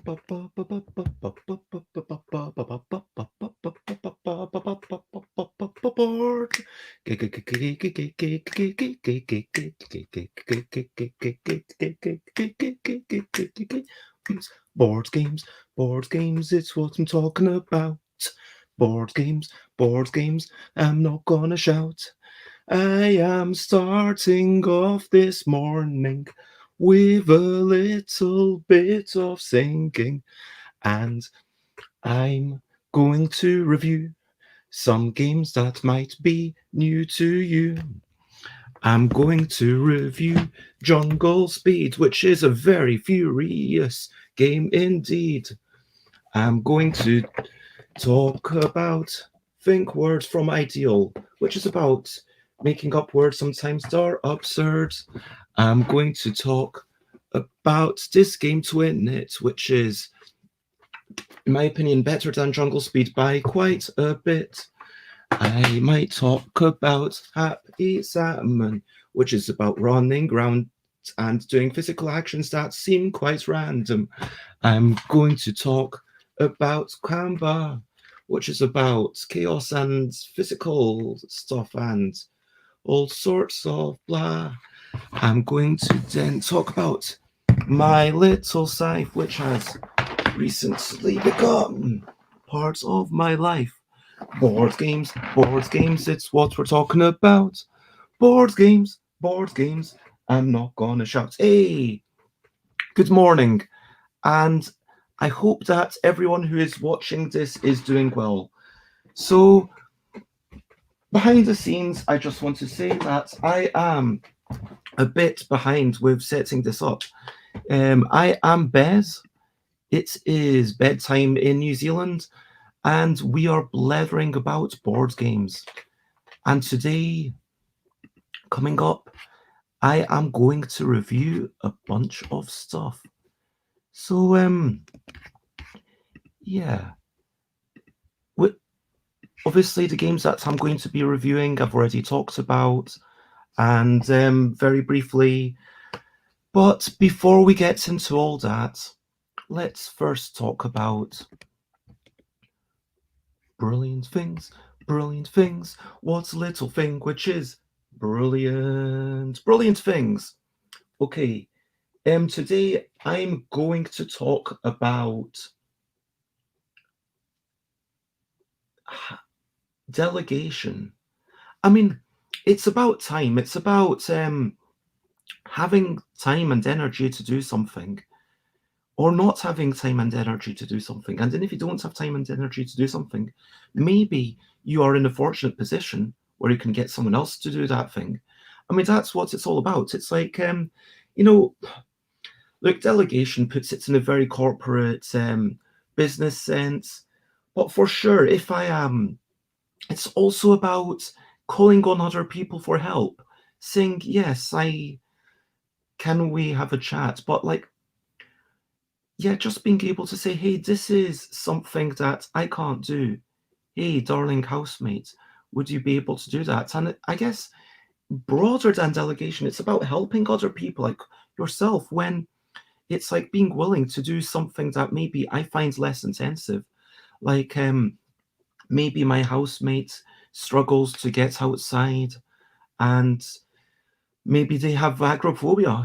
Board games, board games, it's what I'm talking about. Board games, board games, I'm not gonna shout. I am starting off this morning with a little bit of singing, and I'm going to review some games that might be new to you. I'm going to review Jungle Speed, which is a very furious game indeed. I'm going to talk about Think Words from Ideal, which is about making up words sometimes that are absurd. I'm going to talk about this game Twin It, which is, in my opinion, better than Jungle Speed by quite a bit. I might talk about Happy Salmon, which is about running around and doing physical actions that seem quite random. I'm going to talk about Kamba, which is about chaos and physical stuff and all sorts of blah. I'm going to then talk about My Little Scythe, which has recently become part of my life. Board games, it's what we're talking about. Board games, I'm not gonna shout. Hey, good morning, and I hope that everyone who is watching this is doing well. So, behind the scenes, I just want to say that I am a bit behind with setting this up. I am BEZ. It is bedtime in New Zealand, and we are blethering about board games. And today, coming up, I am going to review a bunch of stuff. So, yeah. Obviously, the games that I'm going to be reviewing, I've already talked about, and very briefly. But before we get into all that, let's first talk about brilliant things. What's a little thing which is brilliant? Brilliant things. Okay. Today I'm going to talk about delegation. I mean, it's about time. It's about having time and energy to do something, or not having time and energy to do something. And then if you don't have time and energy to do something, maybe you are in a fortunate position where you can get someone else to do that thing. I mean, that's what it's all about. It's like, look, delegation puts it in a very corporate business sense. But for sure, if I am, it's also about calling on other people for help, saying, yes, can we have a chat? But like, yeah, just being able to say, hey, this is something that I can't do. Hey, darling housemate, would you be able to do that? And I guess broader than delegation, it's about helping other people like yourself when it's like being willing to do something that maybe I find less intensive. Like maybe my housemate struggles to get outside and maybe they have agoraphobia,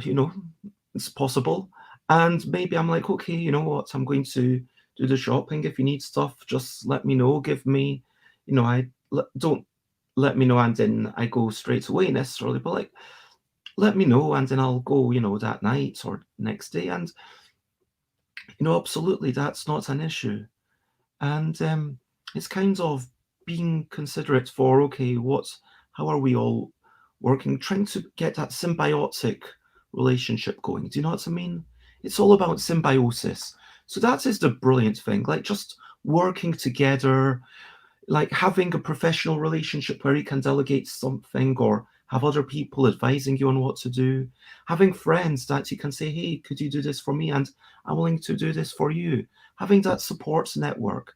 it's possible. And maybe I'm like, okay, you know what? I'm going to do the shopping. If you need stuff, just let me know. Give me, don't let me know and then I go straight away necessarily, but like, let me know and then I'll go, that night or next day. And, absolutely, that's not an issue. And it's kind of being considerate for, okay, how are we all working, trying to get that symbiotic relationship going. Do you know what I mean? It's all about symbiosis. So that is the brilliant thing, like just working together, like having a professional relationship where you can delegate something or have other people advising you on what to do, having friends that you can say, hey, could you do this for me? And I'm willing to do this for you. Having that support network.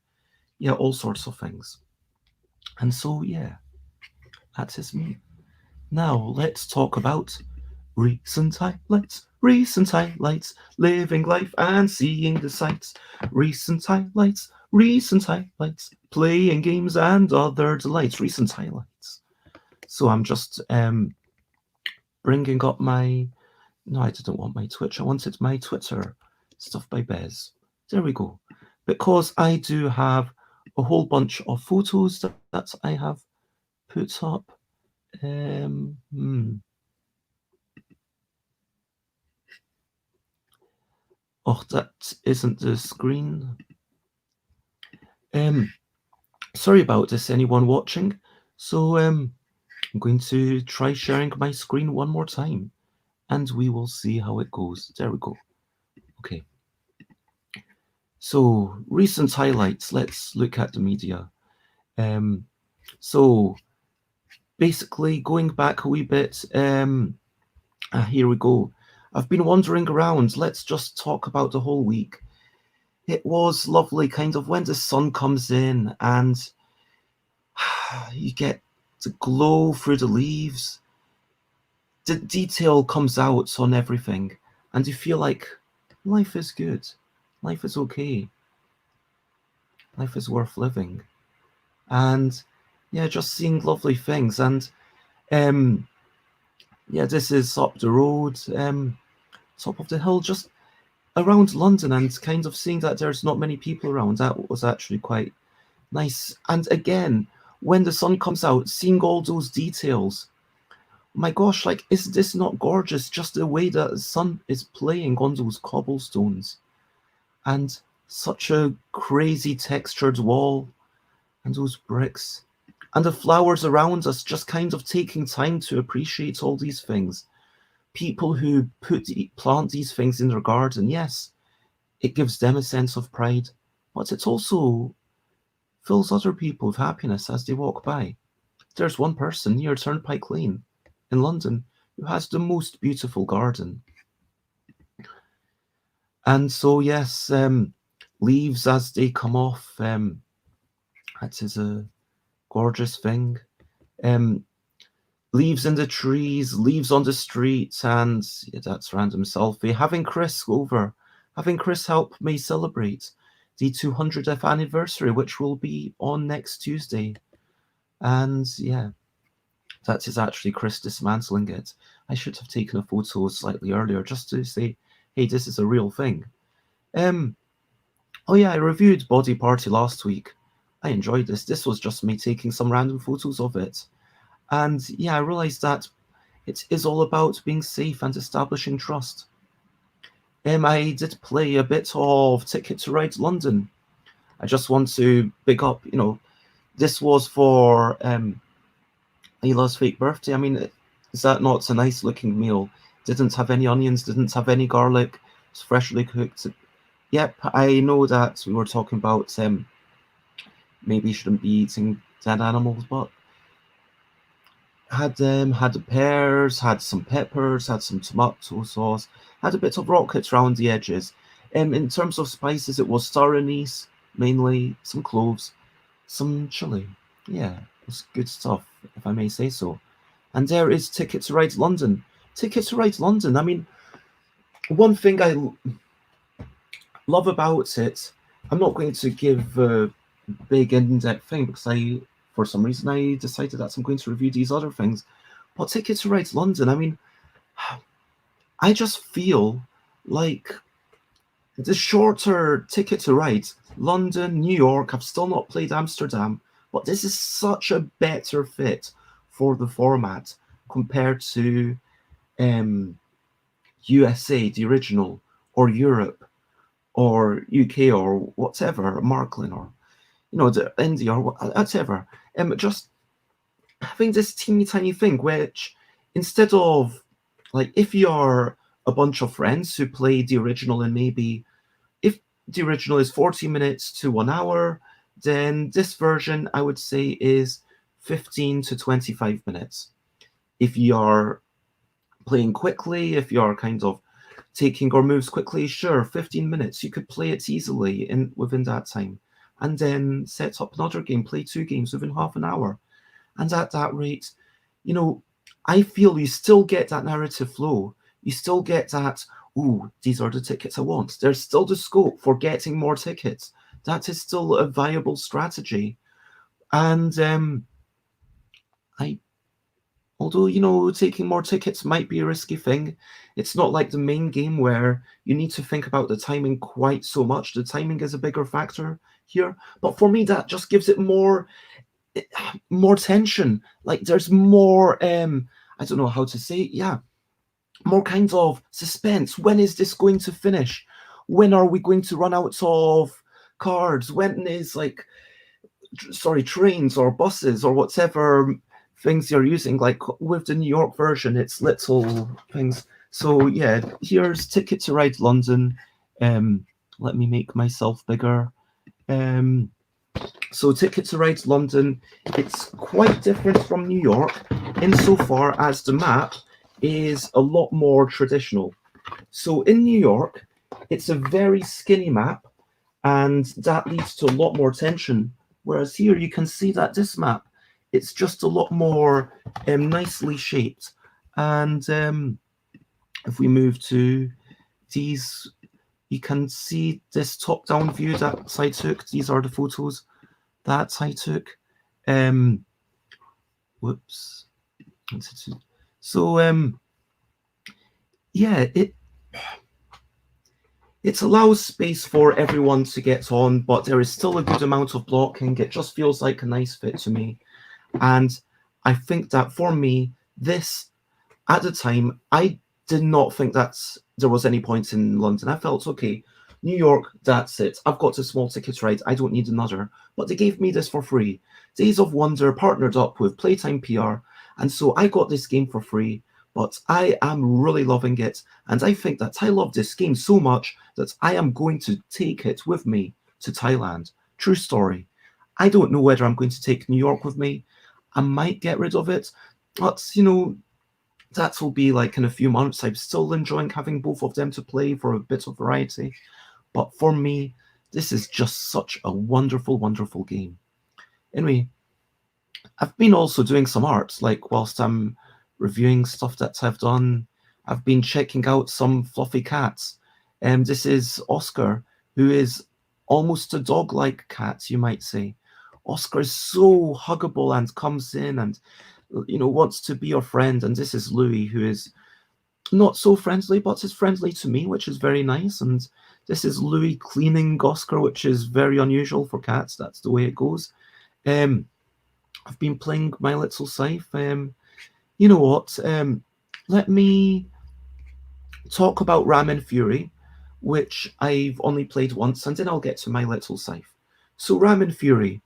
Yeah, all sorts of things. And so, yeah, that is me. Now, let's talk about recent highlights. Recent highlights, living life and seeing the sights. Recent highlights, recent highlights, playing games and other delights. Recent highlights. So I'm just bringing up my. No, I didn't want my Twitch. I wanted my Twitter stuff by Bez. There we go. Because I do have a whole bunch of photos that I have put up. Oh, that isn't the screen. Sorry about this, anyone watching. So I'm going to try sharing my screen one more time, and we will see how it goes. There we go. Okay. So recent highlights. Let's look at the media. So basically, going back a wee bit. Here we go. I've been wandering around. Let's just talk about the whole week. It was lovely, kind of when the sun comes in and you get the glow through the leaves. The detail comes out on everything, and you feel like life is good. Life is okay. Life is worth living. And yeah, just seeing lovely things. And yeah, this is up the road, top of the hill, just around London, and kind of seeing that there's not many people around. That was actually quite nice. And again, when the sun comes out, seeing all those details, my gosh, like, is this not gorgeous? Just the way that the sun is playing on those cobblestones, and such a crazy textured wall, and those bricks, and the flowers around us, just kind of taking time to appreciate all these things. People who plant these things in their garden, yes, it gives them a sense of pride, but it also fills other people with happiness as they walk by. There's one person near Turnpike Lane in London who has the most beautiful garden. And so, yes, leaves as they come off, that is a gorgeous thing. Leaves in the trees, leaves on the streets, and yeah, that's random selfie. Having Chris over, having Chris help me celebrate the 200th anniversary, which will be on next Tuesday. And yeah, that is actually Chris dismantling it. I should have taken a photo slightly earlier just to say, hey, this is a real thing. Oh yeah, I reviewed Body Party last week. I enjoyed this. This was just me taking some random photos of it. And yeah, I realized that it is all about being safe and establishing trust. I did play a bit of Ticket to Ride London. I just want to big up, this was for Ayla's fake birthday. I mean, is that not a nice looking meal? Didn't have any onions, didn't have any garlic, it's freshly cooked. Yep, I know that we were talking about maybe you shouldn't be eating dead animals, but had the pears, had some peppers, had some tomato sauce, had a bit of rockets around the edges. In terms of spices, it was star anise, mainly, some cloves, some chili. Yeah, it was good stuff, if I may say so. And there is Ticket to Ride London. Ticket to Ride London. I mean, one thing I love about it, I'm not going to give a big in-depth thing because for some reason, I decided that I'm going to review these other things. But Ticket to Ride London, I mean, I just feel like the shorter Ticket to Ride, London, New York, I've still not played Amsterdam, but this is such a better fit for the format compared to USA, the original, or Europe, or UK, or whatever, Marklin, or the India, or whatever. Just having this teeny tiny thing, which instead of, like, if you're a bunch of friends who play the original, and maybe if the original is 40 minutes to 1 hour, then this version, I would say, is 15 to 25 minutes. If you're playing quickly, if you're kind of taking our moves quickly, sure, 15 minutes, you could play it easily within that time. And then set up another game, play 2 games within half an hour. And at that rate, I feel you still get that narrative flow. you still get that, ooh, these are the tickets I want. There's still the scope for getting more tickets. That is still a viable strategy. And although, you know, taking more tickets might be a risky thing, it's not like the main game where you need to think about the timing quite so much. The timing is a bigger factor here. But for me, that just gives it more tension. Like there's more, I don't know how to say it. Yeah, more kinds of suspense. When is this going to finish? When are we going to run out of cards? When is trains or buses or whatever things you're using, like with the New York version, it's little things. So yeah, here's Ticket to Ride London. Let me make myself bigger. So Ticket to Ride London, it's quite different from New York insofar as the map is a lot more traditional. So in New York, it's a very skinny map, and that leads to a lot more tension. Whereas here you can see that this map, it's just a lot more nicely shaped. And if we move to these, you can see this top-down view that I took. These are the photos that I took. Whoops. So yeah, it allows space for everyone to get on, but there is still a good amount of blocking. It just feels like a nice fit to me. And I think that for me, this, at the time, I did not think that there was any point in London. I felt, okay, New York, that's it. I've got a small ticket ride. I don't need another. But they gave me this for free. Days of Wonder partnered up with Playtime PR. And so I got this game for free. But I am really loving it. And I think that I love this game so much that I am going to take it with me to Thailand. True story. I don't know whether I'm going to take New York with me. I might get rid of it. But, you know, that will be like in a few months. I'm still enjoying having both of them to play for a bit of variety. But for me, this is just such a wonderful, wonderful game. Anyway, I've been also doing some art, like whilst I'm reviewing stuff that I've done, I've been checking out some fluffy cats. This is Oscar, who is almost a dog-like cat, you might say. Oscar is so huggable and comes in and, you know, wants to be your friend. And this is Louis, who is not so friendly, but is friendly to me, which is very nice. And this is Louis cleaning Oscar, which is very unusual for cats. That's the way it goes. I've been playing my little scythe. You know what? Let me talk about Ramen Fury, which I've only played once, and then I'll get to my little scythe. So Ramen Fury,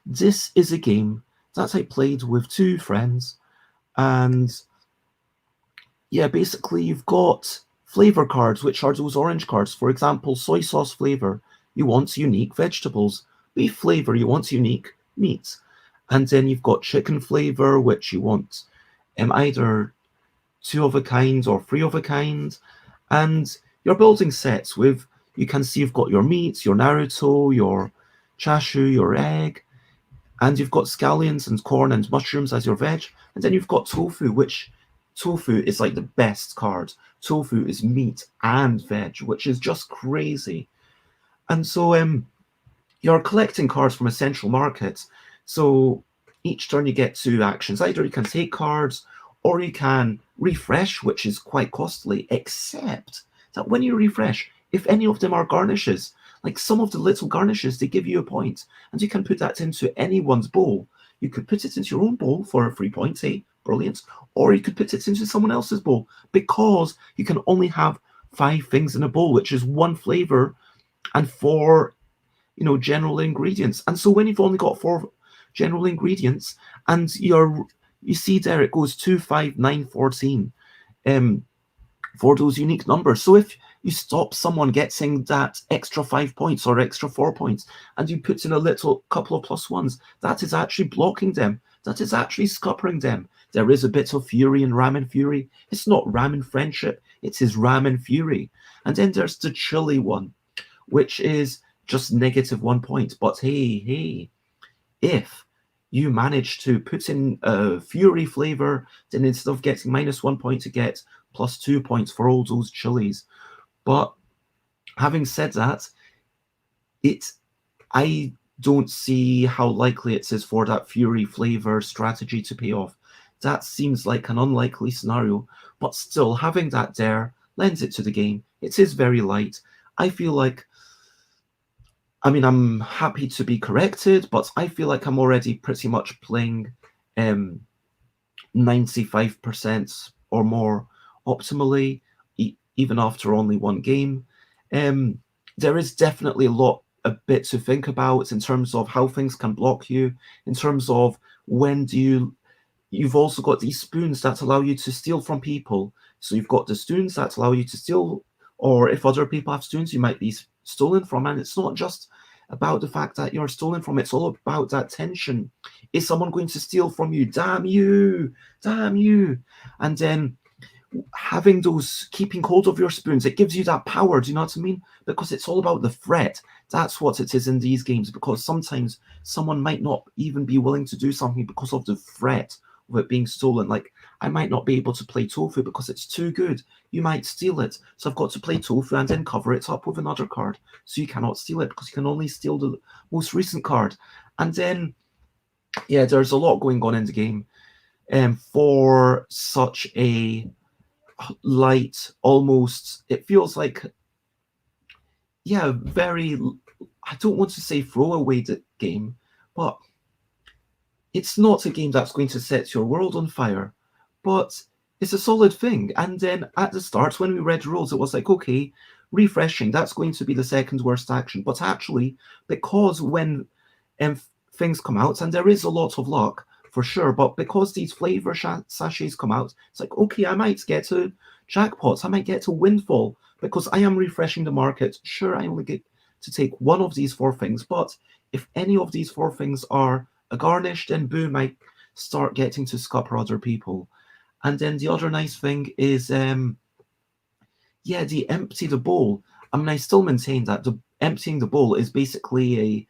this is a game that I played with two friends, and yeah, basically you've got flavor cards, which are those orange cards. For example, soy sauce flavor, you want unique vegetables. Beef flavor, you want unique meats. And then you've got chicken flavor, which you want either 2 of a kind or 3 of a kind. And you're building sets with, you can see you've got your meats, your Naruto, your chashu, your egg, and you've got scallions and corn and mushrooms as your veg. And then you've got tofu, which tofu is like the best card. Tofu is meat and veg, which is just crazy. And so you're collecting cards from Essential Market. So each turn you get 2 actions. Either you can take cards or you can refresh, which is quite costly, except that when you refresh, if any of them are garnishes, like some of the little garnishes, they give you a point, and you can put that into anyone's bowl. You could put it into your own bowl for 3 points, brilliant, or you could put it into someone else's bowl, because you can only have 5 things in a bowl, which is 1 flavor and 4, you know, general ingredients. And so when you've only got 4 general ingredients, and you see there it goes 2, 5, 9, 14 for those unique numbers. So if you stop someone getting that extra 5 points or extra 4 points, and you put in a little couple of +1s, that is actually blocking them. That is actually scuppering them. There is a bit of fury in Ramen Fury. It's not Ramen Friendship, it is Ramen Fury. And then there's the chili one, which is just -1 point. But hey, if you manage to put in a fury flavor, then instead of getting -1 point, you get plus 2 points for all those chilies. But having said that, I don't see how likely it is for that Fury flavor strategy to pay off. That seems like an unlikely scenario, but still having that there lends it to the game. It is very light. I feel like, I mean, I'm happy to be corrected, but I feel like I'm already pretty much playing 95% or more optimally, even after only one game. There is definitely a bit to think about in terms of how things can block you, in terms of when do you've also got these spoons that allow you to steal from people. So you've got the spoons that allow you to steal, or if other people have spoons, you might be stolen from. And it's not just about the fact that you're stolen from, it's all about that tension. Is someone going to steal from you? Damn you! Damn you! And then having those, keeping hold of your spoons, it gives you that power. Do you know what I mean? Because it's all about the threat. That's what it is in these games, because sometimes someone might not even be willing to do something because of the threat of it being stolen. Like, I might not be able to play tofu because it's too good. You might steal it. So I've got to play tofu and then cover it up with another card. So you cannot steal it because you can only steal the most recent card. And then, yeah, there's a lot going on in the game. For such a light, almost, it feels like, yeah, very, I don't want to say throwaway game, but it's not a game that's going to set your world on fire, but it's a solid thing. And then at the start, when we read rules, it was like, okay, refreshing, that's going to be the second worst action. But actually, because when things come out, and there is a lot of luck, for sure, but because these flavor sachets come out, it's like, okay, I might get to jackpots, I might get to windfall, because I am refreshing the market. Sure, I only get to take one of these four things, but if any of these four things are a garnish, then boom, I start getting to scupper other people. And then the other nice thing is, yeah, the empty the bowl. I mean, I still maintain that the emptying the bowl is basically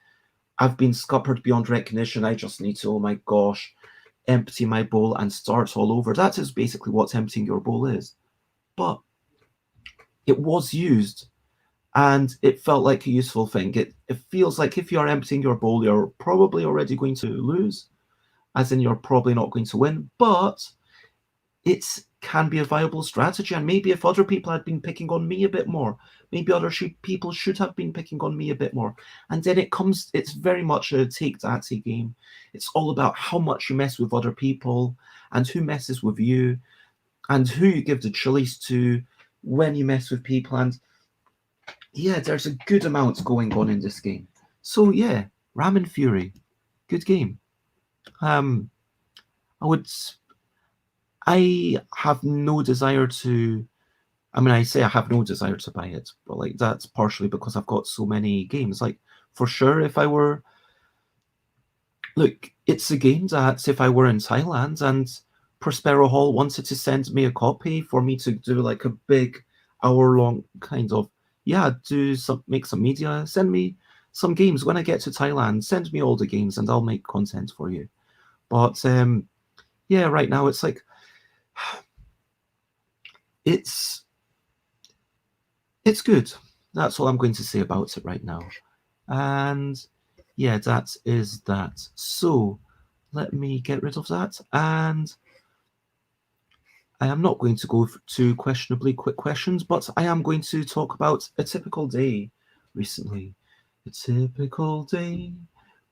I've been scuppered beyond recognition. I just need to, oh my gosh, empty my bowl and start all over. That is basically what emptying your bowl is. But it was used and it felt like a useful thing. It feels like if you're emptying your bowl, you're probably already going to lose, as in you're probably not going to win. But it can be a viable strategy. And maybe if other people had been picking on me a bit more, maybe other people should have been picking on me a bit more. And then it's very much a take-that game. It's all about how much you mess with other people and who messes with you and who you give the chilies to when you mess with people. And yeah, there's a good amount going on in this game. So yeah, Ramen Fury, good game. I have no desire to, I mean, I say I have no desire to buy it, but like that's partially because I've got so many games. Like, for sure, if I were, look, it's a game that if I were in Thailand and Prospero Hall wanted to send me a copy for me to do like a big hour-long kind of, yeah, make some media, send me some games when I get to Thailand, send me all the games and I'll make content for you. But yeah, right now it's like, it's good. That's all I'm going to say about it right now. And yeah, that is that. So let me get rid of that. And I am not going to go to questionably quick questions, but I am going to talk about a typical day recently. A typical day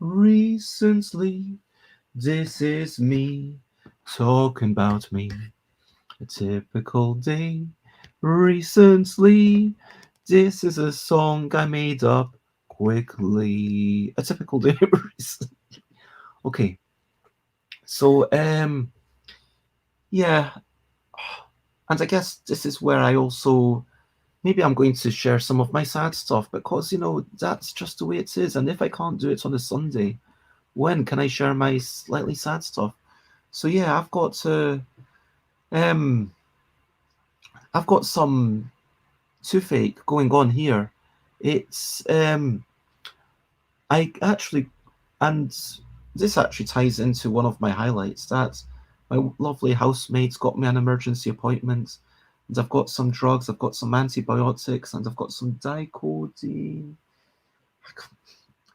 recently. This is me talking about me. A typical day recently. This is a song I made up quickly. A typical day recently. Okay. So, yeah. And I guess this is where I also, maybe I'm going to share some of my sad stuff because, you know, that's just the way it is. And if I can't do it on a Sunday, when can I share my slightly sad stuff? So yeah, I've got some toothache going on here. It's I actually, and this actually ties into one of my highlights, that my lovely housemates got me an emergency appointment, and I've got some drugs, I've got some antibiotics, and I've got some dicodeine.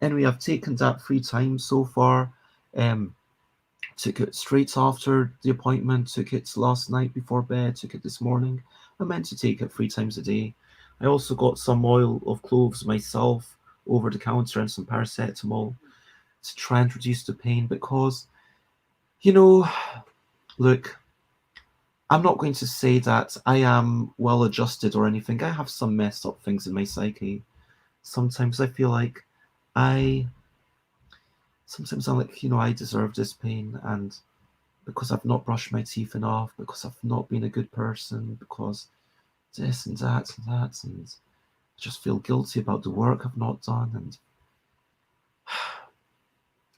Anyway, I've taken that 3 times so far. Took it straight after the appointment, took it last night before bed, took it this morning. I meant to take it 3 times a day. I also got some oil of cloves myself over the counter and some paracetamol to try and reduce the pain because, look, I'm not going to say that I am well adjusted or anything. I have some messed up things in my psyche. Sometimes I feel like sometimes I'm like, I deserve this pain, and because I've not brushed my teeth enough, because I've not been a good person, because this and that and that, and I just feel guilty about the work I've not done. And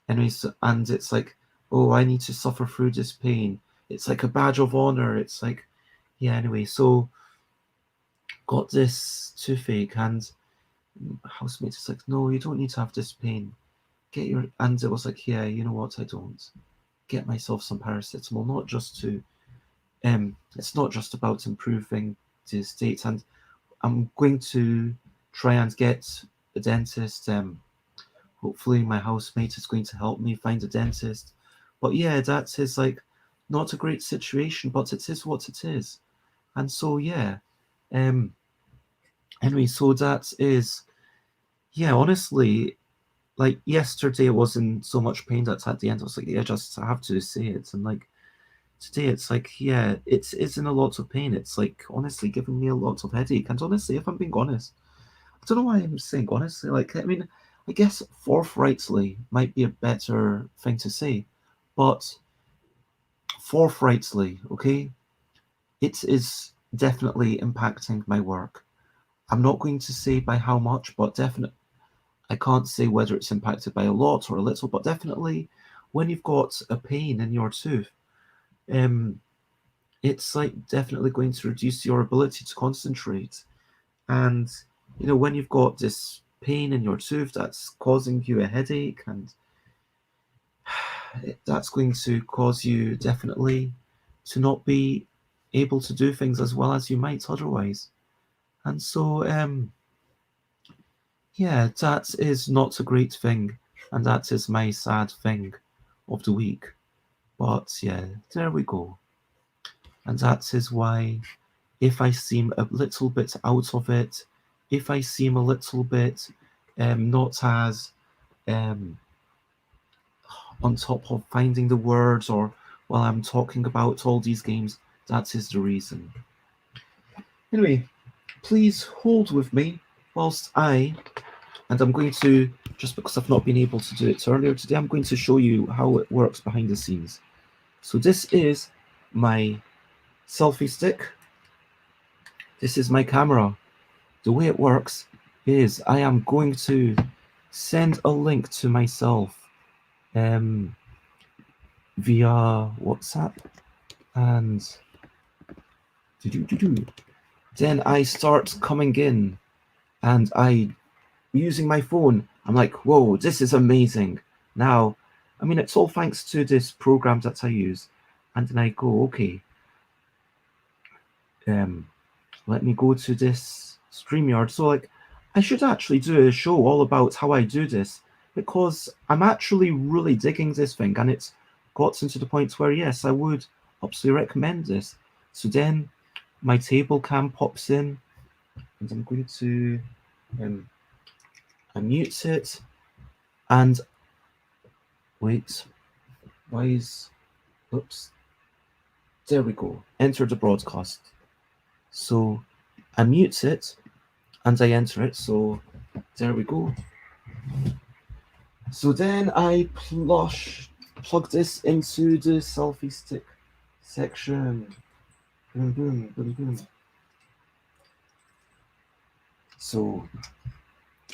anyways, and it's like, oh, I need to suffer through this pain. It's like a badge of honor. It's like, yeah, anyway, so got this toothache, and housemate is like, no, you don't need to have this pain. And it was like, yeah, you know what, I don't. Get myself some paracetamol, not just to, it's not just about improving the state, and I'm going to try and get a dentist. Hopefully my housemate is going to help me find a dentist. But yeah, that is like not a great situation, but it is what it is. And so yeah, anyway, so that is, yeah, honestly, like yesterday I was in so much pain that at the end I was like, yeah, just I have to say it. And like today it's like, yeah, it's in a lot of pain. It's like honestly giving me a lot of headache. And honestly, if I'm being honest, I don't know why I'm saying honestly. Like, I mean, I guess forthrightly might be a better thing to say, but forthrightly, okay, it is definitely impacting my work. I'm not going to say by how much, but definitely, I can't say whether it's impacted by a lot or a little, but definitely when you've got a pain in your tooth, it's like definitely going to reduce your ability to concentrate. And, when you've got this pain in your tooth that's causing you a headache, and that's going to cause you definitely to not be able to do things as well as you might otherwise. And so, yeah, that is not a great thing, and that is my sad thing of the week. But yeah, there we go. And that is why, if I seem a little bit out of it, if I seem a little bit not as on top of finding the words, or while I'm talking about all these games, that is the reason. Anyway, please hold with me whilst and I'm going to, just because I've not been able to do it earlier today, I'm going to show you how it works behind the scenes. So this is my selfie stick. This is my camera. The way it works is I am going to send a link to myself via WhatsApp, and then I start coming in, and using my phone, I'm like, whoa, this is amazing. Now, I mean, it's all thanks to this program that I use. And then I go, okay, let me go to this StreamYard. So like, I should actually do a show all about how I do this, because I'm actually really digging this thing, and it's gotten to the point where, yes, I would absolutely recommend this. So then my table cam pops in, and I'm going to unmute it, and wait, oops, there we go, enter the broadcast. So I mute it, and I enter it, so there we go. So then I plug this into the selfie stick section. Boom, boom, boom, boom. So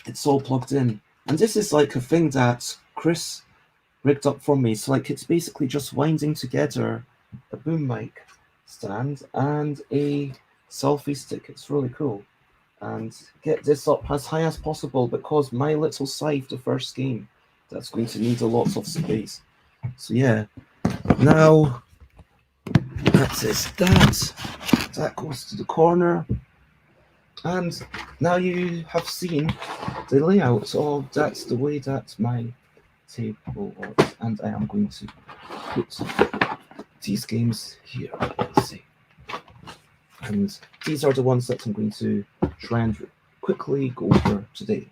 it's all plugged in. And this is like a thing that Chris rigged up for me. So like, it's basically just winding together a boom mic stand and a selfie stick. It's really cool. And get this up as high as possible, because my little scythe, the first game, that's going to need a lot of space. So yeah, now That's it. That goes to the corner. And now you have seen the layout of that's the way that my table works. And I am going to put these games here. Let's see. And these are the ones that I'm going to try and quickly go over today.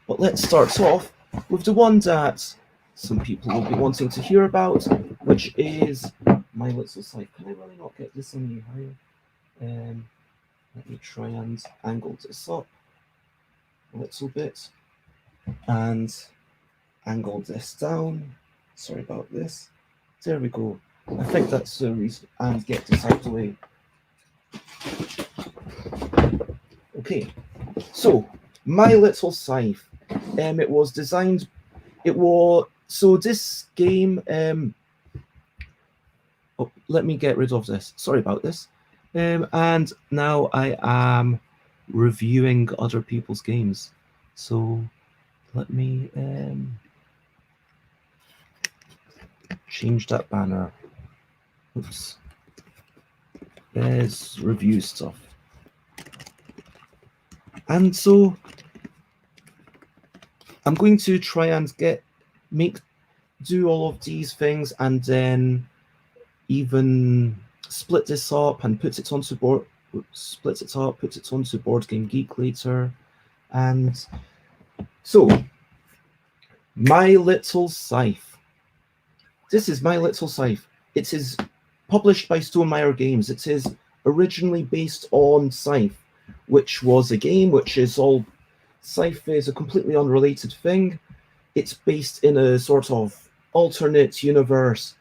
But let's start off with the one that some people will be wanting to hear about, which is my little site. Can I really not get this any higher? Let me try and angle this up a little bit and angle this down. Sorry about this. There we go. I think that's the reason. And get this out of the way. Okay, so my little scythe. It was designed. So this game. Oh, let me get rid of this. Sorry about this. And now I am reviewing other people's games. So let me change that banner. Oops. BEZ review stuff. And so I'm going to try and do all of these things and then even split this up and put it onto put it onto Board Game Geek later. And so my little scythe. This is my little scythe. It is published by Stonemaier Games. It is originally based on Scythe, which was a game which is all. Scythe is a completely unrelated thing. It's based in a sort of alternate universe,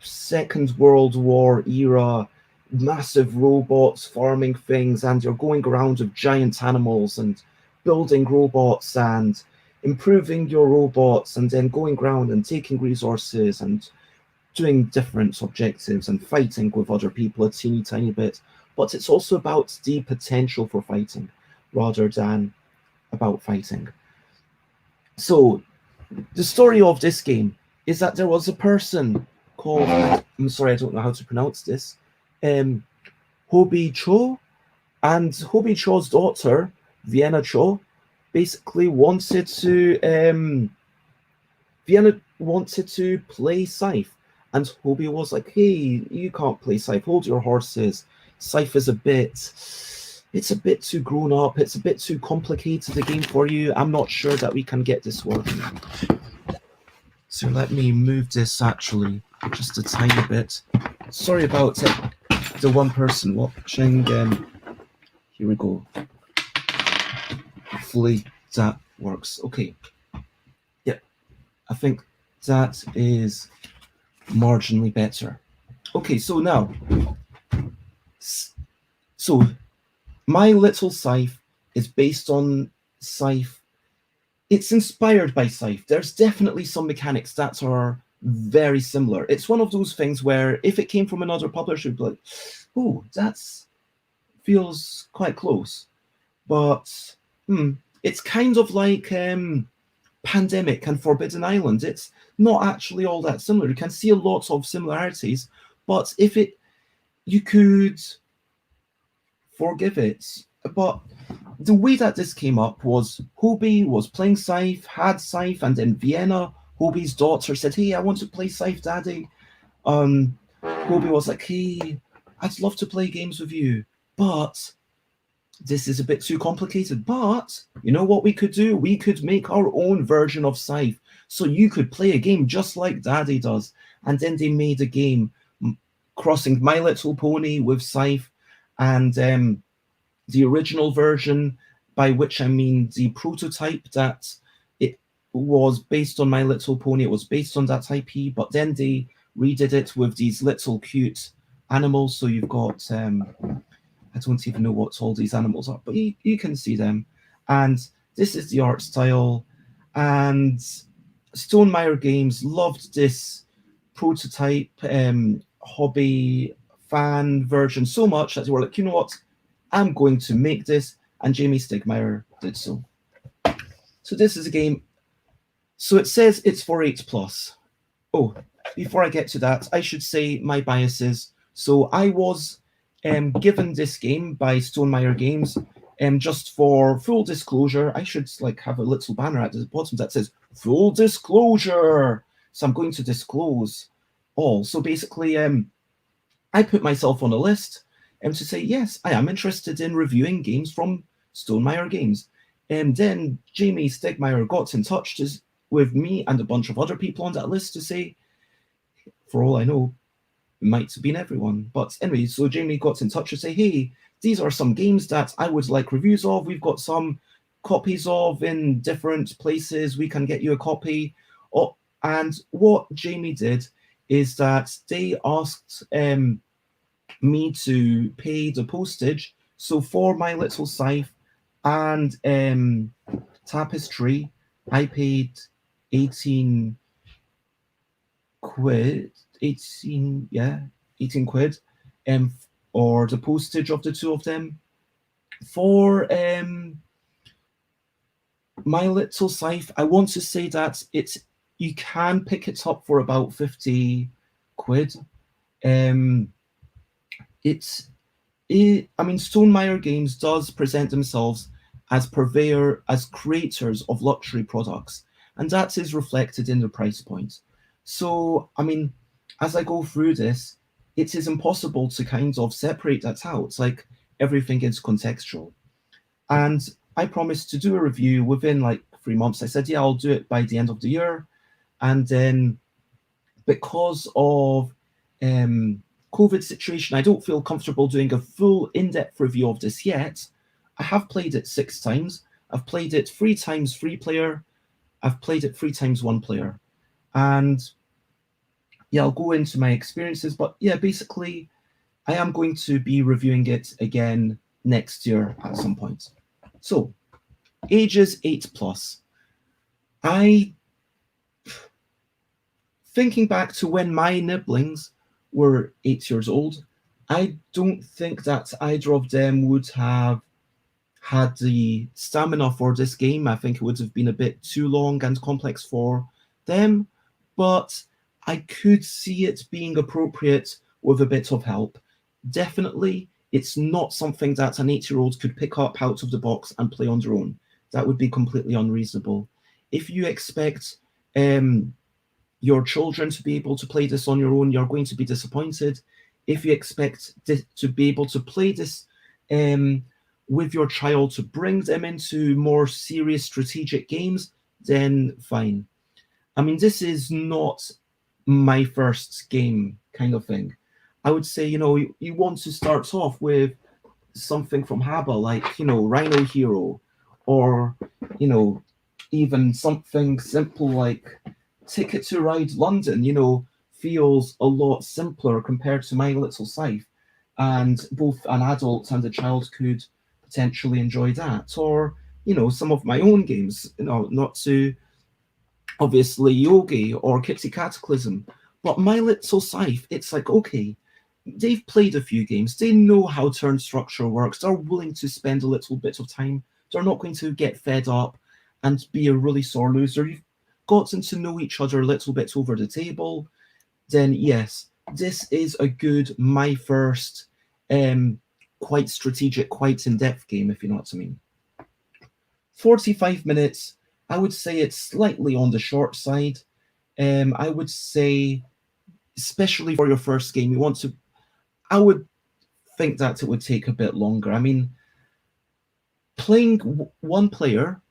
Second World War era, massive robots farming things, and you're going around with giant animals and building robots and improving your robots and then going around and taking resources and doing different objectives and fighting with other people a teeny tiny bit. But it's also about the potential for fighting rather than about fighting. So the story of this game is that there was a person called, I'm sorry, I don't know how to pronounce this, Hobie Cho, and Hobie Cho's daughter, Vienna Cho, basically wanted to play Scythe, and Hobie was like, hey, you can't play Scythe, hold your horses. Scythe is it's a bit too grown up, it's a bit too complicated a game for you. I'm not sure that we can get this working. So let me move this actually just a tiny bit. Sorry about the one person watching. Here we go. Hopefully that works. Okay. Yep. I think that is marginally better. Okay, so now. So my little scythe is based on Scythe. It's inspired by Scythe. There's definitely some mechanics that are very similar. It's one of those things where if it came from another publisher, you'd be like, oh, that feels quite close. But it's kind of like Pandemic and Forbidden Island. It's not actually all that similar. You can see a lot of similarities, but you could forgive it. But the way that this came up was Hobie was playing Scythe, had Scythe, and then Vienna, Hobie's daughter, said, hey, I want to play Scythe, Daddy. Hobie was like, hey, I'd love to play games with you, but this is a bit too complicated. But you know what we could do? We could make our own version of Scythe, so you could play a game just like Daddy does. And then they made a game crossing My Little Pony with Scythe, and the original version, by which I mean the prototype that it was based on My Little Pony. It was based on that IP, but then they redid it with these little cute animals. So you've got, I don't even know what all these animals are, but you can see them. And this is the art style. And Stonemaier Games loved this prototype hobby fan version so much that they were like, you know what? I'm going to make this, and Jamie Stegmaier did so. So this is a game. So it says it's for 8+. Oh, before I get to that, I should say my biases. So I was given this game by Stonemaier Games. Just for full disclosure, I should like have a little banner at the bottom that says "Full Disclosure." So I'm going to disclose all. So basically, I put myself on a list to say yes, I am interested in reviewing games from Stonemaier Games. And then Jamie Stegmaier got in touch with me and a bunch of other people on that list to say, for all I know, it might have been everyone. But anyway, so Jamie got in touch to say, hey, these are some games that I would like reviews of. We've got some copies of in different places. We can get you a copy. Oh, and what Jamie did is that they asked me to pay the postage. So for My Little Scythe and Tapestry, I paid 18 quid, 18 quid, or the postage of the two of them. For My Little Scythe, I want to say that you can pick it up for about 50 quid. Stonemaier Games does present themselves as creators of luxury products, and that is reflected in the price point. So, as I go through this, it is impossible to kind of separate that out. Like everything is contextual. And I promised to do a review within like 3 months. I said, yeah, I'll do it by the end of the year. And then because of COVID situation, I don't feel comfortable doing a full in-depth review of this yet. I have played it 6 times. I've played it 3 times 3-player. I've played it 3 times 1-player. And yeah, I'll go into my experiences. But yeah, basically, I am going to be reviewing it again next year at some point. So, ages 8+. Thinking back to when my nibblings were 8 years old, I don't think that either of them would have had the stamina for this game. I think it would have been a bit too long and complex for them, but I could see it being appropriate with a bit of help. Definitely, it's not something that an 8-year-old could pick up out of the box and play on their own. That would be completely unreasonable. If you expect your children to be able to play this on your own, you're going to be disappointed. If you expect to be able to play this with your child to bring them into more serious strategic games, then fine. This is not my first game kind of thing. I would say, you want to start off with something from Haba, like, Rhino Hero, or, even something simple like Ticket to Ride London, feels a lot simpler compared to My Little Scythe. And both an adult and a child could potentially enjoy that. Or, some of my own games, not to obviously Yogi or Kitty Cataclysm, but My Little Scythe, it's like, okay, they've played a few games, they know how turn structure works, they're willing to spend a little bit of time, they're not going to get fed up and be a really sore loser. You've gotten to know each other a little bit over the table, then yes, this is a good, my first quite strategic, quite in-depth game, if you know what I mean. 45 minutes, I would say it's slightly on the short side. I would say, especially for your first game, I would think that it would take a bit longer. Playing 1 player,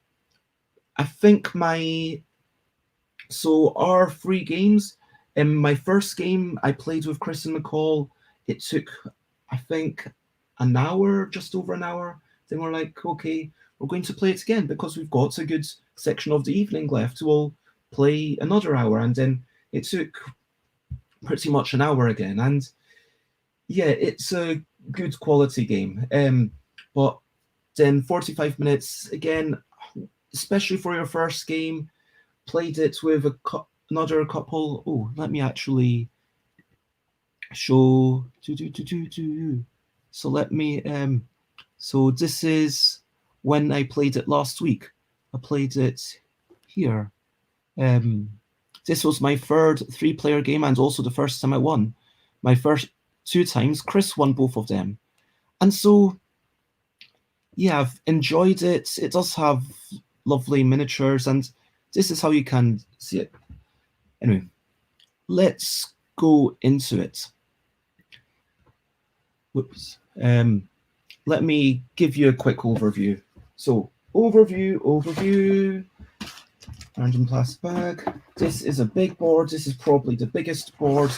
I think our 3 games, in my first game I played with Chris and McCall, it took, I think, an hour, just over an hour. Then we're like, okay, we're going to play it again because we've got a good section of the evening left. We'll play another hour. And then it took pretty much an hour again. And yeah, it's a good quality game. But then 45 minutes, again, especially for your first game, played it with another couple. Oh, let me actually show. So let me, so this is when I played it last week. I played it here. This was my third 3-player game and also the first time I won. My first 2 times. Chris won both of them. And so, yeah, I've enjoyed it. It does have lovely miniatures, and this is how you can see it. Anyway, let's go into it. Whoops. Let me give you a quick overview. So, overview. Random plastic bag. This is a big board. This is probably the biggest board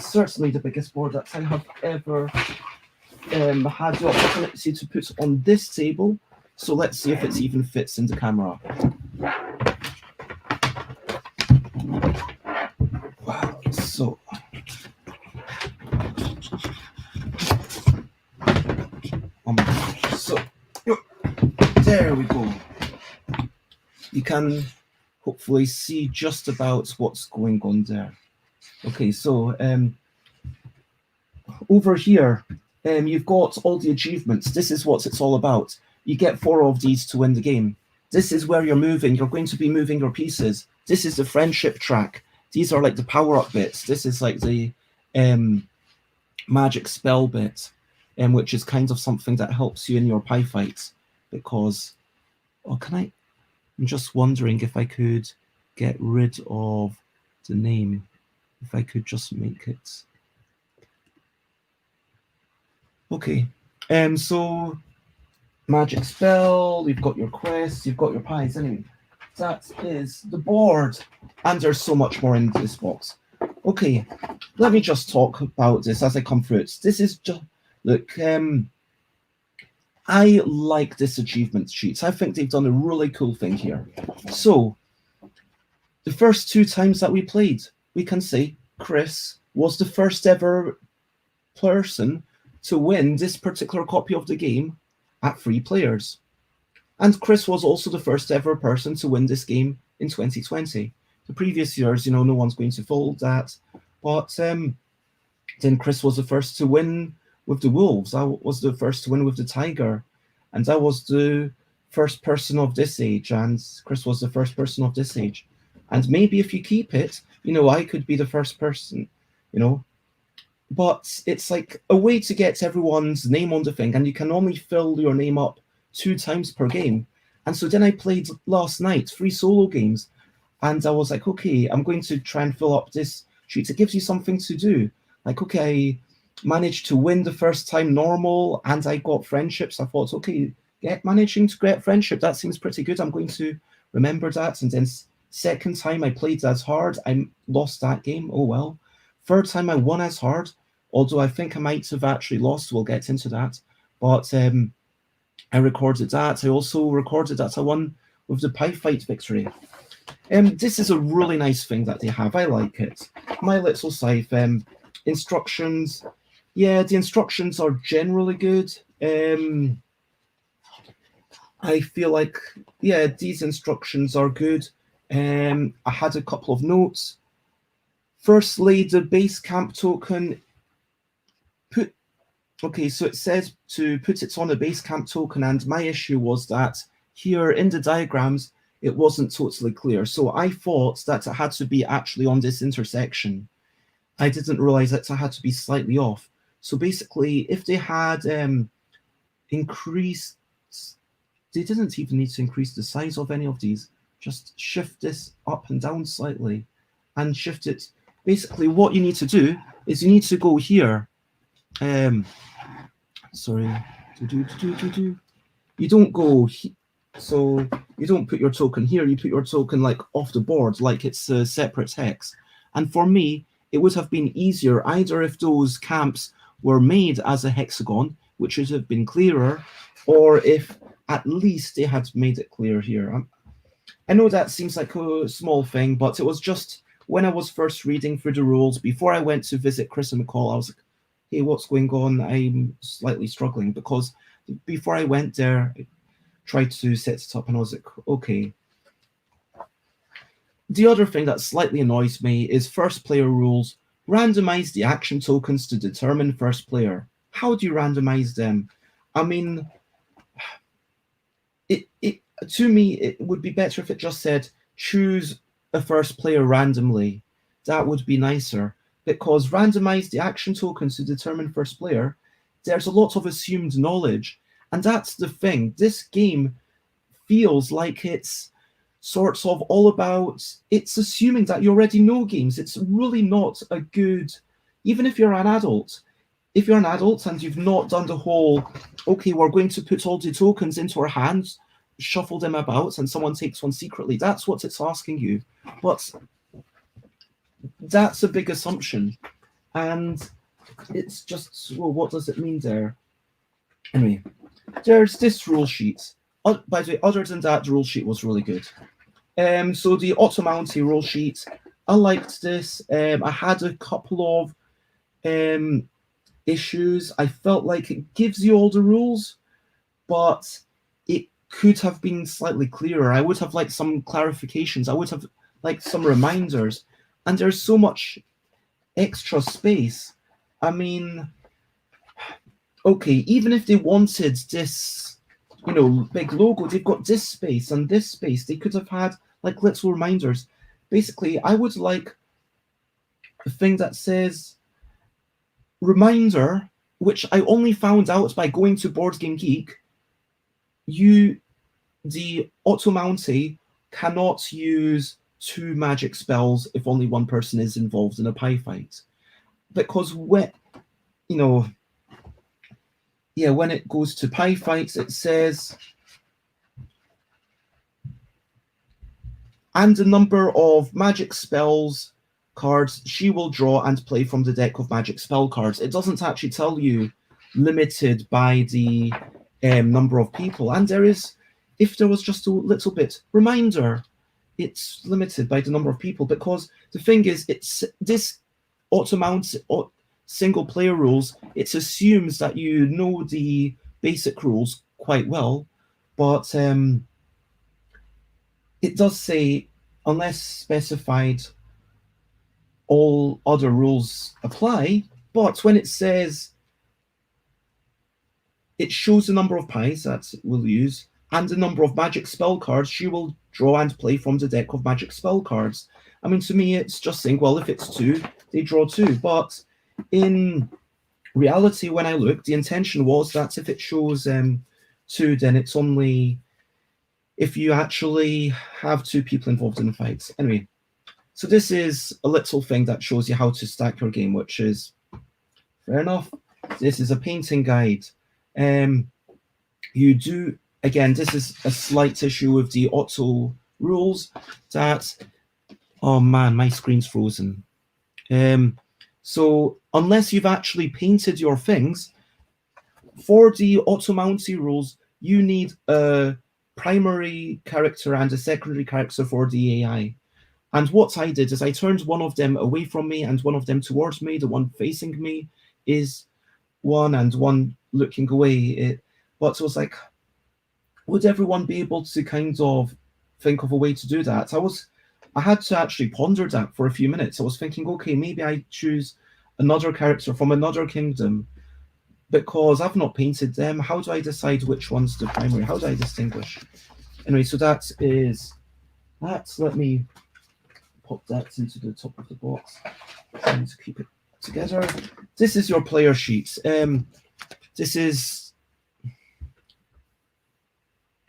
certainly the biggest board that I have ever had the opportunity to put on this table. So let's see if it even fits in the camera. Wow, so so there we go. You can hopefully see just about what's going on there. Okay, so over here, you've got all the achievements. This is what it's all about. You get 4 of these to win the game. This is where you're moving. You're going to be moving your pieces. This is the friendship track. These are like the power-up bits. This is like the magic spell bit, which is kind of something that helps you in your pie fights. Because, I'm just wondering if I could get rid of the name. If I could just make it. Okay, so magic spell, you've got your quests, you've got your pies. Anyway, that is the board, and there's so much more in this box. Okay, let me just talk about this as I come through it. This is just, look, I like this achievement sheet. I think they've done a really cool thing here. So, the first 2 times that we played, we can say Chris was the first ever person to win this particular copy of the game at 3 players. And Chris was also the first ever person to win this game in 2020. The previous years, no one's going to fold that. But then Chris was the first to win with the Wolves. I was the first to win with the Tiger. And I was the first person of this age. And Chris was the first person of this age. And maybe if you keep it, I could be the first person, But it's like a way to get everyone's name on the thing, and you can only fill your name up 2 times per game. And so then I played last night 3 solo games, and I was like, okay, I'm going to try and fill up this sheet. It gives you something to do. Like, okay, I managed to win the first time normal, and I got friendships. I thought, okay, managing to get friendship, that seems pretty good. I'm going to remember that. And then second time I played as hard, I lost that game. Oh, well. Third time I won as hard, although I think I might have actually lost. We'll get into that. But I recorded that. I also recorded that I won with the pie fight victory. This is a really nice thing that they have. I like it. My little scythe. Instructions. Yeah, the instructions are generally good. I feel like, yeah, these instructions are good. I had a couple of notes. Firstly, the base camp token, okay, so it says to put it on a base camp token, and my issue was that here in the diagrams, it wasn't totally clear. So I thought that it had to be actually on this intersection. I didn't realize that it had to be slightly off. So basically, if they had increased, they didn't even need to increase the size of any of these. Just shift this up and down slightly and shift it. Basically, what you need to do is you need to go here. Sorry. You don't go so you don't put your token here. You put your token like off the board, like it's a separate hex. And for me, it would have been easier either if those camps were made as a hexagon, which would have been clearer, or if at least they had made it clear here. I know that seems like a small thing, but it was just when I was first reading through the rules, before I went to visit Chris and McCall, I was like, hey, what's going on? I'm slightly struggling, because before I went there, I tried to set it up and I was like, okay. The other thing that slightly annoys me is first player rules. Randomize the action tokens to determine first player. How do you randomize them? I mean, to me, it would be better if it just said choose a first player randomly. That would be nicer. because randomize the action tokens to determine first player, there's a lot of assumed knowledge. And that's the thing. This game feels like it's sort of all about, it's assuming that you already know games. It's really not a good, even if you're an adult, if you're an adult and you've not done the whole, okay, we're going to put all the tokens into our hands, shuffle them about, and someone takes one secretly. That's what it's asking you. But that's a big assumption. And it's just, well, what does it mean there? Anyway, there's this rule sheet. By the way, other than that, the rule sheet was really good. So the Automounty rule sheet, I liked this. I had a couple of issues. I felt like it gives you all the rules, but it could have been slightly clearer. I would have liked some clarifications. I would have liked some reminders. And there's so much extra space. I mean, okay, even if they wanted this, you know, big logo, they've got this space and this space. They could have had like little reminders. Basically, I would like a thing that says reminder, which I only found out by going to Board Game Geek. The Automounty cannot use 2 magic spells if only one person is involved in a pie fight. Because when, you know, yeah, when it goes to pie fights, it says, and the number of magic spells cards she will draw and play from the deck of magic spell cards. It doesn't actually tell you limited by the number of people. And there is, if there was just a little bit reminder, it's limited by the number of people, because the thing is, it's this Automounty single player rules, it assumes that you know the basic rules quite well, but it does say, unless specified, all other rules apply. But when it says, it shows the number of pies that we'll use and the number of magic spell cards she will draw and play from the deck of magic spell cards. I mean, to me, it's just saying, well, if it's 2, they draw 2. But in reality, when I looked, the intention was that if it shows 2, then it's only if you actually have 2 people involved in the fights. Anyway, so this is a little thing that shows you how to stack your game, which is fair enough. This is a painting guide. You do, again, this is a slight issue with the auto rules that, oh man, my screen's frozen. So unless you've actually painted your things, for the Automounty rules, you need a primary character and a secondary character for the AI. And what I did is I turned one of them away from me and one of them towards me. The one facing me is one and one looking away. But it was like, would everyone be able to kind of think of a way to do that? I had to actually ponder that for a few minutes. I was thinking, okay, maybe I choose another character from another kingdom because I've not painted them. How do I decide which one's the primary? How do I distinguish? Anyway, so that is that. Let me pop that into the top of the box. I need to keep it together. This is your player sheet. This is,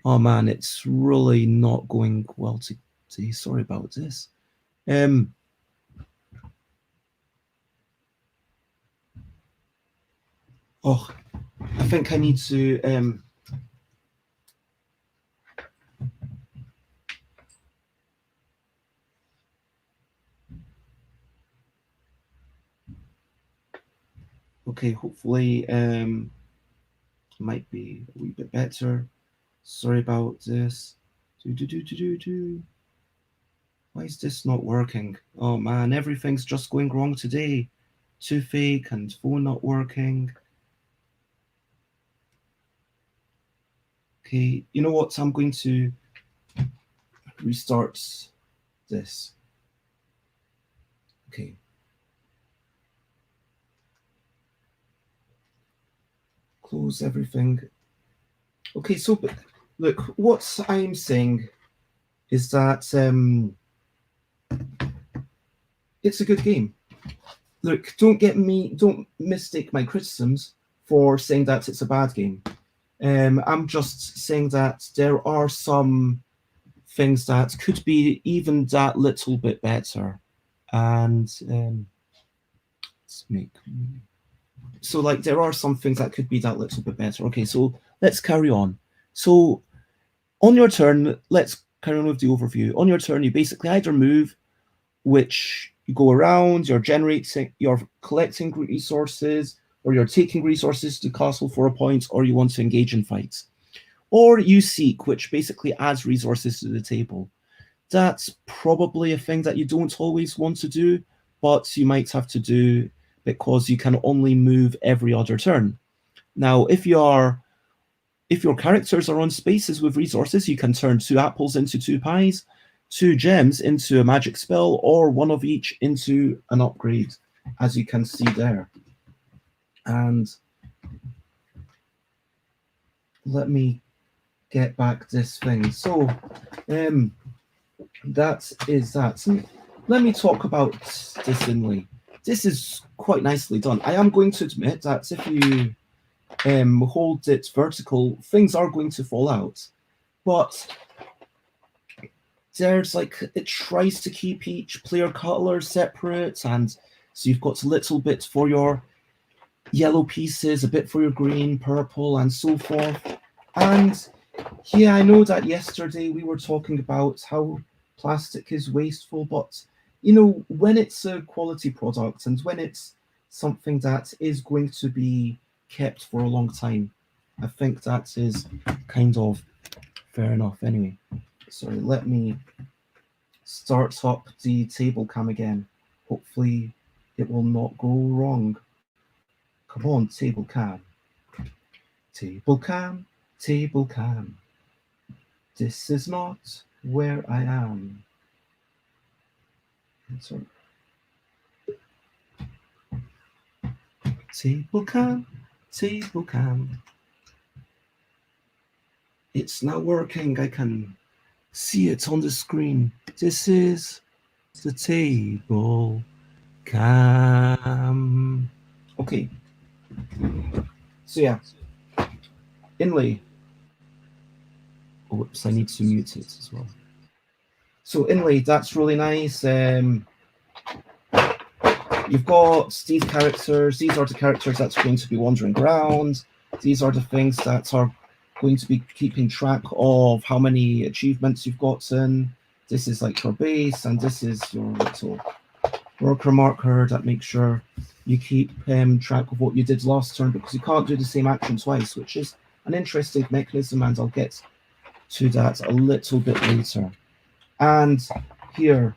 oh man, it's really not going well today. Sorry about this. Oh, I think I need to okay, hopefully might be a wee bit better. Sorry about this. Why is this not working? Oh man, everything's just going wrong today. Too fake and phone not working. Okay, you know what? I'm going to restart this. Okay. Close everything. Okay, so look, what I'm saying is that it's a good game. look, don't mistake my criticisms for saying that it's a bad game. I'm just saying that there are some things that could be even that little bit better. And let's make... So, like, there are some things that could be that little bit better. Okay, so let's carry on. So, on your turn, let's carry on with the overview. On your turn, you basically either move, which you go around, you're collecting resources, or you're taking resources to castle for a point, or you want to engage in fights. Or you seek, which basically adds resources to the table. That's probably a thing that you don't always want to do, but you might have to do because you can only move every other turn. Now, if your characters are on spaces with resources, you can turn 2 apples into 2 pies, 2 gems into a magic spell, or 1 of each into an upgrade, as you can see there. And let me get back this thing. So that is that. Let me talk about this inlay. This is quite nicely done. I am going to admit that if you hold it vertical, things are going to fall out. But there's like, it tries to keep each player color separate, and so you've got a little bit for your yellow pieces, a bit for your green, purple, and so forth. And yeah, I know that yesterday we were talking about how plastic is wasteful, but you know, when it's a quality product and when it's something that is going to be kept for a long time, I think that is kind of fair enough. Anyway, sorry, let me start up the table cam again. Hopefully it will not go wrong. Come on, table cam. Table cam, table cam. This is not where I am. Sorry. Table cam, table cam. It's now working. I can see it on the screen. This is the table cam. Okay. So yeah, inlay. Whoops, I need to mute it as well. So inlay, that's really nice. You've got these characters. These are the characters that's going to be wandering around. These are the things that are going to be keeping track of how many achievements you've gotten. This is like your base, and this is your little worker marker that makes sure you keep track of what you did last turn, because you can't do the same action twice, which is an interesting mechanism, and I'll get to that a little bit later. And here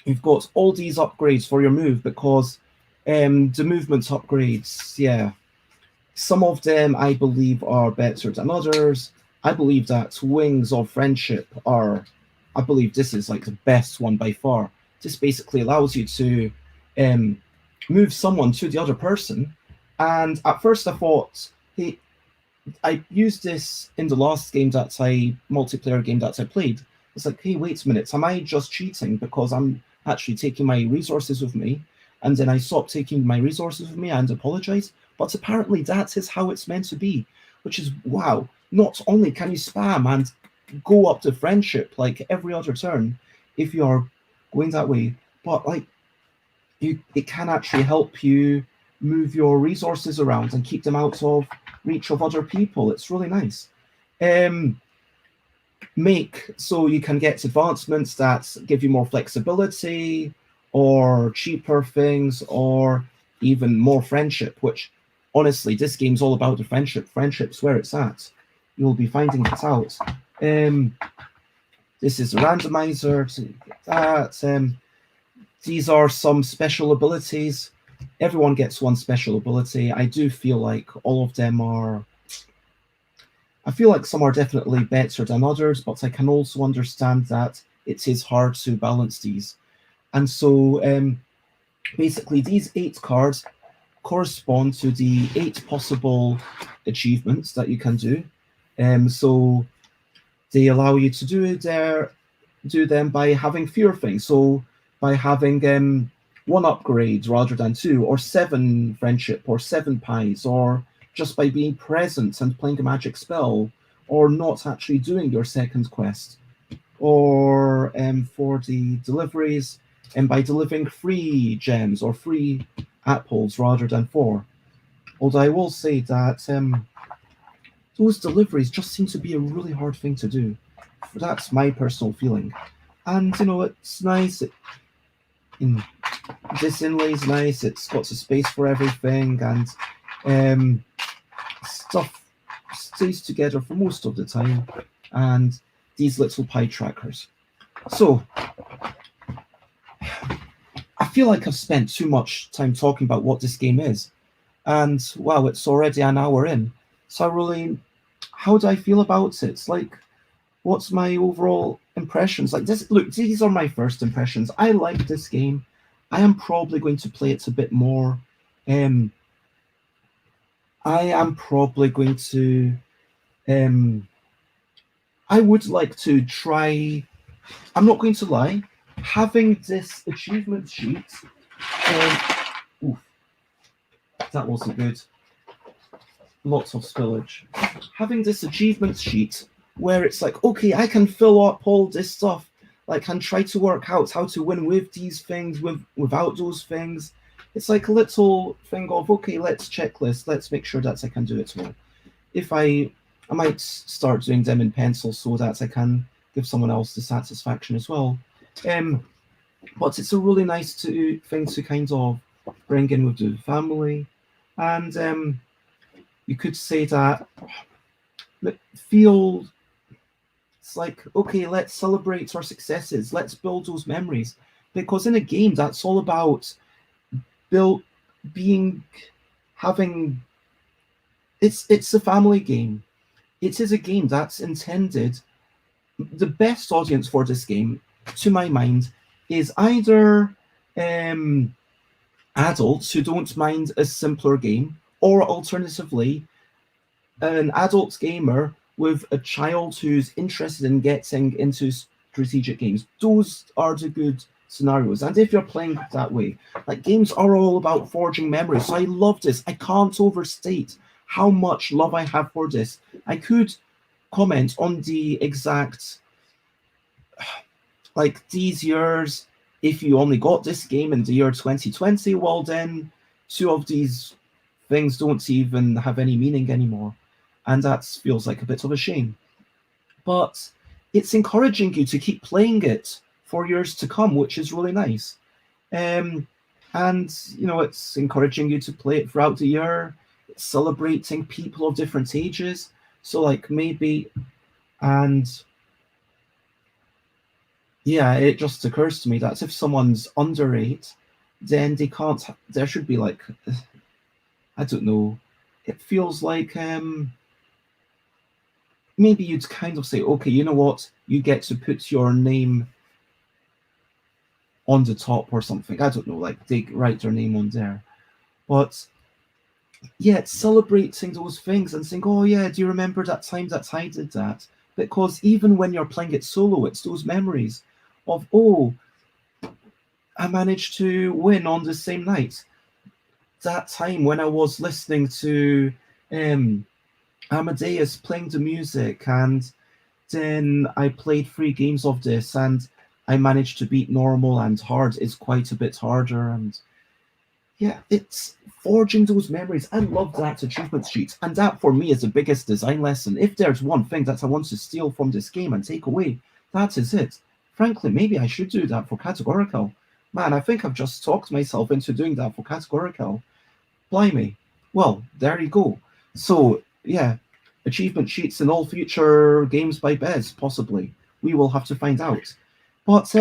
you've got all these upgrades for your move, because the movement upgrades, yeah, some of them I believe are better than others. I believe that Wings of Friendship are, I believe this is like the best one by far. This basically allows you to move someone to the other person. And at first I thought, hey, I used this in the last multiplayer game that I played. It's like, hey, wait a minute, am I just cheating because I'm actually taking my resources with me, and then I stopped taking my resources with me and apologize? But apparently that is how it's meant to be, which is wow. Not only can you spam and go up to friendship like every other turn if you are going that way, but like it can actually help you move your resources around and keep them out of reach of other people. It's really nice. Make so you can get advancements that give you more flexibility, or cheaper things, or even more friendship, which honestly this game's all about the friendship's where it's at. You'll be finding it out. This is a randomizer to that. These are some special abilities. Everyone gets one special ability. I do feel like all of them are, I feel like some are definitely better than others, but I can also understand that it is hard to balance these. And so basically these 8 cards correspond to the 8 possible achievements that you can do. So they allow you to do them by having fewer things. So by having one upgrade rather than two, or 7 friendship, or 7 pies, or just by being present and playing a magic spell, or not actually doing your second quest, or for the deliveries, and by delivering 3 gems or 3 apples rather than 4. Although I will say that those deliveries just seem to be a really hard thing to do. That's my personal feeling. And it's nice. This inlay's nice. It's got a space for everything, and stuff stays together for most of the time. And these little pie trackers. So I feel like I've spent too much time talking about what this game is, and wow, it's already an hour in. So how do I feel about it? Like, what's my overall impressions? Like this, look, these are my first impressions. I like this game. I am probably going to play it a bit more. I am probably going to. I would like to try. I'm not going to lie. Having this achievement sheet. Oof, that wasn't good. Lots of spillage. Having this achievement sheet where it's like, okay, I can fill up all this stuff, like, and try to work out how to win with these things, without those things. It's like a little thing of, okay, let's checklist, let's make sure that I can do it well. If I might start doing them in pencil so that I can give someone else the satisfaction as well. But it's a really nice thing to kind of bring in with the family, and you could say that it feels like, okay, let's celebrate our successes, let's build those memories, because in a game that's all about it's a family game. It is a game that's intended. The best audience for this game, to my mind, is either adults who don't mind a simpler game, or alternatively, an adult gamer with a child who's interested in getting into strategic games. Those are the good scenarios. And if you're playing that way, like, games are all about forging memories. So I love this. I can't overstate how much love I have for this. I could comment on the exact, like, these years. If you only got this game in the year 2020, well, then 2 of these things don't even have any meaning anymore. And that feels like a bit of a shame. But it's encouraging you to keep playing it for years to come, which is really nice. And, it's encouraging you to play it throughout the year. It's celebrating people of different ages. So, like, maybe, and yeah, it just occurs to me that if someone's under 8, then there should be, like, I don't know, it feels like, maybe you'd kind of say, okay, you know what, you get to put your name on the top or something. I don't know, like, they write their name on there. But yeah, it's celebrating those things and saying, oh yeah, do you remember that time that I did that? Because even when you're playing it solo, it's those memories of, oh, I managed to win on the same night. That time when I was listening to Amadeus playing the music, and then I played 3 games of this, and I managed to beat normal, and hard is quite a bit harder. And yeah, it's forging those memories. I love that achievement sheet, and that for me is the biggest design lesson. If there's one thing that I want to steal from this game and take away, that is it. Frankly, maybe I should do that for Categorical. Man, I think I've just talked myself into doing that for Categorical. Blimey. Well, there you go. So yeah, achievement sheets in all future games by BEZ, possibly. We will have to find out. But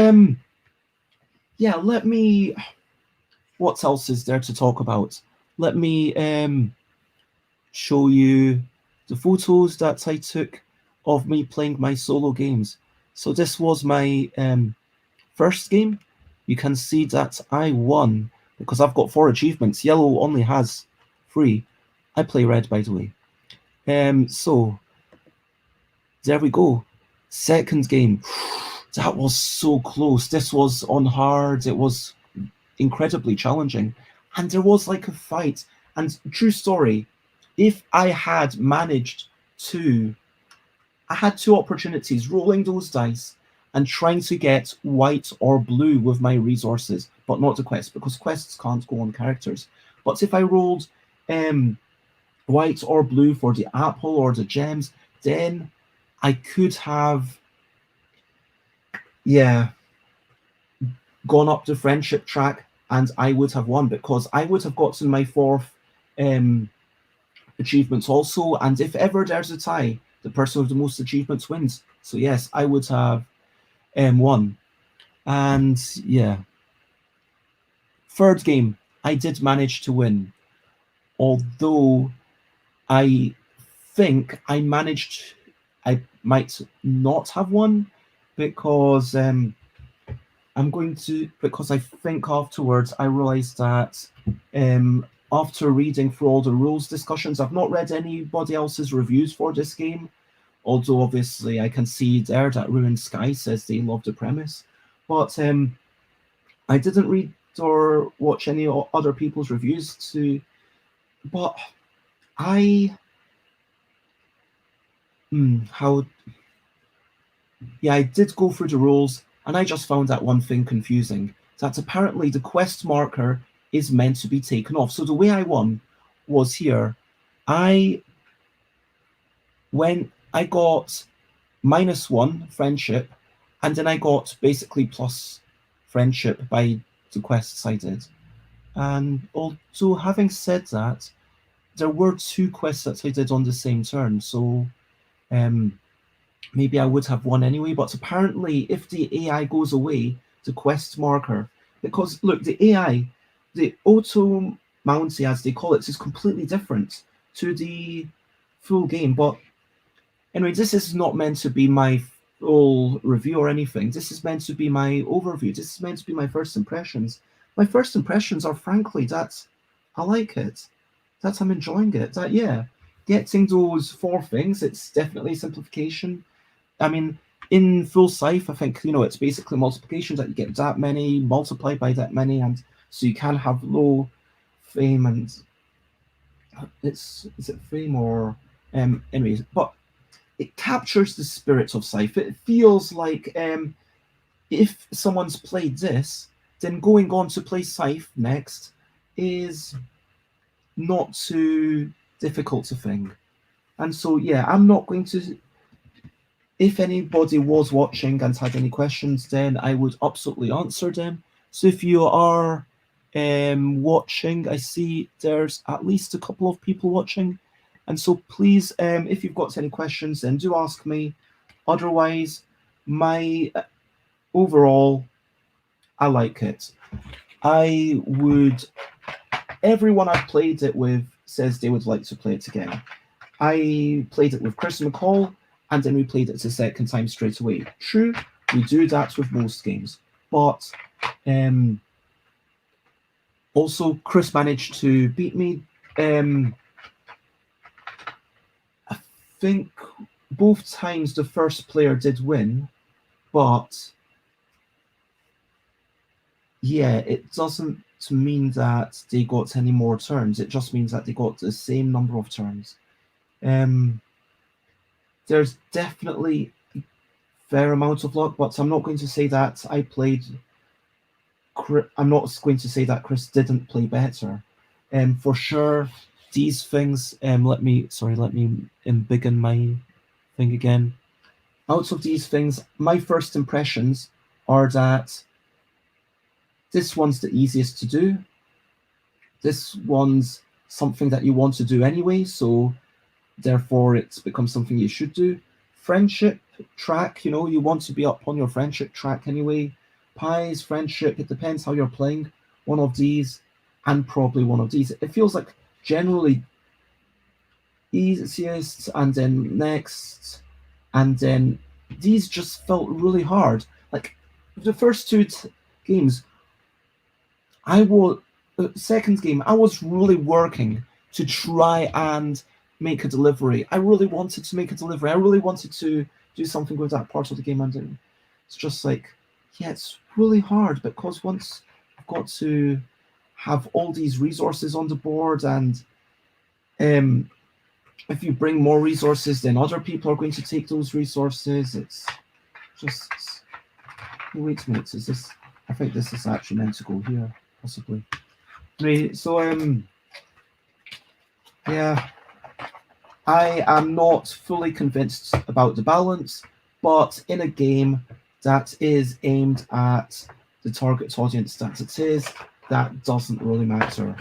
yeah, what else is there to talk about? Let me show you the photos that I took of me playing my solo games. So this was my first game. You can see that I won because I've got 4 achievements. Yellow only has 3. I play red, by the way. So there we go. Second game. That was so close. This was on hard. It was incredibly challenging. And there was like a fight. And true story, if I had managed to, I had two opportunities, rolling those dice and trying to get white or blue with my resources, but not the quest, because quests can't go on characters. But if I rolled white or blue for the apple or the gems, then I could have, gone up the friendship track, and I would have won, because I would have gotten my 4th achievements also. And if ever there's a tie, the person with the most achievements wins. So yes, I would have won. And yeah, third game, I did manage to win, although I think I might not have won, because because I think afterwards I realized that after reading through all the rules discussions, I've not read anybody else's reviews for this game, although obviously I can see there that Ruined Sky says they love the premise. But I didn't read or watch any other people's reviews but I I did go through the rules, and I just found that one thing confusing, that apparently the quest marker is meant to be taken off. So the way I won was here. When I got -1 friendship, and then I got basically plus friendship by the quests I did. And also, having said that, there were 2 quests that I did on the same turn, so maybe I would have won anyway. But apparently, if the AI goes away, the quest marker, because look, the AI, the auto mounty as they call it, is completely different to the full game. But anyway, this is not meant to be my full review or anything. This is meant to be my overview. This is meant to be my first impressions. My first impressions are, frankly, that I like it, that I'm enjoying it, that getting those 4 things, it's definitely simplification. I mean, in full Scythe, I think, it's basically multiplication, that you get that many multiplied by that many, and so you can have low fame, and is it fame or anyways, but it captures the spirit of Scythe. It feels like if someone's played this, then going on to play Scythe next is not too difficult to think. And so I'm not going to, if anybody was watching and had any questions, then I would absolutely answer them. So if you are watching, I see there's at least a couple of people watching, and so please, if you've got any questions, then do ask me. Otherwise, my overall, I like it. Everyone I've played it with says they would like to play it again. I played it with Chris McCall, and then we played it the second time straight away. True, we do that with most games, but also Chris managed to beat me. I think both times the first player did win, but it doesn't mean that they got any more turns. It just means that they got the same number of turns. There's definitely a fair amount of luck, but I'm not going to say that I'm not going to say that Chris didn't play better. For sure, these things. Let me embiggen my thing again. Out of these things, my first impressions are that this one's the easiest to do. This one's something that you want to do anyway, so therefore it's become something you should do. Friendship track, you want to be up on your friendship track anyway. Pies, friendship, it depends how you're playing. One of these, and probably one of these. It feels like generally easiest, and then next, and then these just felt really hard. Like the first 2 games, second game, I was really working to try and make a delivery. I really wanted to make a delivery. I really wanted to do something with that part of the game, and it's just like, it's really hard, because once I've got to have all these resources on the board, and if you bring more resources, then other people are going to take those resources. It's just... Wait a minute, is this... I think this is actually meant to go here, possibly. Anyway, so, yeah, I am not fully convinced about the balance, but in a game that is aimed at the target audience that it is, that doesn't really matter.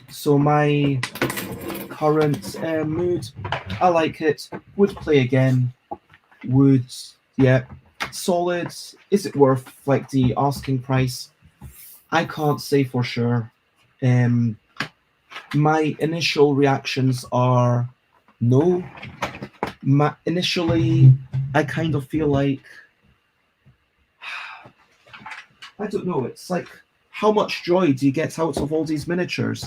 So my current mood, I like it, would play again, would, yeah, solid. Is it worth like the asking price? I can't say for sure. My initial reactions are no. Initially, I kind of feel like, I don't know, it's like, how much joy do you get out of all these miniatures?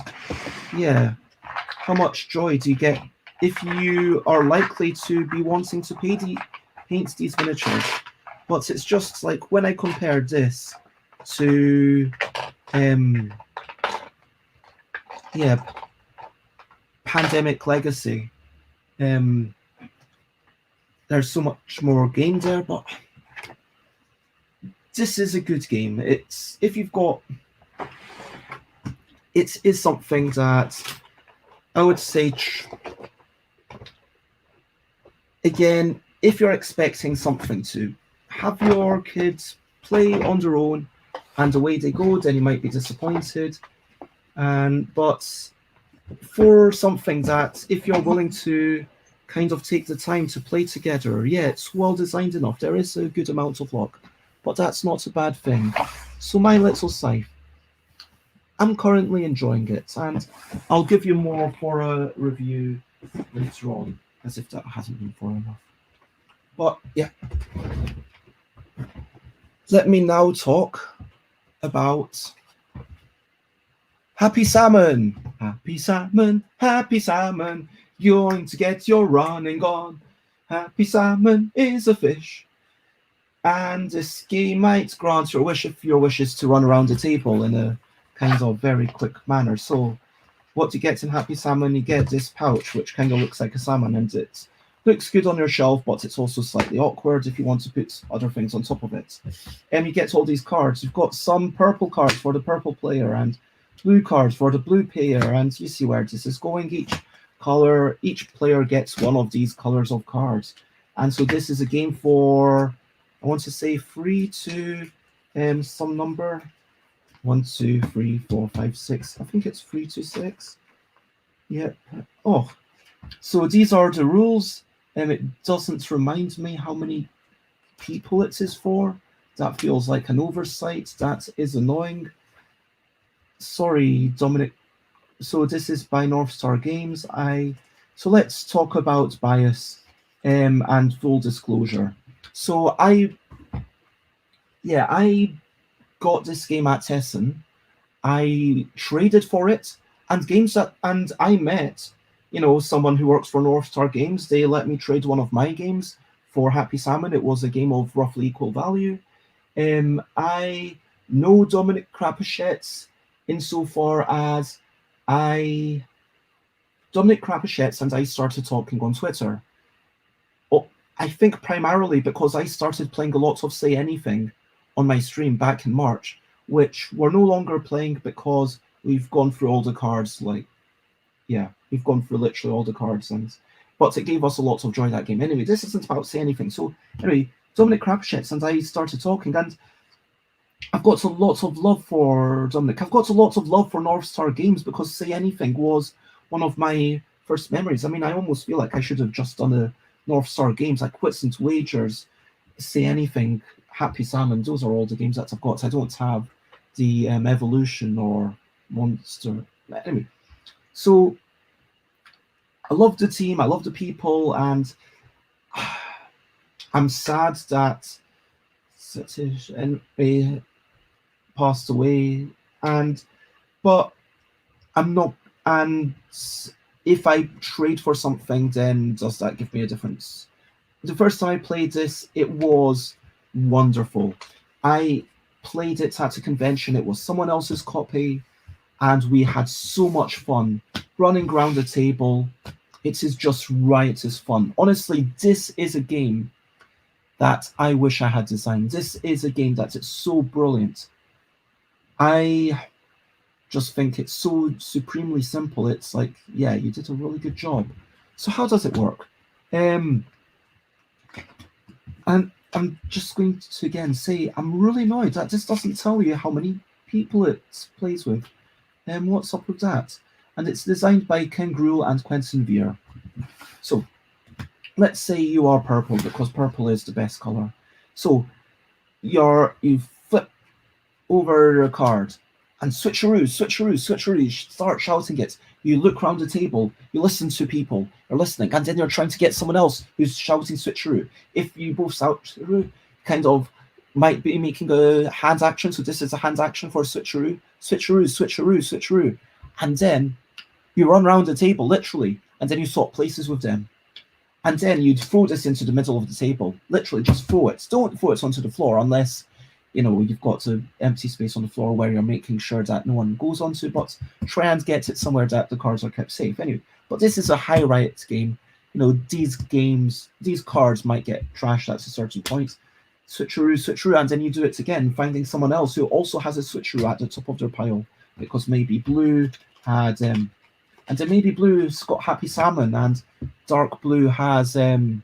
Yeah, how much joy do you get if you are likely to be wanting to paint these miniatures? But it's just like, when I compared this to, yeah, Pandemic Legacy, there's so much more game there, but this is a good game. It's, if you've got, it is something that I would say, again, if you're expecting something to have your kids play on their own and away they go, then you might be disappointed. But for something that, if you're willing to kind of take the time to play together, yeah, it's well designed enough. There is a good amount of luck, but that's not a bad thing. So my little scythe, I'm currently enjoying it, and I'll give you more for a review later on, as if that hasn't been far enough. But yeah, let me now talk about Happy Salmon. Happy Salmon, Happy Salmon, you're going to get your running on. Happy Salmon is a fish, and this game might grant your wish if your wish is to run around the table in a kind of very quick manner. So what do you get in Happy Salmon? You get this pouch, which kind of looks like a salmon, and it looks good on your shelf, but it's also slightly awkward if you want to put other things on top of it. And you get all these cards. You've got some purple cards for the purple player and blue cards for the blue player, and you see where this is going. Each player gets one of these colors of cards. And so this is a game for, I want to say 3 to some number. 1, 2, 3, 4, 5, 6. I think it's 3 to 6. Yep. Oh, so these are the rules. It doesn't remind me how many people it is for. That feels like an oversight. That is annoying. Sorry, Dominic. So this is by North Star Games. So let's talk about bias and full disclosure. So I got this game at Essen. I traded for it, and I met, someone who works for North Star Games. They let me trade one of my games for Happy Salmon. It was a game of roughly equal value. I know Dominic Krapachetz insofar as Dominic Krapachetz and I started talking on Twitter. I think primarily because I started playing a lot of Say Anything on my stream back in March, which we're no longer playing because we've gone through all the cards. We've gone through literally all the cards, but it gave us a lot of joy, that game. Anyway, this isn't about Say Anything. So anyway, Dominic Krapachetz and I started talking, and I've got a lot of love for Dominic. I've got a lot of love for North Star Games because Say Anything was one of my first memories. I mean, I almost feel like I should have just done a North Star Games, like Quits and Wagers, Say Anything, Happy Salmon. Those are all the games that I've got. I don't have the Evolution or Monster. Anyway, so I love the team, I love the people, and I'm sad that Satish passed away, but I'm not. And if I trade for something, then does that give me a difference? The first time I played this, it was wonderful. I played it at a convention. It was someone else's copy, and we had so much fun running around the table. It is just riotous fun. Honestly, this is a game that I wish I had designed. This is a game that is so brilliant. I just think it's so supremely simple. It's like, yeah, you did a really good job. So how does it work? And I'm just going to again say I'm really annoyed that this doesn't tell you how many people it plays with. What's up with that? And it's designed by Ken Gruel and Quentin Veer. So let's say you are purple, because purple is the best color. So you flip over a card and switcheroo, switcheroo, switcheroo. You start shouting it. You look around the table, you listen to people are listening, and then you're trying to get someone else who's shouting switcheroo. If you both shout switcheroo, kind of might be making a hand action. So this is a hand action for switcheroo, switcheroo, switcheroo, switcheroo. And then you run around the table, literally, and then you swap places with them. And then you'd throw this into the middle of the table. Literally, just throw it. Don't throw it onto the floor unless, you know, you've got an empty space on the floor where you're making sure that no one goes onto, but try and get it somewhere that the cards are kept safe. Anyway, but this is a high riot game. You know, these cards might get trashed at a certain point. Switcheroo, switcheroo, and then you do it again, finding someone else who also has a switcheroo at the top of their pile, because maybe blue had, and then maybe blue's got Happy Salmon, and dark blue has Pound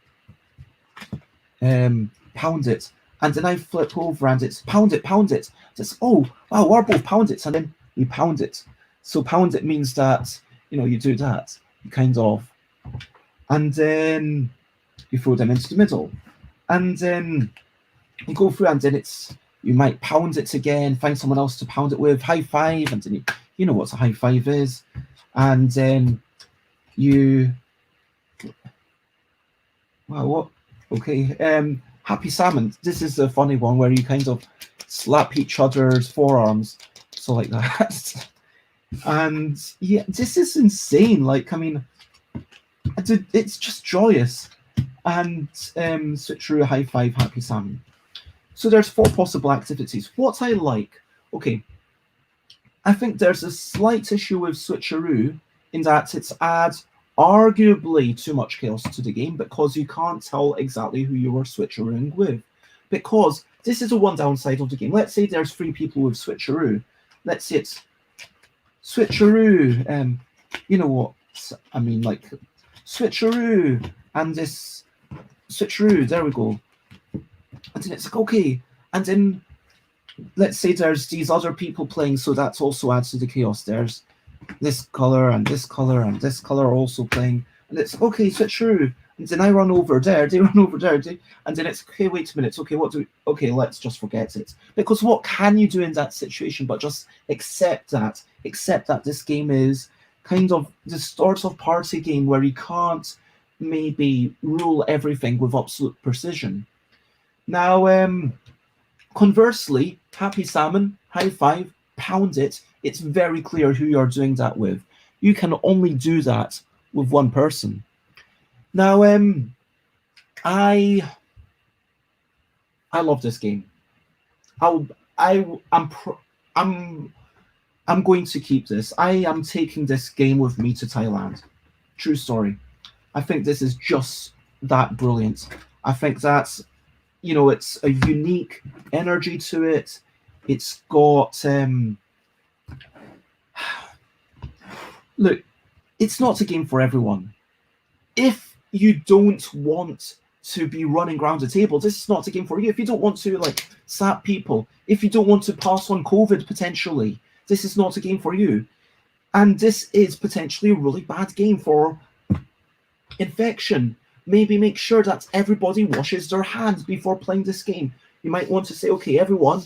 It. And then I flip over and it's pound it, pound it. It's, oh, wow, we're both pound it. And then we pound it. So pound it means that, you know, you do that. You kind of. And then you throw them into the middle. And then you go through and then you might pound it again, find someone else to pound it with, high five. And then you know what a high five is. And then wow, what? Okay. Happy Salmon. This is a funny one where you kind of slap each other's forearms, so like that. And yeah, this is insane. Like, I mean, it's just joyous. And switcheroo, high five, Happy Salmon. So there's 4 possible activities. What I like, okay, I think there's a slight issue with switcheroo in that it adds arguably too much chaos to the game, because you can't tell exactly who you are switcherooing with. Because this is the one downside of the game. Let's say there's 3 people with switcheroo. Let's say it's switcheroo. You know what I mean? Like switcheroo and this switcheroo. There we go. And then it's like, okay. And then let's say there's these other people playing, so that also adds to the chaos. There's this color and this color and this color are also playing, and it's okay, switcheroo. And then I run over there, they run over there, and then it's okay, wait a minute, okay, okay, let's just forget it. Because what can you do in that situation but just accept that this game is kind of the sort of party game where you can't maybe rule everything with absolute precision. Now, conversely, Happy Salmon, high five, pound it. It's very clear who you're doing that with. You can only do that with one person. Now, I love this game. I'm going to keep this. I am taking this game with me to Thailand. True story. I think this is just that brilliant. I think that's, you know, it's a unique energy to it. It's got look, it's not a game for everyone. If you don't want to be running around the table, this is not a game for you. If you don't want to like sap people, if you don't want to pass on COVID potentially, this is not a game for you. And this is potentially a really bad game for infection. Maybe make sure that everybody washes their hands before playing this game. You might want to say, okay, everyone,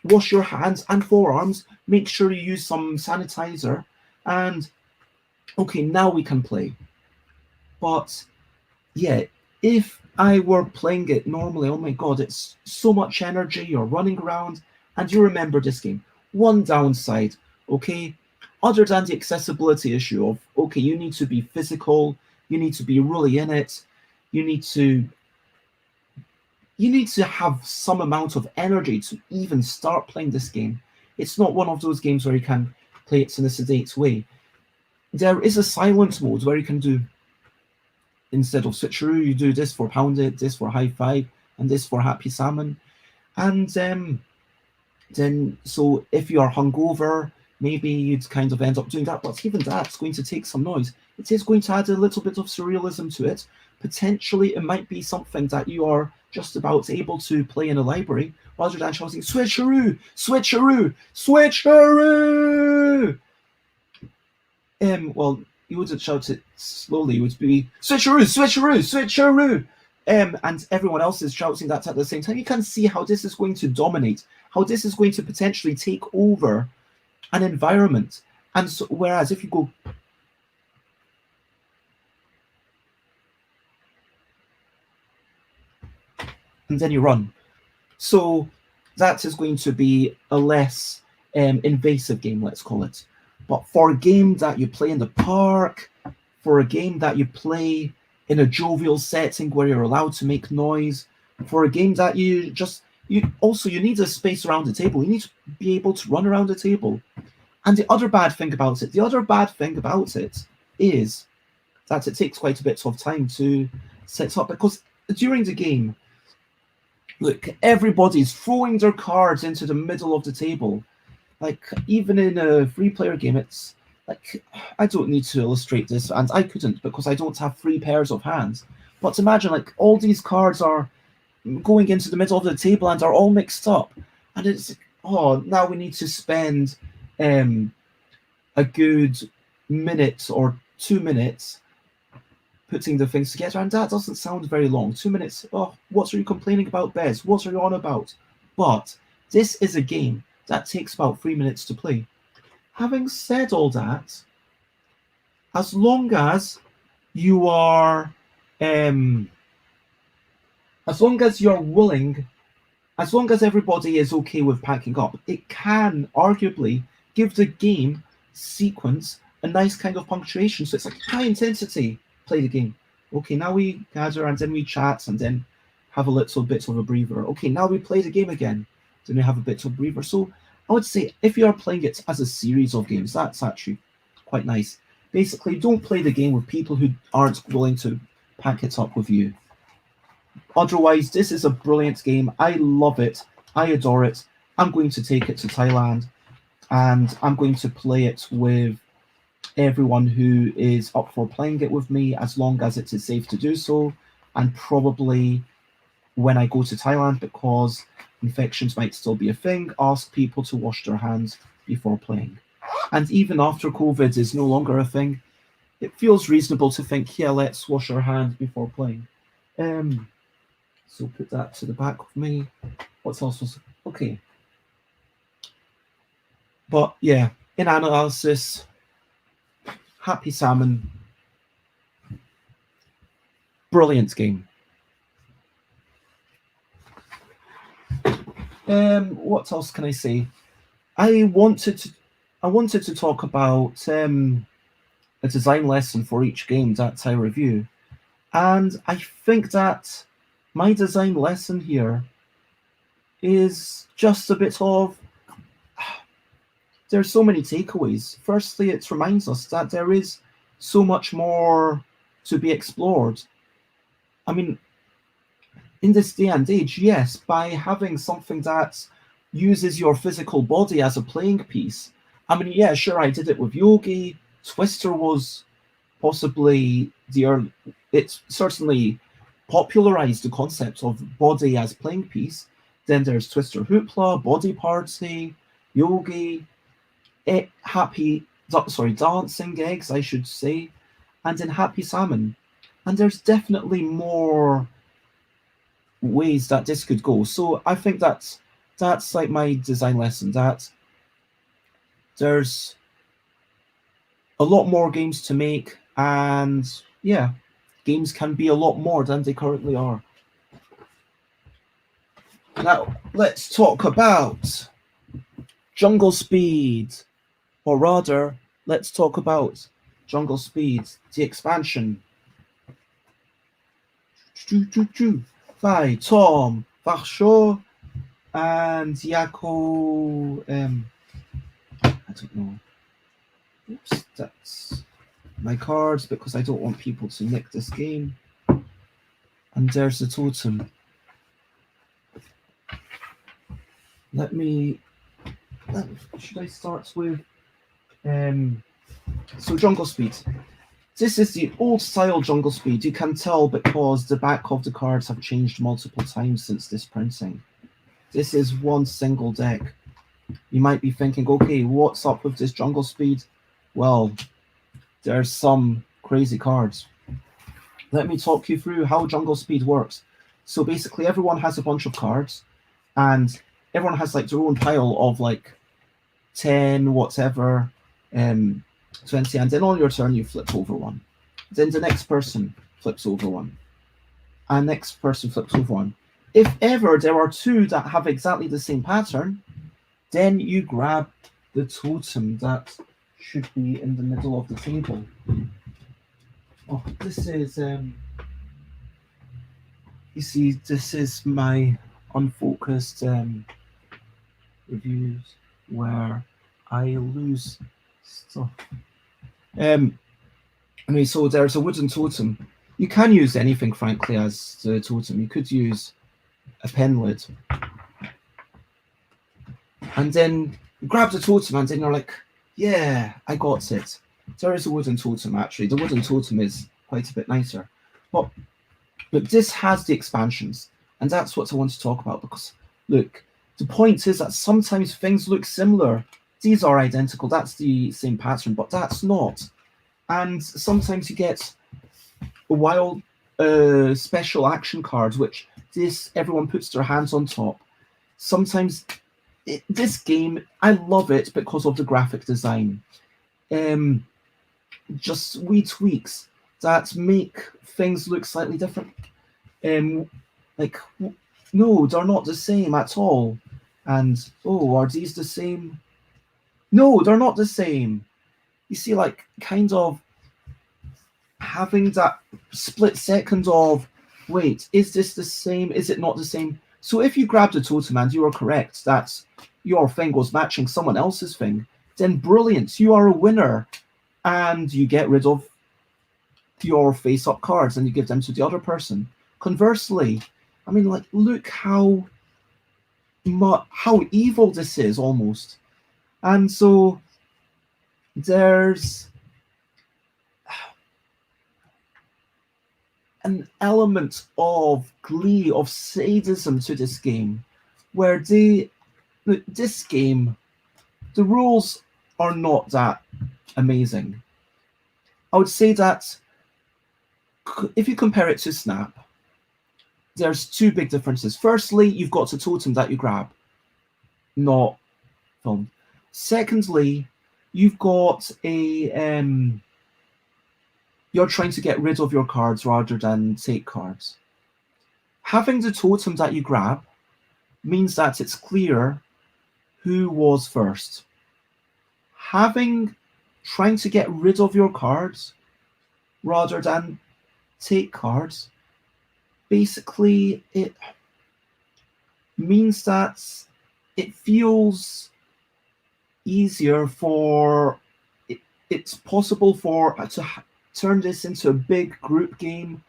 wash your hands and forearms. Make sure you use some sanitizer. And okay, now we can play. But yeah, if I were playing it normally, oh my god, it's so much energy. You're running around, and you remember this game. One downside, okay, other than the accessibility issue of, okay, you need to be physical, you need to be really in it, you need to you need to have some amount of energy to even start playing this game. It's not one of those games where you can play it in a sedate way. There is a silent mode where you can do, instead of switcheroo, you do this for pound it, this for high five, and this for happy salmon. And then, so if you are hungover, maybe you'd kind of end up doing that, but even that's going to take some noise. It is going to add a little bit of surrealism to it. Potentially, it might be something that you are just about able to play in a library rather than shouting, switcheroo, switcheroo, switcheroo! Well, you wouldn't shout it slowly, it would be switcheroo, switcheroo, switcheroo! And everyone else is shouting that at the same time. You can see how this is going to dominate, how this is going to potentially take over an environment. And so, whereas if you go, and then you run, so that is going to be a less invasive game, let's call it. But for a game that you play in the park, for a game that you play in a jovial setting where you're allowed to make noise, for a game that you need a space around the table. You need to be able to run around the table. And the other bad thing about it is that it takes quite a bit of time to set up, because during the game, look, everybody's throwing their cards into the middle of the table. Like, even in a free-player game, it's like, I don't need to illustrate this, and I couldn't because I don't have 3 pairs of hands. But imagine, like, all these cards are going into the middle of the table and are all mixed up. And it's, oh, now we need to spend a good minute or 2 minutes putting the things together, and that doesn't sound very long. 2 minutes, oh, what are you complaining about, BEZ? What are you on about? But this is a game that takes about 3 minutes to play. Having said all that, as long as you are, as long as you're willing, as long as everybody is okay with packing up, it can arguably give the game sequence a nice kind of punctuation. So it's like high intensity, play the game. Okay, now we gather and then we chat and then have a little bit of a breather. Okay, now we play the game again. Then we have a bit of a breather. So I would say if you are playing it as a series of games, that's actually quite nice. Basically, don't play the game with people who aren't willing to pack it up with you. Otherwise, this is a brilliant game. I love it. I adore it. I'm going to take it to Thailand, and I'm going to play it with everyone who is up for playing it with me, as long as it is safe to do so, and probably when I go to Thailand, because infections might still be a thing, ask people to wash their hands before playing. And even after COVID is no longer a thing, it feels reasonable to think, yeah, let's wash our hands before playing. So put that to the back of me. What's else? Okay. But yeah, in analysis, Happy Salmon, brilliant game. What else can I say? I wanted to talk about a design lesson for each game that I review, and I think that my design lesson here is just a bit of, there's so many takeaways. Firstly, it reminds us that there is so much more to be explored. I mean, in this day and age, yes, by having something that uses your physical body as a playing piece. I mean, yeah, sure, I did it with Yogi. Twister was possibly it certainly popularized the concept of body as playing piece. Then there's Twister Hoopla, Body Party, Yogi, Dancing Eggs, I should say, and then Happy Salmon. And there's definitely more ways that this could go. So I think that's like my design lesson, that there's a lot more games to make, and yeah, games can be a lot more than they currently are. Now, let's talk about Jungle Speed, or rather, let's talk about Jungle Speed, the expansion. By Tom Varsho and Yako. I don't know. Oops, that's my cards because I don't want people to nick this game. And there's the totem. Should I start with so jungle speed. This is the old style jungle speed. You can tell because the back of the cards have changed multiple times since this printing. This is one single deck. You might be thinking, okay, what's up with this jungle speed? Well, there's some crazy cards. Let me talk you through how jungle speed works. So basically everyone has a bunch of cards and everyone has like their own pile of like 10, whatever, 20, and then on your turn you flip over one. Then the next person flips over one. And next person flips over one. If ever there are two that have exactly the same pattern, then you grab the totem that should be in the middle of the table. Oh, this is, you see, this is my unfocused reviews where I lose stuff. Anyway, so there's a wooden totem. You can use anything, frankly, as the totem. You could use a pen lid. And then you grab the totem and then you're like, yeah, I got it. There is a wooden totem, actually. The wooden totem is quite a bit nicer. But this has the expansions. And that's what I want to talk about because, look, the point is that sometimes things look similar. These are identical. That's the same pattern, but that's not. And sometimes you get a wild special action cards, which everyone puts their hands on top. Sometimes this game, I love it because of the graphic design. Just wee tweaks that make things look slightly different. Like, no, they're not the same at all. And, oh, are these the same? No, they're not the same. You see, like, kind of having that split second of, wait, is this the same? Is it not the same? So if you grabbed a totem and you are correct that your thing was matching someone else's thing, then brilliant, you are a winner. And you get rid of your face-up cards and you give them to the other person. Conversely, I mean, like, look how evil this is almost. And so there's an element of glee, of sadism to this game, where this game, the rules are not that amazing. I would say that if you compare it to Snap, there's two big differences. Firstly, you've got a totem that you grab, not filmed. Secondly, you've got a you're trying to get rid of your cards rather than take cards. Having the totem that you grab means that it's clear who was first. Trying to get rid of your cards rather than take cards, basically it means that it feels easier for it's possible for to turn this into a big group game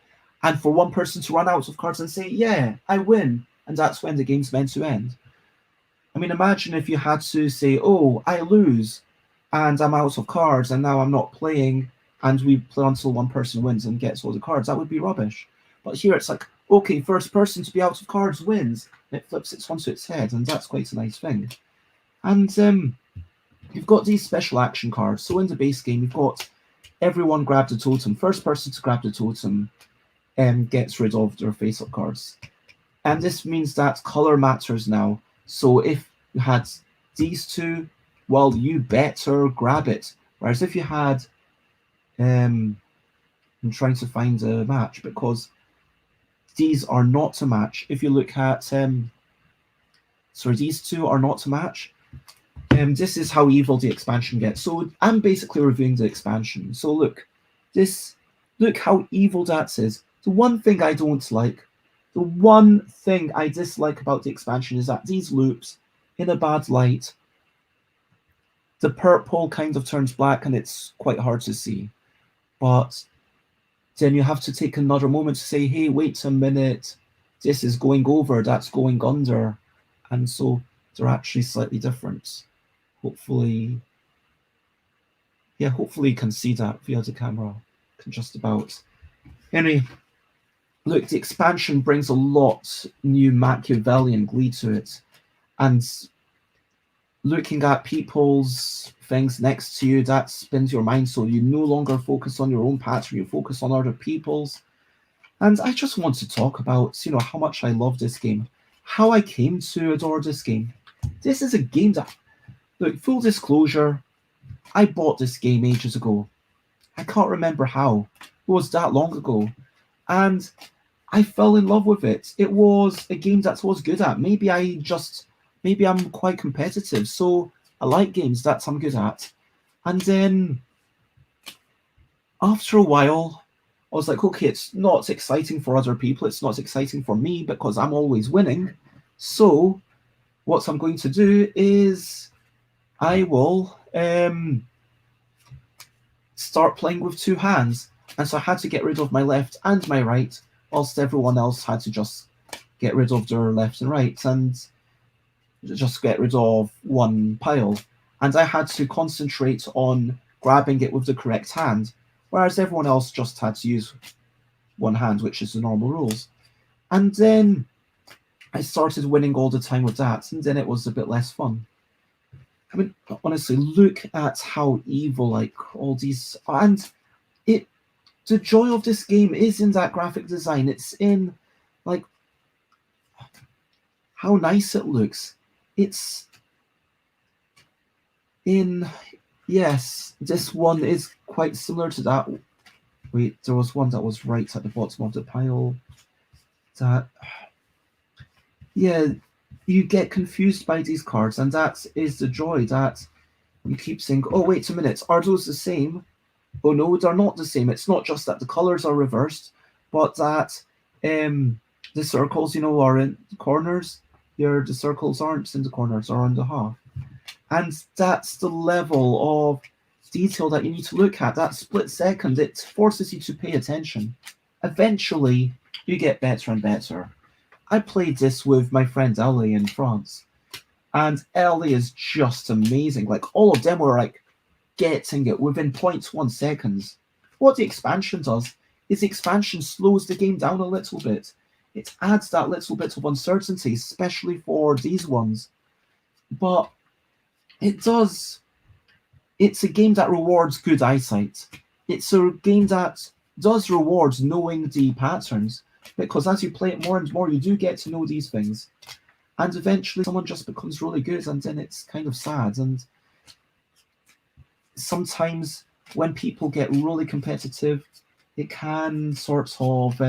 and for one person to run out of cards and say, yeah, I win, and that's when the game's meant to end. I mean, imagine if you had to say, oh, I lose and I'm out of cards and now I'm not playing and we play until one person wins and gets all the cards. That would be rubbish. But here it's like, okay, first person to be out of cards wins. It flips it onto its head, and that's quite a nice thing. And you've got these special action cards. So in the base game, you've got everyone grab the totem. First person to grab the totem gets rid of their face-up cards. And this means that color matters now. So if you had these two, well, you better grab it. Whereas if you had, I'm trying to find a match because these are not to match. If you look at, these two are not to match. This is how evil the expansion gets. So I'm basically reviewing the expansion. So look how evil that is. The one thing I don't like The one thing I dislike about the expansion is that these loops, in a bad light, the purple kind of turns black and it's quite hard to see. But then you have to take another moment to say, hey, wait a minute, this is going over, that's going under. And so they're actually slightly different. Hopefully, yeah, hopefully you can see that via the camera. Can just about. Anyway, look, the expansion brings a lot new Machiavellian glee to it. And looking at people's things next to you, that spins your mind, so you no longer focus on your own pattern, you focus on other people's. And I just want to talk about, how much I love this game, how I came to adore this game. This is a game that, look, full disclosure, I bought this game ages ago. I can't remember how. It was that long ago. And I fell in love with it. It was a game that I was good at. Maybe I'm quite competitive, so I like games that I'm good at. And then after a while, I was like, okay, it's not exciting for other people. It's not exciting for me because I'm always winning. So what I'm going to do is I will start playing with two hands. And so I had to get rid of my left and my right, whilst everyone else had to just get rid of their left and right and just get rid of one pile. And I had to concentrate on grabbing it with the correct hand, whereas everyone else just had to use one hand, which is the normal rules. And then I started winning all the time with that, and then it was a bit less fun. I mean, honestly, look at how evil, like, all these... And the joy of this game is in that graphic design. It's in, like, how nice it looks. It's in... Yes, this one is quite similar to that. Wait, there was one that was right at the bottom of the pile. That... Yeah, you get confused by these cards, and that is the joy, that you keep saying, oh, wait a minute, are those the same? Oh, no, they're not the same. It's not just that the colors are reversed, but that the circles, are in the corners. The circles aren't in the corners, or on the half. And that's the level of detail that you need to look at. That split second, it forces you to pay attention. Eventually, you get better and better. I played this with my friend Ellie in France, and Ellie is just amazing. Like, all of them were like getting it within 0.1 seconds. What the expansion does is the expansion slows the game down a little bit. It adds that little bit of uncertainty, especially for these ones. But it does. It's a game that rewards good eyesight. It's a game that does reward knowing the patterns, because as you play it more and more, you do get to know these things. And eventually someone just becomes really good, and then it's kind of sad. And sometimes when people get really competitive, it can sort of...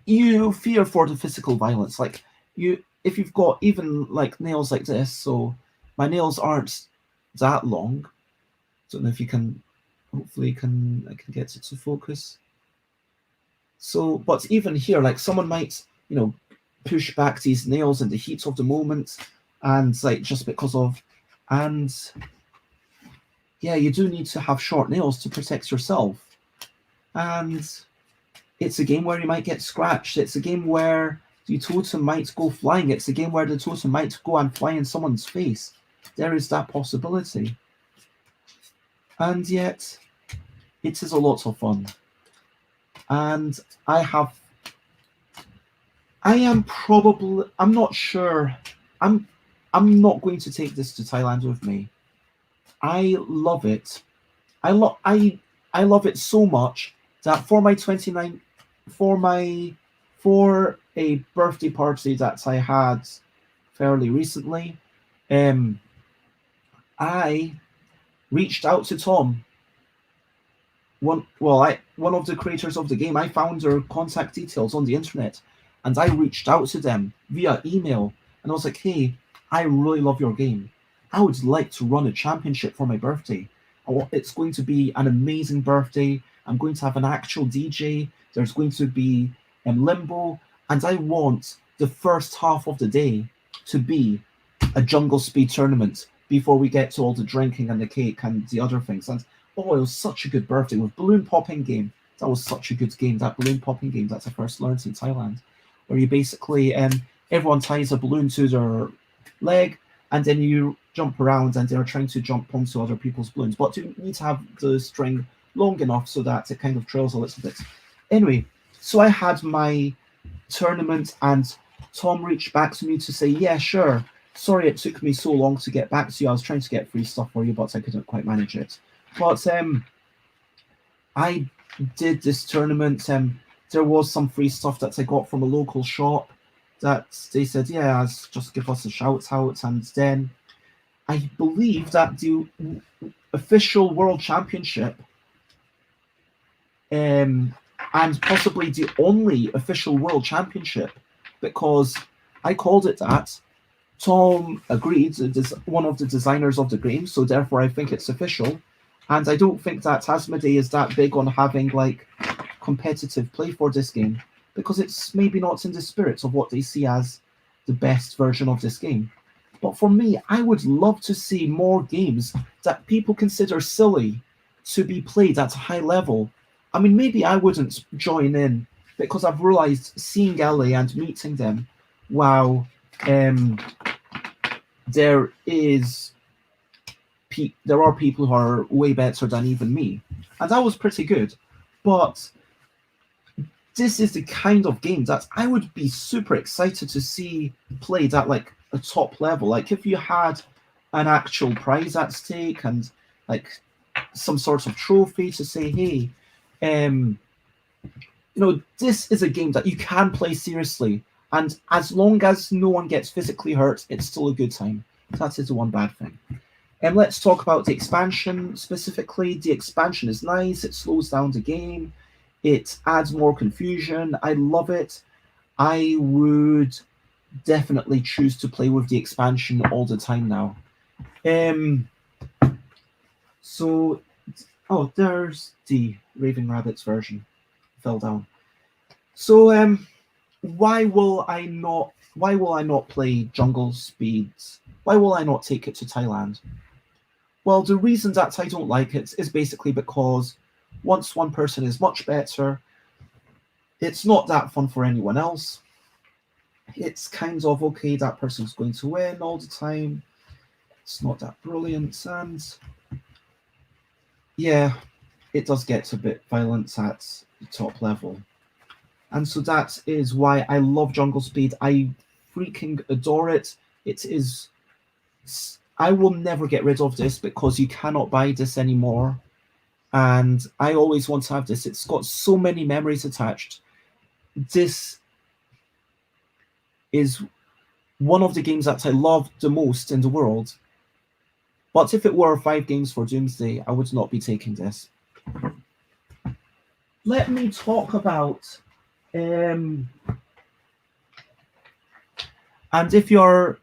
you fear for the physical violence. Like, if you've got even like nails like this, so my nails aren't that long. Don't know if you can... Hopefully I can get it to focus. So, but even here, like, someone might, push back these nails in the heat of the moment, and like, just because of... And yeah, you do need to have short nails to protect yourself. And it's a game where you might get scratched. It's a game where the totem might go flying. It's a game where the totem might go and fly in someone's face. There is that possibility. And yet, it is a lot of fun. And I'm not sure. I'm not going to take this to Thailand with me. I love it. I love it so much that for a birthday party that I had fairly recently, I reached out to Tom. One of the creators of the game. I found their contact details on the internet, and I reached out to them via email, and I was like, hey, I really love your game. I would like to run a championship for my birthday. It's going to be an amazing birthday. I'm going to have an actual DJ. There's going to be limbo, and I want the first half of the day to be a jungle speed tournament before we get to all the drinking and the cake and the other things. And oh, it was such a good birthday with balloon popping game. That was such a good game. That balloon popping game that I first learned in Thailand, where you basically everyone ties a balloon to their leg, and then you jump around, and they're trying to jump onto other people's balloons. But you need to have the string long enough so that it kind of trails a little bit. Anyway, so I had my tournament, and Tom reached back to me to say, yeah, sure. Sorry it took me so long to get back to you. I was trying to get free stuff for you, but I couldn't quite manage it. But I did this tournament. There was some free stuff that I got from a local shop that they said, yeah, just give us a shout out. And then I believe that the official World Championship, and possibly the only official World Championship, because I called it that. Tom agreed, it is one of the designers of the game, so therefore I think it's official. And I don't think that Asmodee is that big on having like competitive play for this game, because it's maybe not in the spirit of what they see as the best version of this game. But for me, I would love to see more games that people consider silly to be played at a high level. I mean, maybe I wouldn't join in, because I've realized seeing LA and meeting them, wow, there are people who are way better than even me, and that was pretty good. But this is the kind of game that I would be super excited to see played at like a top level. Like if you had an actual prize at stake and like some sort of trophy to say, hey, this is a game that you can play seriously, and as long as no one gets physically hurt, it's still a good time. That is the one bad thing. And let's talk about the expansion specifically. The expansion is nice. It slows down the game. It adds more confusion. I love it. I would definitely choose to play with the expansion all the time now. So, oh, there's the Raving Rabbits version. Fell down. So, why will I not play Jungle Speeds? Why will I not take it to Thailand? Well, the reason that I don't like it is basically because once one person is much better, it's not that fun for anyone else. It's kind of, okay, that person's going to win all the time. It's not that brilliant. And yeah, it does get a bit violent at the top level. And so that is why I love Jungle Speed. I freaking adore it. It is... I will never get rid of this because you cannot buy this anymore. And I always want to have this. It's got so many memories attached. This is one of the games that I love the most in the world. But if it were 5 games for Doomsday, I would not be taking this. Let me talk about... and if you're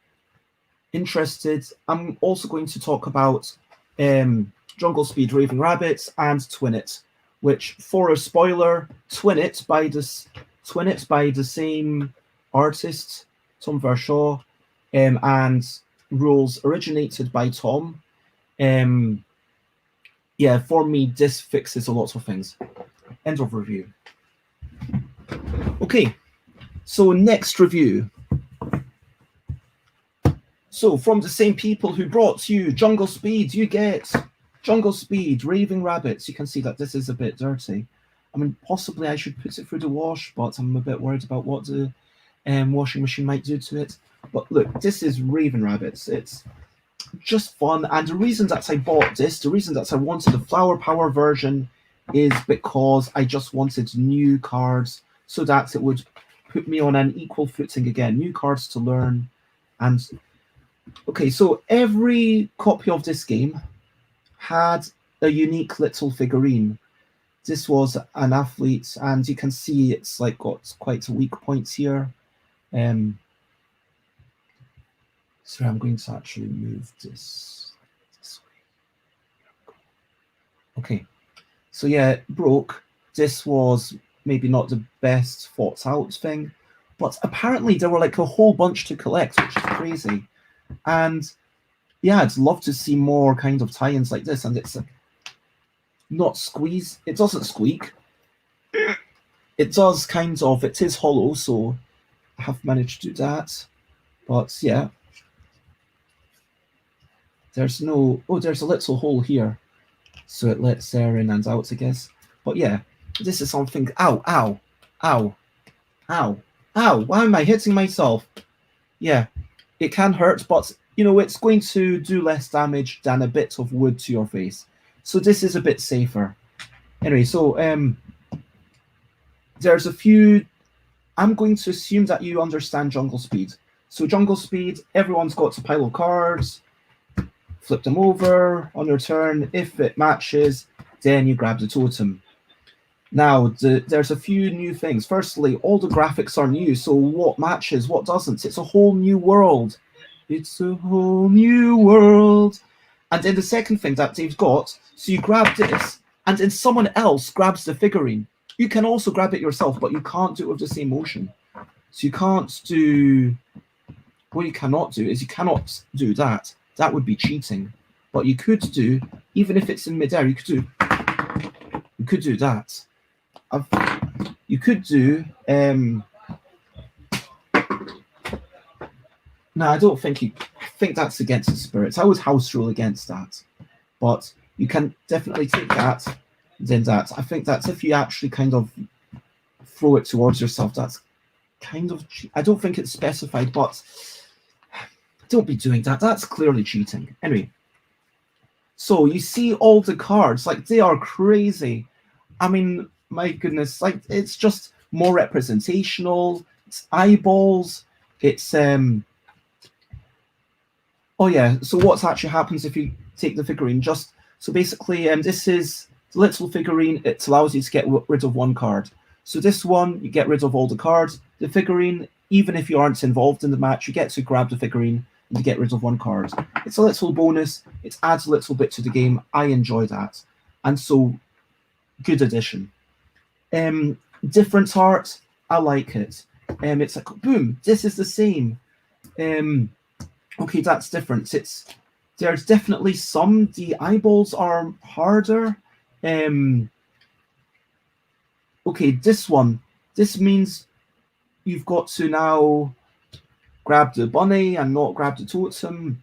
interested, I'm also going to talk about Jungle Speed Raving Rabbits and Twin It, which, for a spoiler, Twin It by the same artist, Tom Verschaw, and rules originated by Tom. Yeah, for me, this fixes a lot of things. End of review. Okay, so next review. So from the same people who brought you Jungle Speed, you get Jungle Speed Raving Rabbits. You can see that this is a bit dirty. I mean, possibly I should put it through the wash, but I'm a bit worried about what the washing machine might do to it. But look, this is Raving Rabbits. It's just fun. And the reason that I bought this, the reason that I wanted the Flower Power version, is because I just wanted new cards so that it would put me on an equal footing again. New cards to learn. And okay, so every copy of this game had a unique little figurine. This was an athlete, and you can see it's like got quite a weak point here. So I'm going to actually move this way. Okay, So yeah, it broke. This was maybe not the best thought out thing, but apparently there were like a whole bunch to collect, which is crazy. And yeah, I'd love to see more kind of tie-ins like this. And it's not squeeze. It doesn't squeak. It does kind of. It is hollow, so I have managed to do that. But yeah, there's no. Oh, there's a little hole here, so it lets air in and out, I guess. But yeah, this is something. Ow! Ow! Ow! Ow! Ow! Why am I hitting myself? Yeah, it can hurt, but you know it's going to do less damage than a bit of wood to your face. So this is a bit safer. Anyway, so there's a few. I'm going to assume that you understand jungle speed. So jungle speed, everyone's got a pile of cards. Flip them over on your turn. If it matches, then you grab the totem. Now, there's a few new things. Firstly, all the graphics are new. So what matches, what doesn't? It's a whole new world. It's a whole new world. And then the second thing that they've got, so you grab this, and then someone else grabs the figurine. You can also grab it yourself, but you can't do it with the same motion. So you can't do... What you cannot do is you cannot do that. That would be cheating. But you could do, even if it's in midair, you could do that. You could do... No, I don't think I think that's against the spirits. I would house rule against that. But you can definitely take that, then that. I think that's if you actually kind of throw it towards yourself. That's kind of... I don't think it's specified, but don't be doing that. That's clearly cheating. Anyway, so you see all the cards. Like, they are crazy. I mean, my goodness, like, it's just more representational. It's eyeballs. It's... Oh yeah, so what actually happens if you take the figurine? Just so basically, this is the little figurine. It allows you to get rid of one card. So this one, you get rid of all the cards. The figurine, even if you aren't involved in the match, you get to grab the figurine and you get rid of one card. It's a little bonus. It adds a little bit to the game. I enjoy that, and so good addition. Different art, I like it. It's like boom. This is the same. Okay, that's different. There's definitely some. The eyeballs are harder. Okay, this one. This means you've got to now grab the bunny and not grab the totem.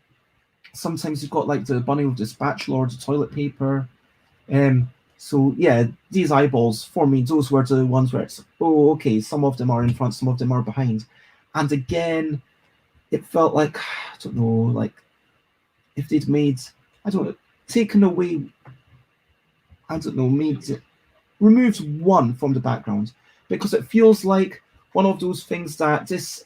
Sometimes you've got like the bunny with the spatula or the toilet paper. So yeah, these eyeballs, for me, those were the ones where it's, oh, okay, some of them are in front, some of them are behind. And again, it felt like, I don't know, like if they'd made, I don't know, taken away, I don't know, removed one from the background, because it feels like one of those things that this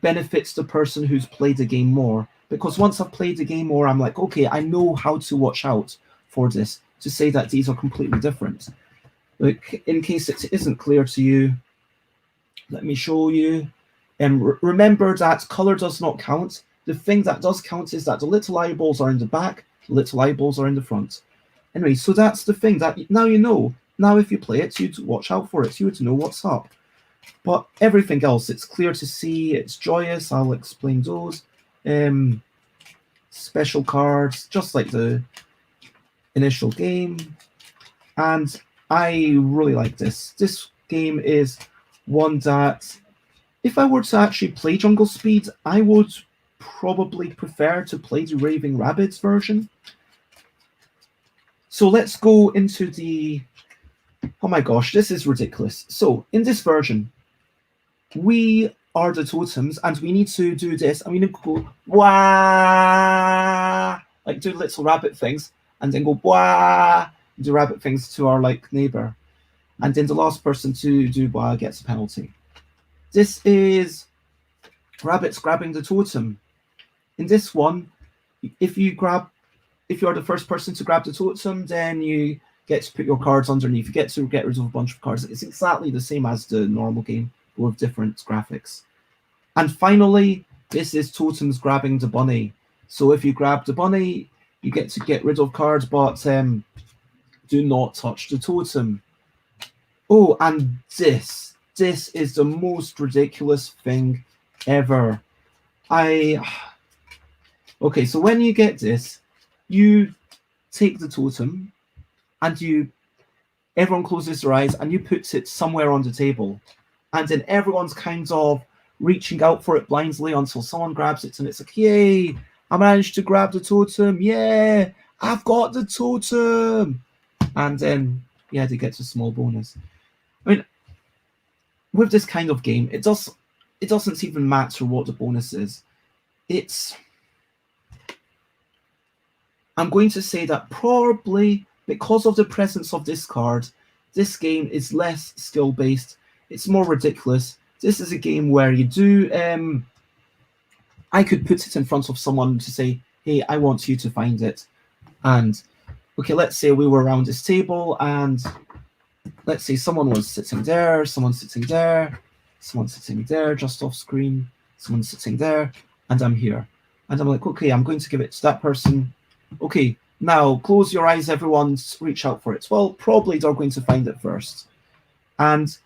benefits the person who's played the game more. Because once I've played the game more, I'm like, okay, I know how to watch out for this, to say that these are completely different. Like, in case it isn't clear to you, let me show you. Remember that color does not count. The thing that does count is that the little eyeballs are in the back, the little eyeballs are in the front. Anyway, so that's the thing that now you know. Now if you play it, you'd watch out for it. You would know what's up. But everything else, it's clear to see. It's joyous. I'll explain those. Special cards, just like the initial game. And I really like this. This game is one that, if I were to actually play Jungle Speed, I would probably prefer to play the Raving Rabbids version. So let's go into the... Oh my gosh, this is ridiculous. So in this version, we are the totems, and we need to do this. And we need to go, wah, like do little rabbit things, and then go, wah, do rabbit things to our like neighbor. And then the last person to do wah gets a penalty. This is rabbits grabbing the totem. In this one, if you are the first person to grab the totem, then you get to put your cards underneath. You get to get rid of a bunch of cards. It's exactly the same as the normal game, but with different graphics. And finally, this is totems grabbing the bunny. So if you grab the bunny, you get to get rid of cards, but do not touch the totem. Oh, and this is the most ridiculous thing ever. Okay, so when you get this, you take the totem and everyone closes their eyes and you put it somewhere on the table. And then everyone's kind of reaching out for it blindly until someone grabs it and it's like, yay, I managed to grab the totem. Yeah, I've got the totem. And then, yeah, they get a small bonus. I mean, with this kind of game, it doesn't even matter what the bonus is. I'm going to say that probably because of the presence of this card, this game is less skill-based. It's more ridiculous. This is a game where you do... I could put it in front of someone to say, hey, I want you to find it. And, okay, let's say we were around this table and let's say someone was sitting there, someone sitting there, someone sitting there, just off screen, someone sitting there, and I'm here. And I'm like, okay, I'm going to give it to that person. Okay, now close your eyes, everyone, reach out for it. Well, probably they're going to find it first. And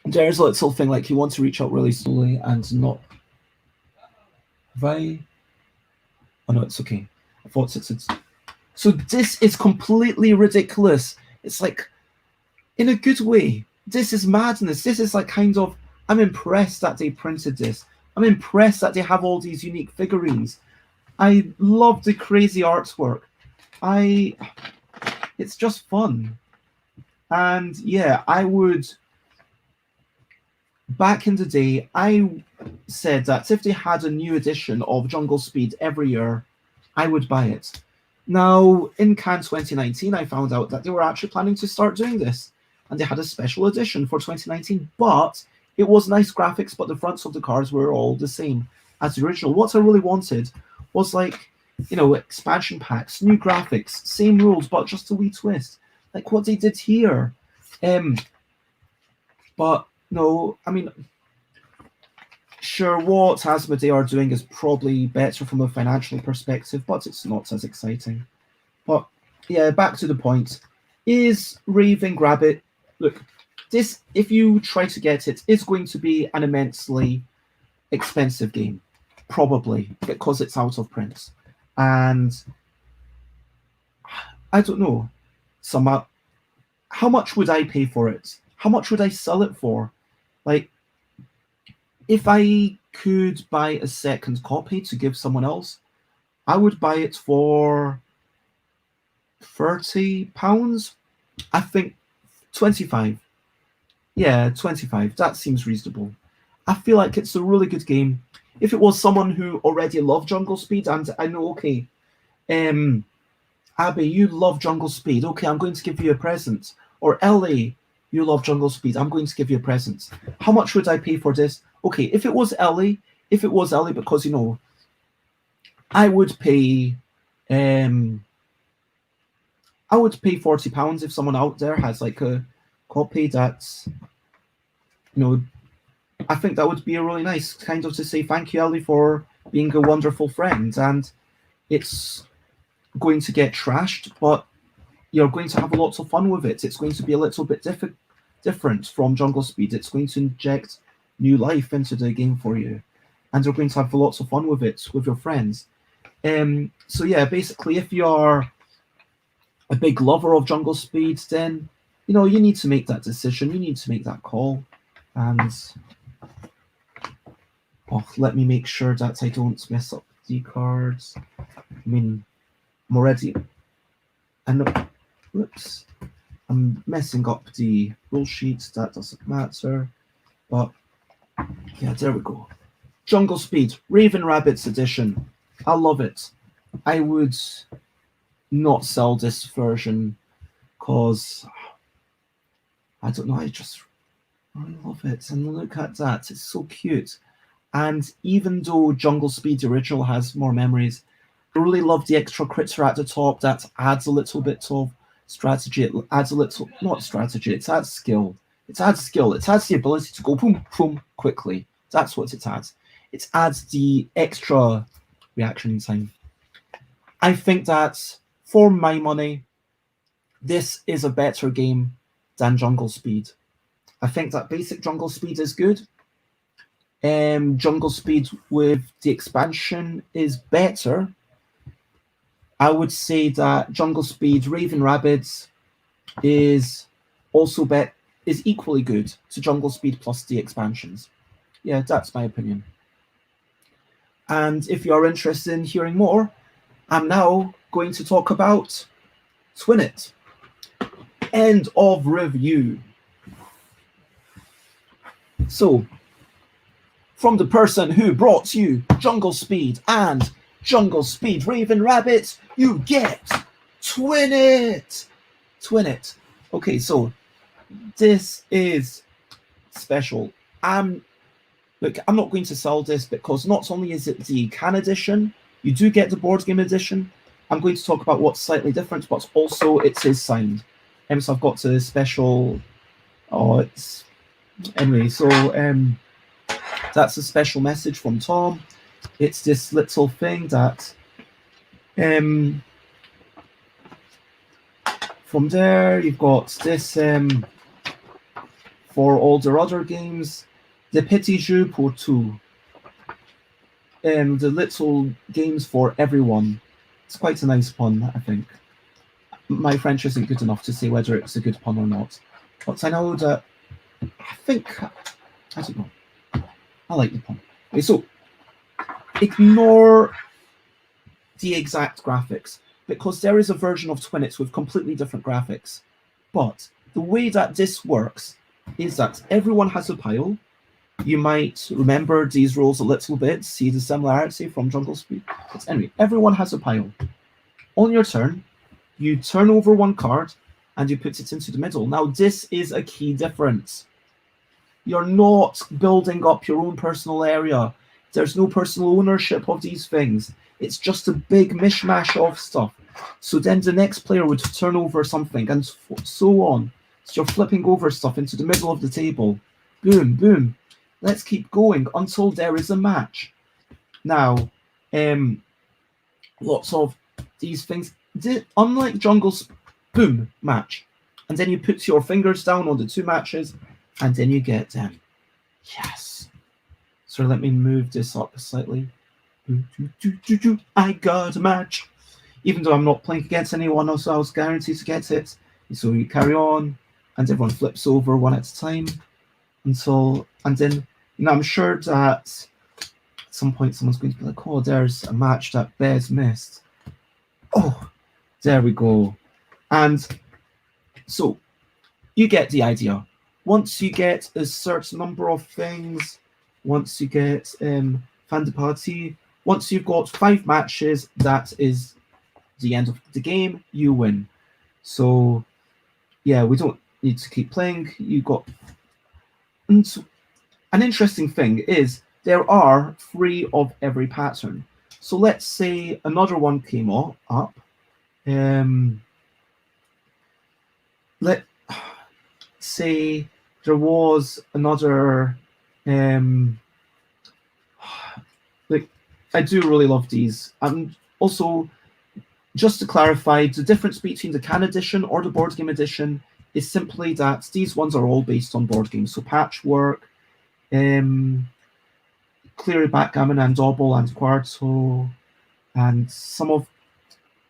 there's a little thing like you want to reach out really slowly and not... Right? Oh no, it's okay. I thought it's... So this is completely ridiculous. It's like, in a good way, this is madness. This is like kind of... I'm impressed that they printed this. I'm impressed that they have all these unique figurines. I love the crazy artwork. It's just fun. And yeah, I would... Back in the day, I said that if they had a new edition of Jungle Speed every year, I would buy it. Now, in Cannes 2019, I found out that they were actually planning to start doing this. And they had a special edition for 2019. But it was nice graphics, but the fronts of the cards were all the same as the original. What I really wanted was like, you know, expansion packs, new graphics, same rules, but just a wee twist. Like what they did here. But no, I mean, sure, what Asmodee are doing is probably better from a financial perspective, but it's not as exciting. But yeah, back to the point. Is Raving Rabbit... Look, this, if you try to get it, is going to be an immensely expensive game. Probably, because it's out of print. And I don't know. How much would I pay for it? How much would I sell it for? Like, if I could buy a second copy to give someone else, I would buy it for £30. I think 25. Yeah, 25. That seems reasonable. I feel like it's a really good game. If it was someone who already loved Jungle Speed, and I know, okay, Abby, you love Jungle Speed. Okay, I'm going to give you a present. Or Ellie, you love Jungle Speed. I'm going to give you a present. How much would I pay for this? Okay, if it was Ellie, because, you know, I would pay £40 if someone out there has like a copy that's, you know, I think that would be a really nice kind of to say thank you, Ellie, for being a wonderful friend. And it's going to get trashed, but you're going to have lots of fun with it. It's going to be a little bit different from Jungle Speed. It's going to inject new life into the game for you. And you're going to have lots of fun with it with your friends. So yeah, basically, if you're a big lover of Jungle Speed, then, you know, you need to make that decision. You need to make that call. And let me make sure that I don't mess up the cards. I mean, I'm already... Whoops. I'm messing up the rule sheet. That doesn't matter. But, yeah, there we go. Jungle Speed, Raven Rabbits edition. I love it. I would not sell this version because, I don't know, I love it. And look at that. It's so cute. And even though Jungle Speed original has more memories, I really love the extra critter at the top that adds a little bit of strategy. It adds a little, not strategy, it adds skill. It adds skill. It adds the ability to go boom, boom, quickly. That's what it adds. It adds the extra reaction time. I think that for my money, this is a better game than Jungle Speed. I think that basic Jungle Speed is good. Jungle Speed with the expansion is better. I would say that Jungle Speed Raven Rabbids is also is equally good to Jungle Speed plus the expansions. Yeah, that's my opinion. And if you are interested in hearing more, I'm now going to talk about Twin It. End of review. So, from the person who brought you Jungle Speed and Jungle Speed Raven Rabbit, you get Twin It. Twin It. Okay, so this is special. Look, I'm not going to sell this because not only is it the can edition, you do get the board game edition. I'm going to talk about what's slightly different, but also it is signed. So I've got a special. Oh, it's anyway. So that's a special message from Tom. It's this little thing that from there you've got this for all their other games. The petit jeu pour tout. The little games for everyone. It's quite a nice pun, I think. My French isn't good enough to say whether it's a good pun or not. But I know that I don't know. I like the pun. Okay, so ignore the exact graphics because there is a version of Twin It with completely different graphics. But the way that this works is that everyone has a pile. You might remember these rules a little bit, see the similarity from Jungle Speed. But anyway, everyone has a pile. On your turn, you turn over one card and you put it into the middle. Now, this is a key difference. You're not building up your own personal area. There's no personal ownership of these things. It's just a big mishmash of stuff. So then the next player would turn over something and so on. So you're flipping over stuff into the middle of the table. Boom, boom. Let's keep going until there is a match. Now, lots of these things, unlike Jungle's boom match, and then you put your fingers down on the two matches, and then you get them. Yes. So let me move this up slightly. I got a match. Even though I'm not playing against anyone else, I was guaranteed to get it. So you carry on, and everyone flips over one at a time. And then, I'm sure that at some point someone's going to be like, oh, there's a match that BEZ missed. Oh, there we go. And so you get the idea. Once you get a certain number of things, once you get fin de partie, once you've got 5 matches, that is the end of the game, you win. So, yeah, we don't need to keep playing. You got... And an interesting thing is there are 3 of every pattern. So let's say another one came up. Let's say there was another. Like, I do really love these. And also, just to clarify, the difference between the can edition or the board game edition is simply that these ones are all based on board games. So Patchwork, Cleary Backgammon and Double and Quarto, and some of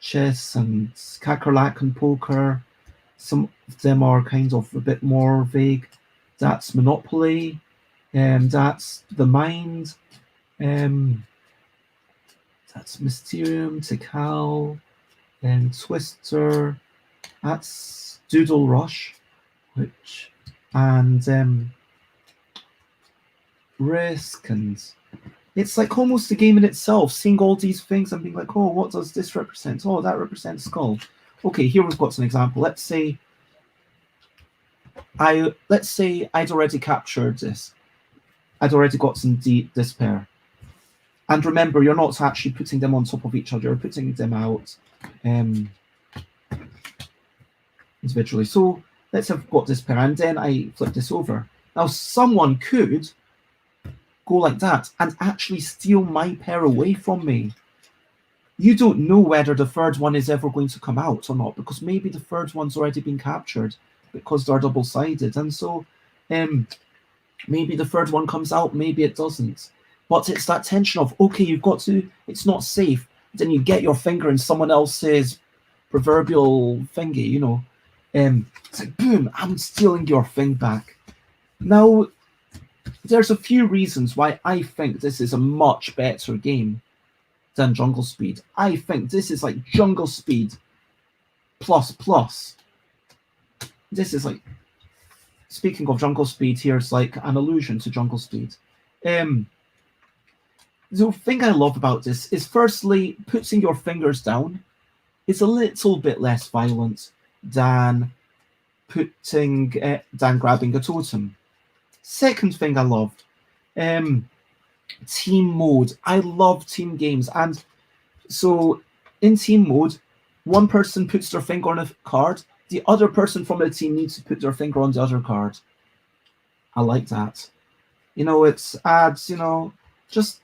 chess and Kakerlak and poker. Some of them are kind of a bit more vague. That's Monopoly, that's The Mind, that's Mysterium, Tikal, Twister, that's Doodle Rush, and Risk, and it's like almost a game in itself, seeing all these things and being like, oh, what does this represent? Oh, that represents Skull. Okay, here we've got an example. Let's say I'd already captured this. I'd already got some this pair. And remember, you're not actually putting them on top of each other. You're putting them out individually. So let's have got this pair, and then I flip this over. Now, someone could go like that and actually steal my pair away from me. you don't know whether the third one is ever going to come out or not, because maybe the third one's already been captured because they're double-sided. And so maybe the third one comes out, maybe it doesn't. But it's that tension of, okay, you've got to, it's not safe. Then you get your finger in someone else's proverbial thingy, you know. It's like, boom, I'm stealing your thing back. Now, there's a few reasons why I think this is a much better game than Jungle Speed. I think this is like Jungle Speed plus plus. This is like, speaking of Jungle Speed, here's like an allusion to Jungle Speed. The thing I love about this is, firstly, putting your fingers down is a little bit less violent than grabbing a totem. Second thing I loved, team mode. I love team games, and so in team mode, one person puts their finger on a card, the other person from the team needs to put their finger on the other card. I like that. You know, it adds, you know, just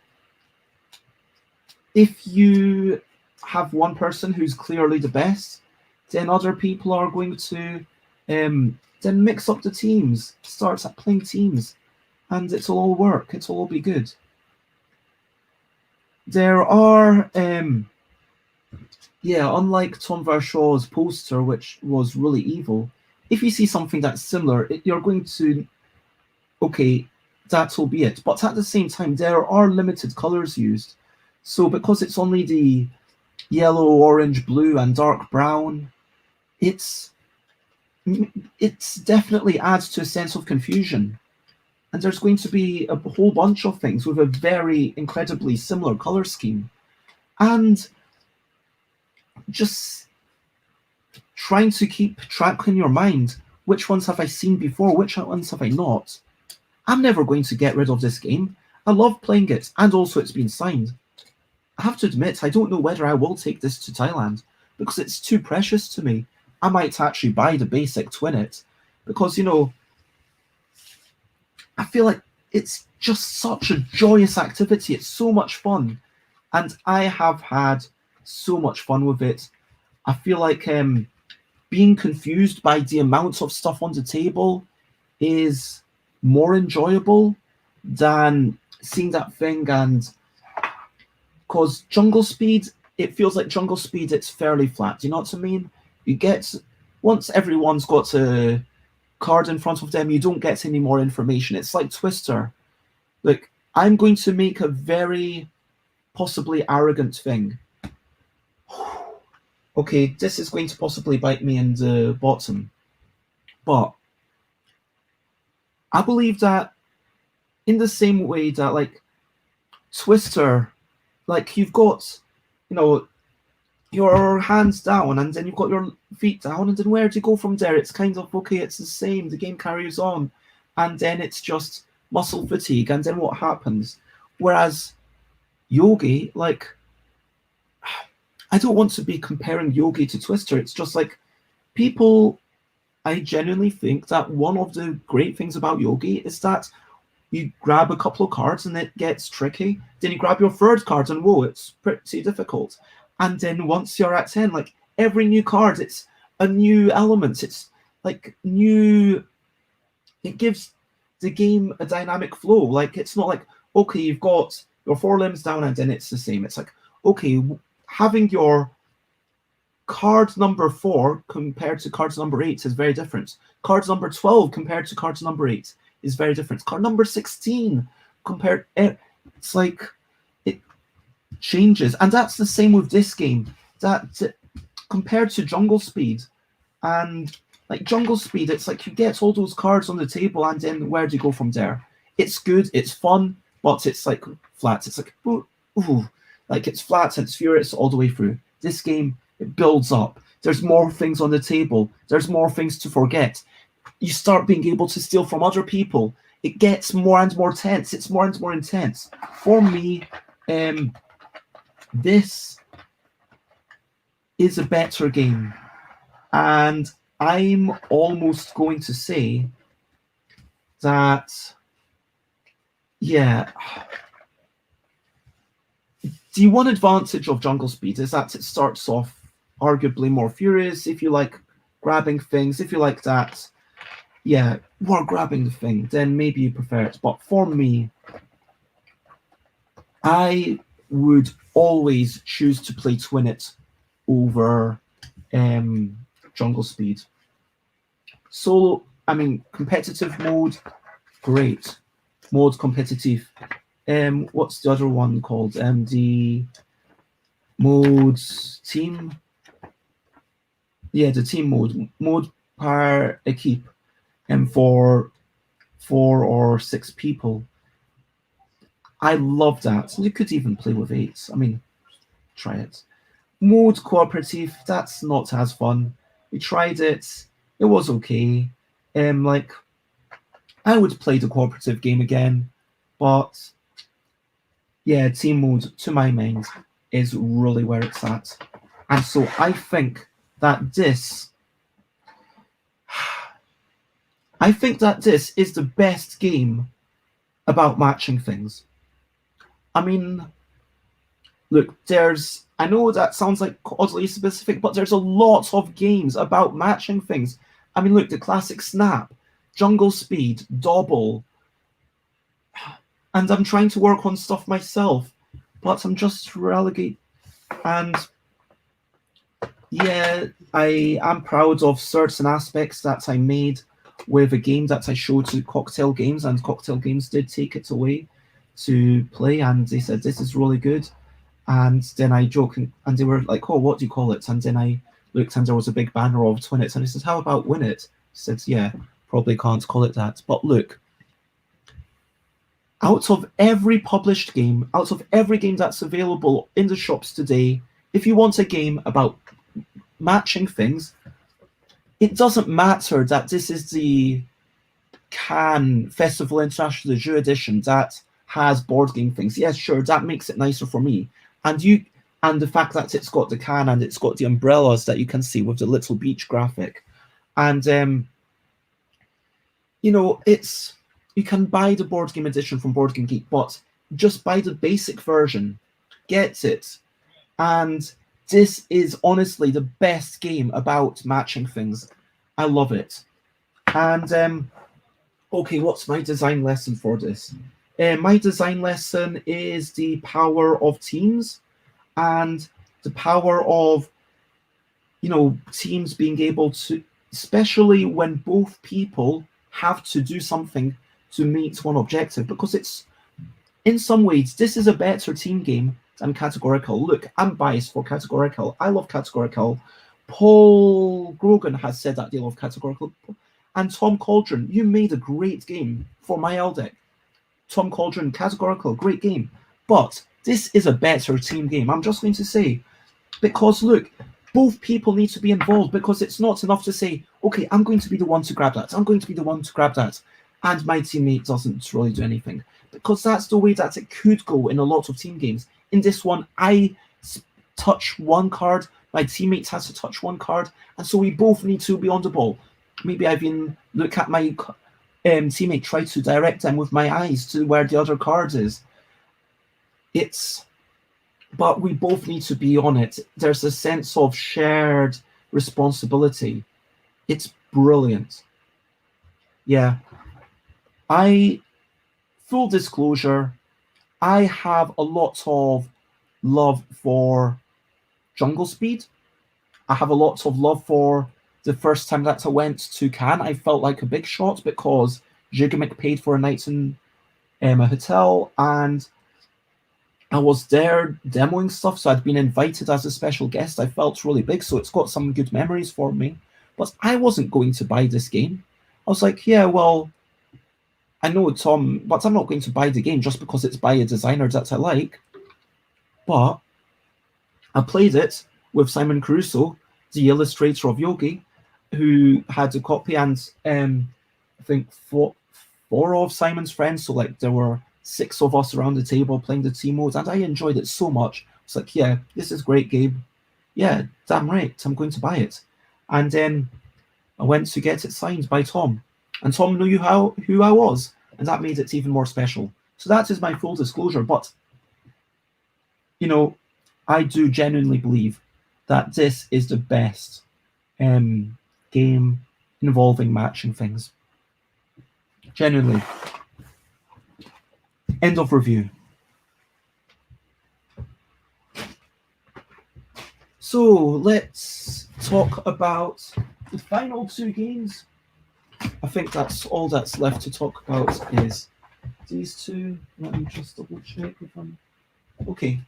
if you have one person who's clearly the best, then other people are going to then mix up the teams, start playing teams, and it'll all work. It'll all be good. There are, unlike Tom Vershaw's poster, which was really evil, if you see something that's similar, you're going to, okay, that'll be it. But at the same time, there are limited colors used. So because it's only the yellow, orange, blue, and dark brown, it's definitely adds to a sense of confusion. And there's going to be a whole bunch of things with a very incredibly similar color scheme. And just trying to keep track in your mind, which ones have I seen before, which ones have I not? I'm never going to get rid of this game. I love playing it, and also it's been signed. I have to admit, I don't know whether I will take this to Thailand, because it's too precious to me. I might actually buy the basic Twin It, because, you know, I feel like it's just such a joyous activity. It's so much fun, and I have had so much fun with it. I feel like being confused by the amount of stuff on the table is more enjoyable than seeing that thing. And because Jungle Speed, it feels like Jungle Speed, it's fairly flat. You know what I mean? You get, once everyone's got a card in front of them, you don't get any more information. It's like Twister. Like, I'm going to make a very possibly arrogant thing. Okay, this is going to possibly bite me in the bottom. But I believe that in the same way that, like, Twister, like, you've got, you know, your hands down and then you've got your feet down, and then where do you go from there? It's kind of, okay, it's the same, the game carries on, and then it's just muscle fatigue, and then what happens? Whereas Yogi, like, I don't want to be comparing Yogi to Twister. It's just like, people, I genuinely think that one of the great things about Yogi is that you grab a couple of cards and it gets tricky. Then you grab your third card and whoa, it's pretty difficult. And then once you're at 10, like, every new card, it's a new element. It's like new, it gives the game a dynamic flow. Like, it's not like, okay, you've got your four limbs down and then it's the same. It's like, okay, having your card number 4 compared to cards number 8 is very different. Cards number 12 compared to cards number 8 is very different. Card number 16 compared, it's like, it changes. And that's the same with this game. That compared to Jungle Speed, and like Jungle Speed, it's like you get all those cards on the table and then where do you go from there? It's good, it's fun, but it's like flat. It's like, ooh, like it's flat and it's furious all the way through. This game, it builds up. There's more things on the table. There's more things to forget. You start being able to steal from other people. It gets more and more tense. It's more and more intense. For me, this is a better game. And I'm almost going to say that, yeah, the one advantage of Jungle Speed is that it starts off arguably more furious. If you like grabbing things, if you like that, yeah, more grabbing the thing, then maybe you prefer it. But for me, I would always choose to play Twin It over Jungle Speed. Solo, I mean, competitive mode, great. Mode competitive. What's the other one called? The modes team. Yeah, the team mode par equipe, for 4 or 6 people. I love that. You could even play with 8. I mean, try it. Mode cooperative, that's not as fun. We tried it. It was okay. Like, I would play the cooperative game again, but yeah, team mode, to my mind, is really where it's at. And so I think that this is the best game about matching things. I mean, look, I know that sounds like oddly specific, but there's a lot of games about matching things. I mean, look, the classic Snap, Jungle Speed, Dobble, and I'm trying to work on stuff myself, but I'm just relegated. And yeah, I am proud of certain aspects that I made with a game that I showed to Cocktail Games, and Cocktail Games did take it away to play, and they said, this is really good. And then I joked, and they were like, oh, what do you call it? And then I looked, and there was a big banner of Twin It, and I said, how about Win It? He said, yeah, probably can't call it that. But look, out of every published game, out of every game that's available in the shops today, if you want a game about matching things, it doesn't matter that this is the Cannes Festival International de Jeux edition that has board game things. Yes, sure, that makes it nicer for me. And the fact that it's got the can and it's got the umbrellas that you can see with the little beach graphic. And you can buy the board game edition from Board Game Geek, but just buy the basic version. Get it. And this is honestly the best game about matching things. I love it. And okay, what's my design lesson for this? My design lesson is the power of teams and the power of, teams being able to, especially when both people have to do something to meet one objective, because it's, in some ways, this is a better team game than Categorical. Look, I'm biased for Categorical. I love Categorical. Paul Grogan has said that they love Categorical. And Tom Cauldron, you made a great game for my L deck. Tom Cauldron, Categorical, great game. But this is a better team game. I'm just going to say, because look, both people need to be involved, because it's not enough to say, okay, I'm going to be the one to grab that. I'm going to be the one to grab that. And my teammate doesn't really do anything. Because that's the way that it could go in a lot of team games. In this one, I touch one card, my teammate has to touch one card, and so we both need to be on the ball. Maybe I even look at my teammate, try to direct them with my eyes to where the other card is. But we both need to be on it. There's a sense of shared responsibility. It's brilliant. Yeah. Full disclosure, I have a lot of love for Jungle Speed. I have a lot of love for the first time that I went to Cannes. I felt like a big shot because Gigamic paid for a night in a hotel, and I was there demoing stuff, so I'd been invited as a special guest. I felt really big, so it's got some good memories for me. But I wasn't going to buy this game. I was like, yeah, well, I know Tom, but I'm not going to buy the game just because it's by a designer that I like. But I played it with Simon Caruso, the illustrator of Yogi, who had a copy, and I think four of Simon's friends, so like there were 6 of us around the table playing the team mode, and I enjoyed it so much. It's like, yeah, this is a great game. Yeah, damn right, I'm going to buy it. And then I went to get it signed by Tom, and Tom knew who I was, and that made it even more special. So that is my full disclosure. But you know, I do genuinely believe that this is the best game involving matching things. Genuinely. End of review. So let's talk about the final two games. I think that's all that's left to talk about is these two. Let me just double check if I'm okay.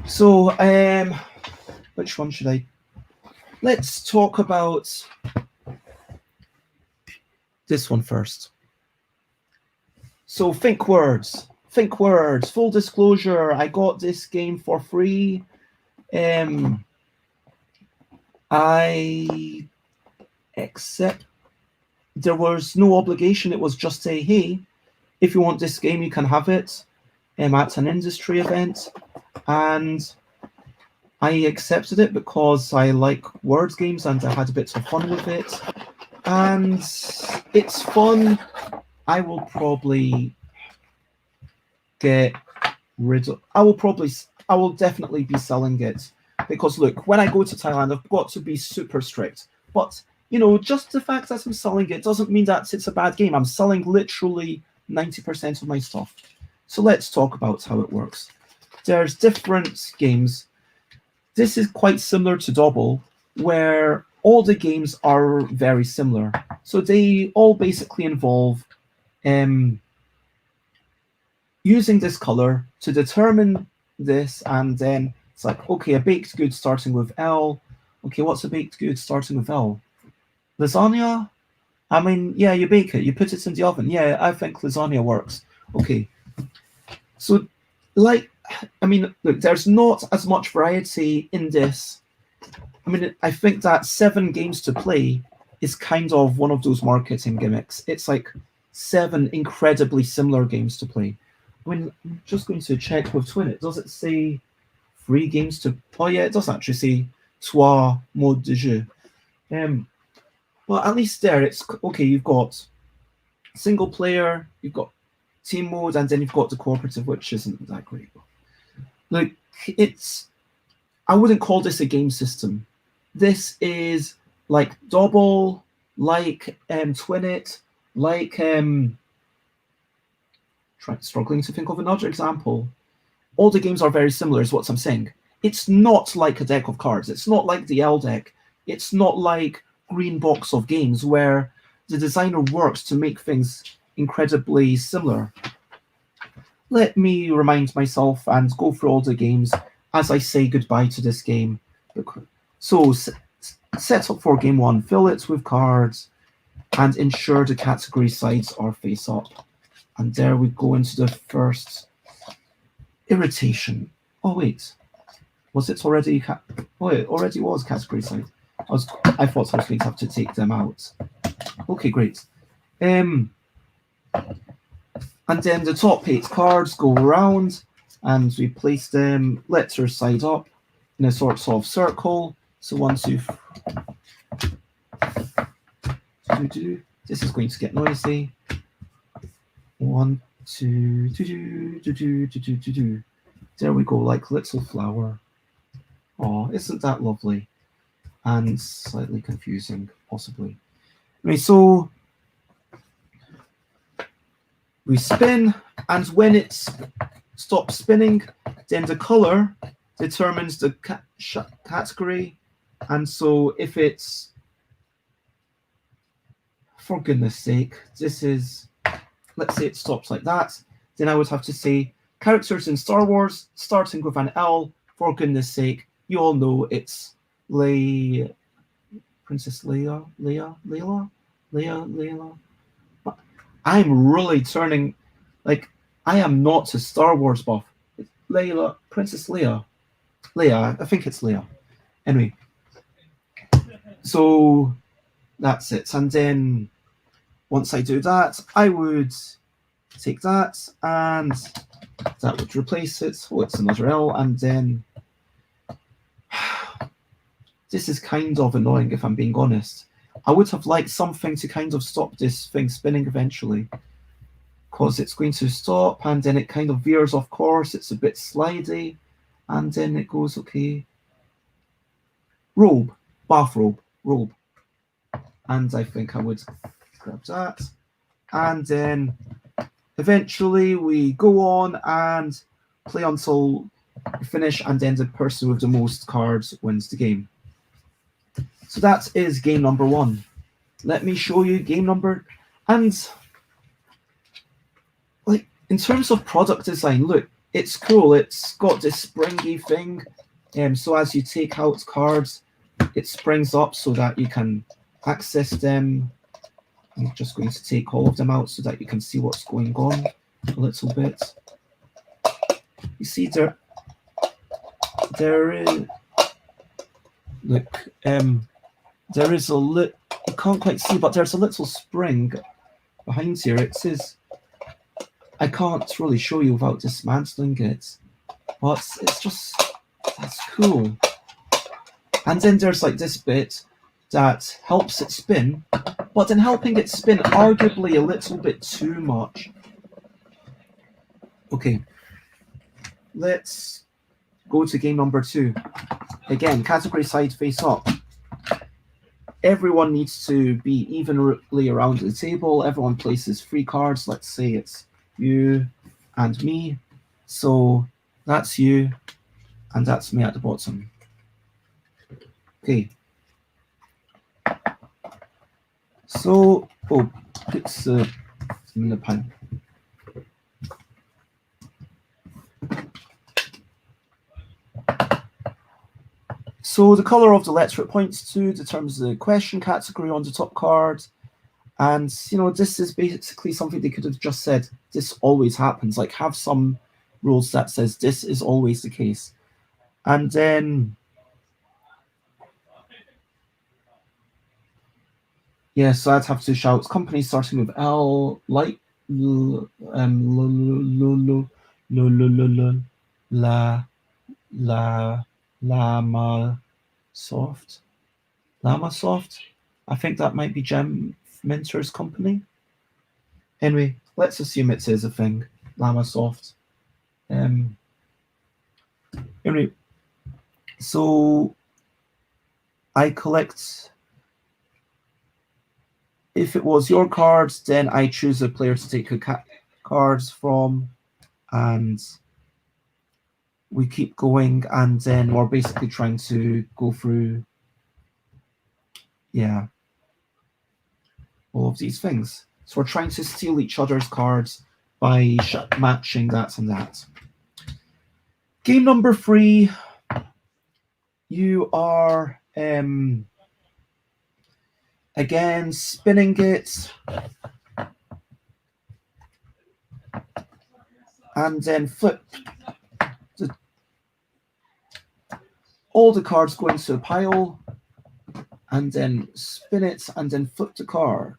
So which one should I? Let's talk about this one first. So Think Words. Think Words. Full disclosure, I got this game for free. I accept. There was no obligation. It was just say, hey, if you want this game, you can have it. At an industry event, and I accepted it because I like word games and I had a bit of fun with it. And it's fun. I will probably get rid of. I will definitely be selling it because look, when I go to Thailand, I've got to be super strict. But you know, just the fact that I'm selling it doesn't mean that it's a bad game. I'm selling literally 90% of my stuff. So let's talk about how it works. There's different games. This is quite similar to Dobble, where all the games are very similar. So they all basically involve using this color to determine this, and then it's like, okay, a baked good starting with L. Okay, what's a baked good starting with L? Lasagna? I mean, yeah, you bake it, you put it in the oven. Yeah, I think lasagna works. Okay. So, look, there's not as much variety in this. I mean, I think that 7 games to play is kind of one of those marketing gimmicks. It's like 7 incredibly similar games to play. I mean, I'm just going to check with Twin. Does it say 3 games to... Oh, yeah, it does actually say 3 modes de jeu. Well, at least there, it's... Okay, you've got single player, you've got team mode, and then you've got the cooperative, which isn't that great. Like, I wouldn't call this a game system. This is like Dobble, like Twinit, like struggling to think of another example. All the games are very similar, is what I'm saying. It's not like a deck of cards. It's not like the L deck. It's not like Green Box of games where the designer works to make things incredibly similar. Let me remind myself and go through all the games as I say goodbye to this game. So set up for game 1, fill it with cards, and ensure the category sides are face up. And there we go into the first irritation. Oh wait, was it already? Oh, it already was category side. I thought I was going to have to take them out. Okay, great. And then the top 8 cards go around, and we place them letters side up in a sort of circle. So 1, 2, 2. This is going to get noisy. 1, 2, 2. There we go, like little flower. Oh, isn't that lovely? And slightly confusing, possibly. Anyway, so we spin, and when it stops spinning, then the color determines the category. And so if it's, for goodness sake, this is, let's say it stops like that, then I would have to say characters in Star Wars starting with an L. For goodness sake, you all know it's Princess Leia. I'm really turning, like, I am not a Star Wars buff. It's Princess Leia. I think it's Leia. Anyway, so that's it. And then once I do that, I would take that, and that would replace it. Oh, it's another L, and then this is kind of annoying if I'm being honest. I would have liked something to kind of stop this thing spinning eventually. because it's going to stop, and then it kind of veers off course. It's a bit slidey, and then it goes, okay, robe, bathrobe, robe. And I think I would grab that. And then eventually we go on and play until we finish, and then the person with the most cards wins the game. So that is game number 1. Let me show you game number, and like in terms of product design, look, it's cool. It's got this springy thing, so as you take out cards, it springs up so that you can access them. I'm just going to take all of them out so that you can see what's going on a little bit. You see there is, look, there is a little, you can't quite see, but there's a little spring behind here. It says, I can't really show you without dismantling it, but it's just, that's cool. And then there's like this bit that helps it spin, but in helping it spin arguably a little bit too much. Okay, let's go to game number 2. Again, category side face up. Everyone needs to be evenly around the table. Everyone places 3 cards. Let's say it's you and me. So that's you, and that's me at the bottom. Okay. So, oh, it's in the pan. So the color of the letter it points to determines the question category on the top card. And, you know, this is basically something they could have just said, this always happens. Like, have some rules that says this is always the case. And then, yeah, so I'd have to shout companies starting with L, like, Lamasoft. I think that might be Gem Minter's company. Anyway, let's assume it is a thing. Lamasoft. Anyway, so I collect. If it was your cards, then I choose a player to take cards from, and we keep going, and then we're basically trying to go through, yeah, all of these things. So we're trying to steal each other's cards by matching that and that. Game number 3, you are again spinning it, and then flip all the cards go into a pile, and then spin it, and then flip the card.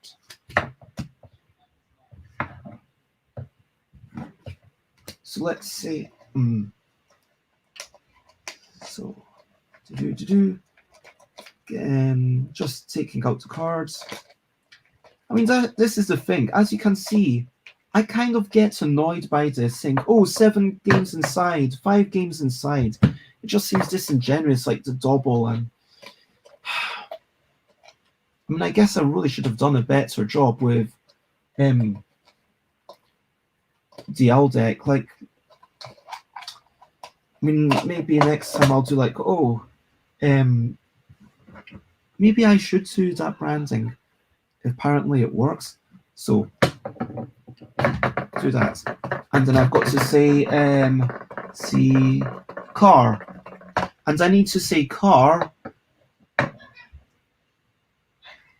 So let's say, so again, just taking out the cards. I mean, this is the thing. As you can see, I kind of get annoyed by this, saying, oh, 7 games inside, 5 games inside. It just seems disingenuous, like the double. And I mean, I guess I really should have done a better job with the L deck. Like, I mean, maybe next time I'll do like, oh, maybe I should do that branding. Apparently it works. So do that. And then I've got to say, see car. And I need to say car.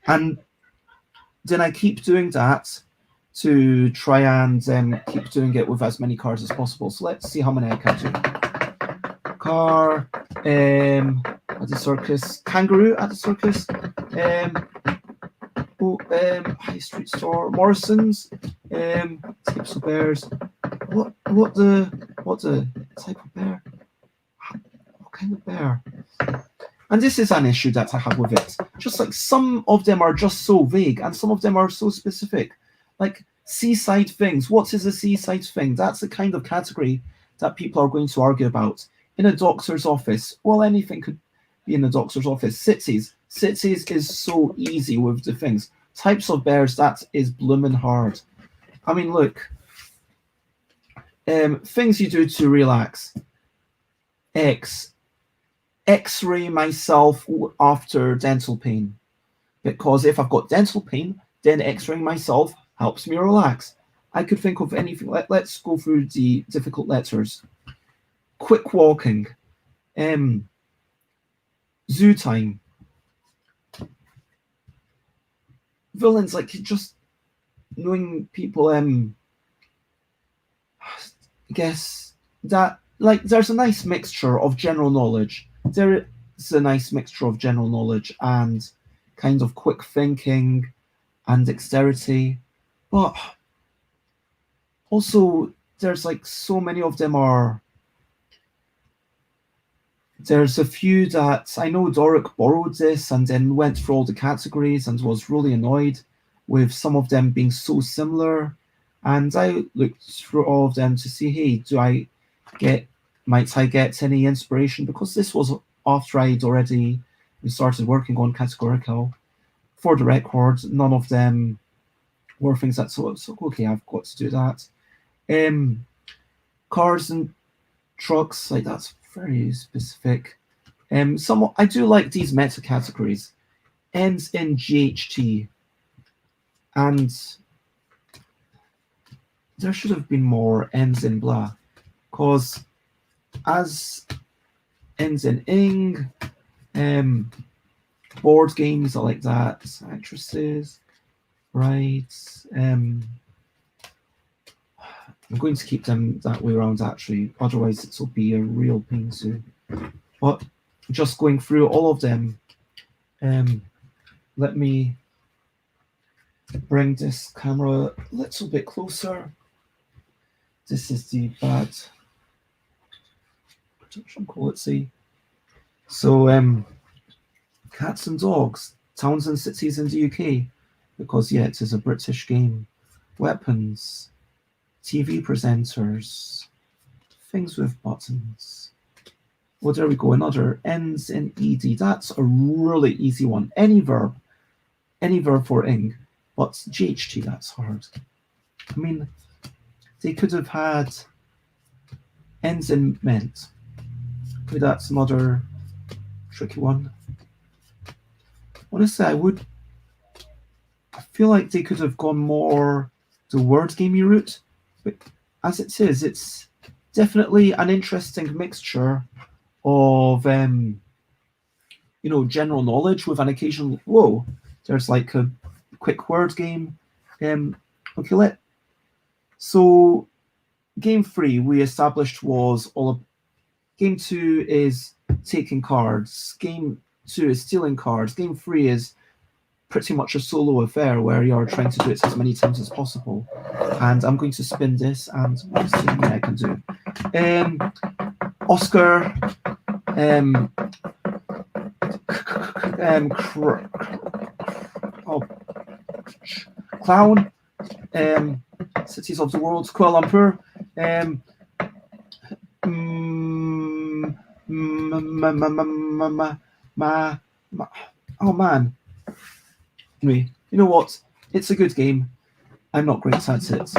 And then I keep doing that to try and keep doing it with as many cards as possible. So let's see how many I can do. Car, at the circus, kangaroo at the circus, high street store, Morrison's, types of bears. What the type of bear? What kind of bear? And this is an issue that I have with it. Just like some of them are just so vague, and some of them are so specific. Like Seaside things. What is a seaside thing? That's the kind of category that people are going to argue about. In a doctor's office, well, anything could be in a doctor's office. Cities. Cities is so easy with the things. Types of birds, that is blooming hard. I mean, look. Things you do to relax. X-ray myself after dental pain. Because if I've got dental pain, then X-raying myself helps me relax. I could think of anything. Let's go through the difficult letters. Quick walking. Zoo time. Villains, like just knowing people, I guess that, like, there's a nice mixture of general knowledge. There is a nice mixture of general knowledge and kind of quick thinking and dexterity, but also there's like so many of them are. There's a few that I know Doric borrowed this and then went through all the categories and was really annoyed with some of them being so similar. And I looked through all of them to see, hey, might I get any inspiration? Because this was after I'd already started working on categorical. For the record, none of them were things that, so okay, I've got to do that. Cars and trucks, like that's very specific. I do like these meta categories. Ends in GHT, and there should have been more ends in blah, because as ends in ing, board games, I like that. Actresses, right? I'm going to keep them that way around, actually. Otherwise, it will be a real pain soon. But just going through all of them, let me bring this camera a little bit closer. This is the bad production quality. So, cats and dogs, towns and cities in the UK, because yeah, it is a British game. Weapons, TV presenters, things with buttons. Well, there we go. Another ends in ed. That's a really easy one. Any verb for ing, but GHT, that's hard. I mean, they could have had ends in meant. Okay, that's another tricky one. Honestly, I feel like they could have gone more the word gamey route, but as it is, it's definitely an interesting mixture of general knowledge with an occasional there's like a quick word game. So game 3 we established was game 2 is taking cards, game 2 is stealing cards, game 3 is pretty much a solo affair where you are trying to do it as many times as possible. And I'm going to spin this, and let's see what I can do. Oscar, clown, cities of the world, Kuala Lumpur, oh man. Anyway, you know what? It's a good game. I'm not great at it.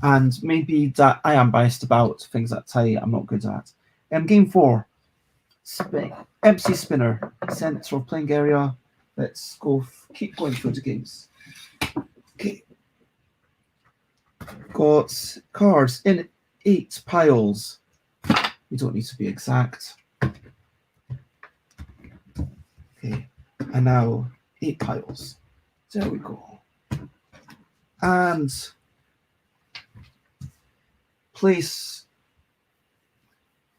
And maybe that I am biased about things that I'm not good at. Game 4. MC Spinner. Center of playing area. Let's go. Keep going through the games. Okay. Got cards in 8 piles. We don't need to be exact. Okay. And now 8 piles. There we go. And place.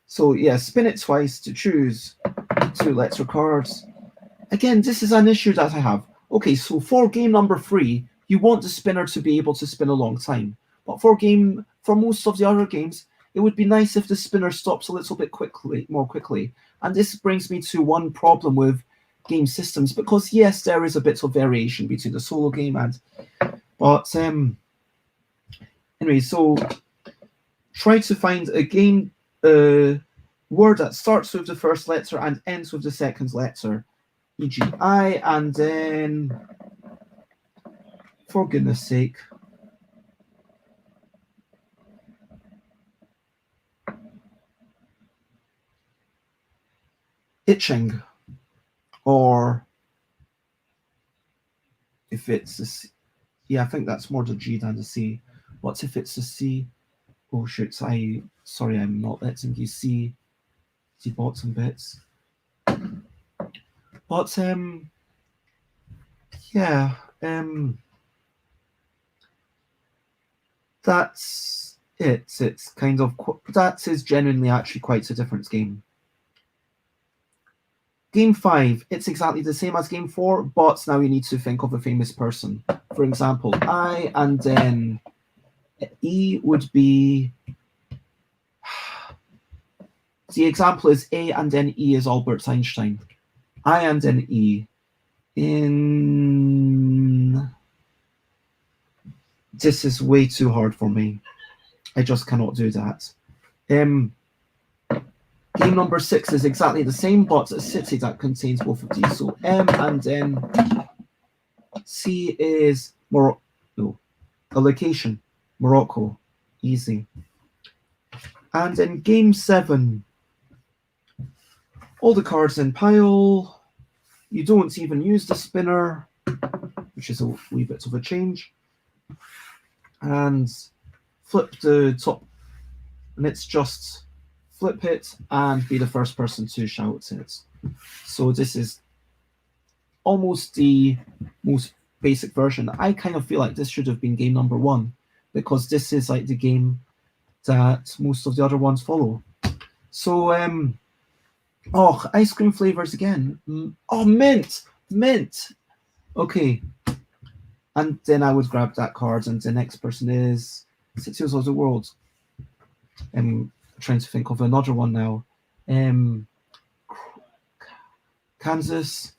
So yeah, spin it twice to choose 2 letter cards. Again, this is an issue that I have. Okay, so for game number 3, you want the spinner to be able to spin a long time. But for most of the other games, it would be nice if the spinner stops a little bit more quickly. And this brings me to one problem with game systems, because yes, there is a bit of variation between the solo game but Anyway, so try to find a game word that starts with the first letter and ends with the second letter, e.g. I, and then, for goodness sake, itching, or if it's a C, yeah, I think that's more the G than the C. What if it's a C? Oh shoot, sorry, I'm not letting you see the bottom bits. But yeah, that's it. It's kind of, that is genuinely actually quite a different game. Game 5, it's exactly the same as Game 4, but now you need to think of a famous person. For example, I and then E would be... The example is A and then E is Albert Einstein. I and then E. This is way too hard for me. I just cannot do that. Game number 6 is exactly the same, but a city that contains both of these. So M and then C is a location, Morocco. Easy. And in game 7, all the cards in pile. You don't even use the spinner, which is a wee bit of a change. And flip the top, and it's just flip it and be the first person to shout it. So this is almost the most basic version. I kind of feel like this should have been game number 1, because this is like the game that most of the other ones follow. So ice cream flavors again. Oh, mint. Okay, and then I would grab that card, and the next person is Cities of the World. I'm trying to think of another one now. Kansas.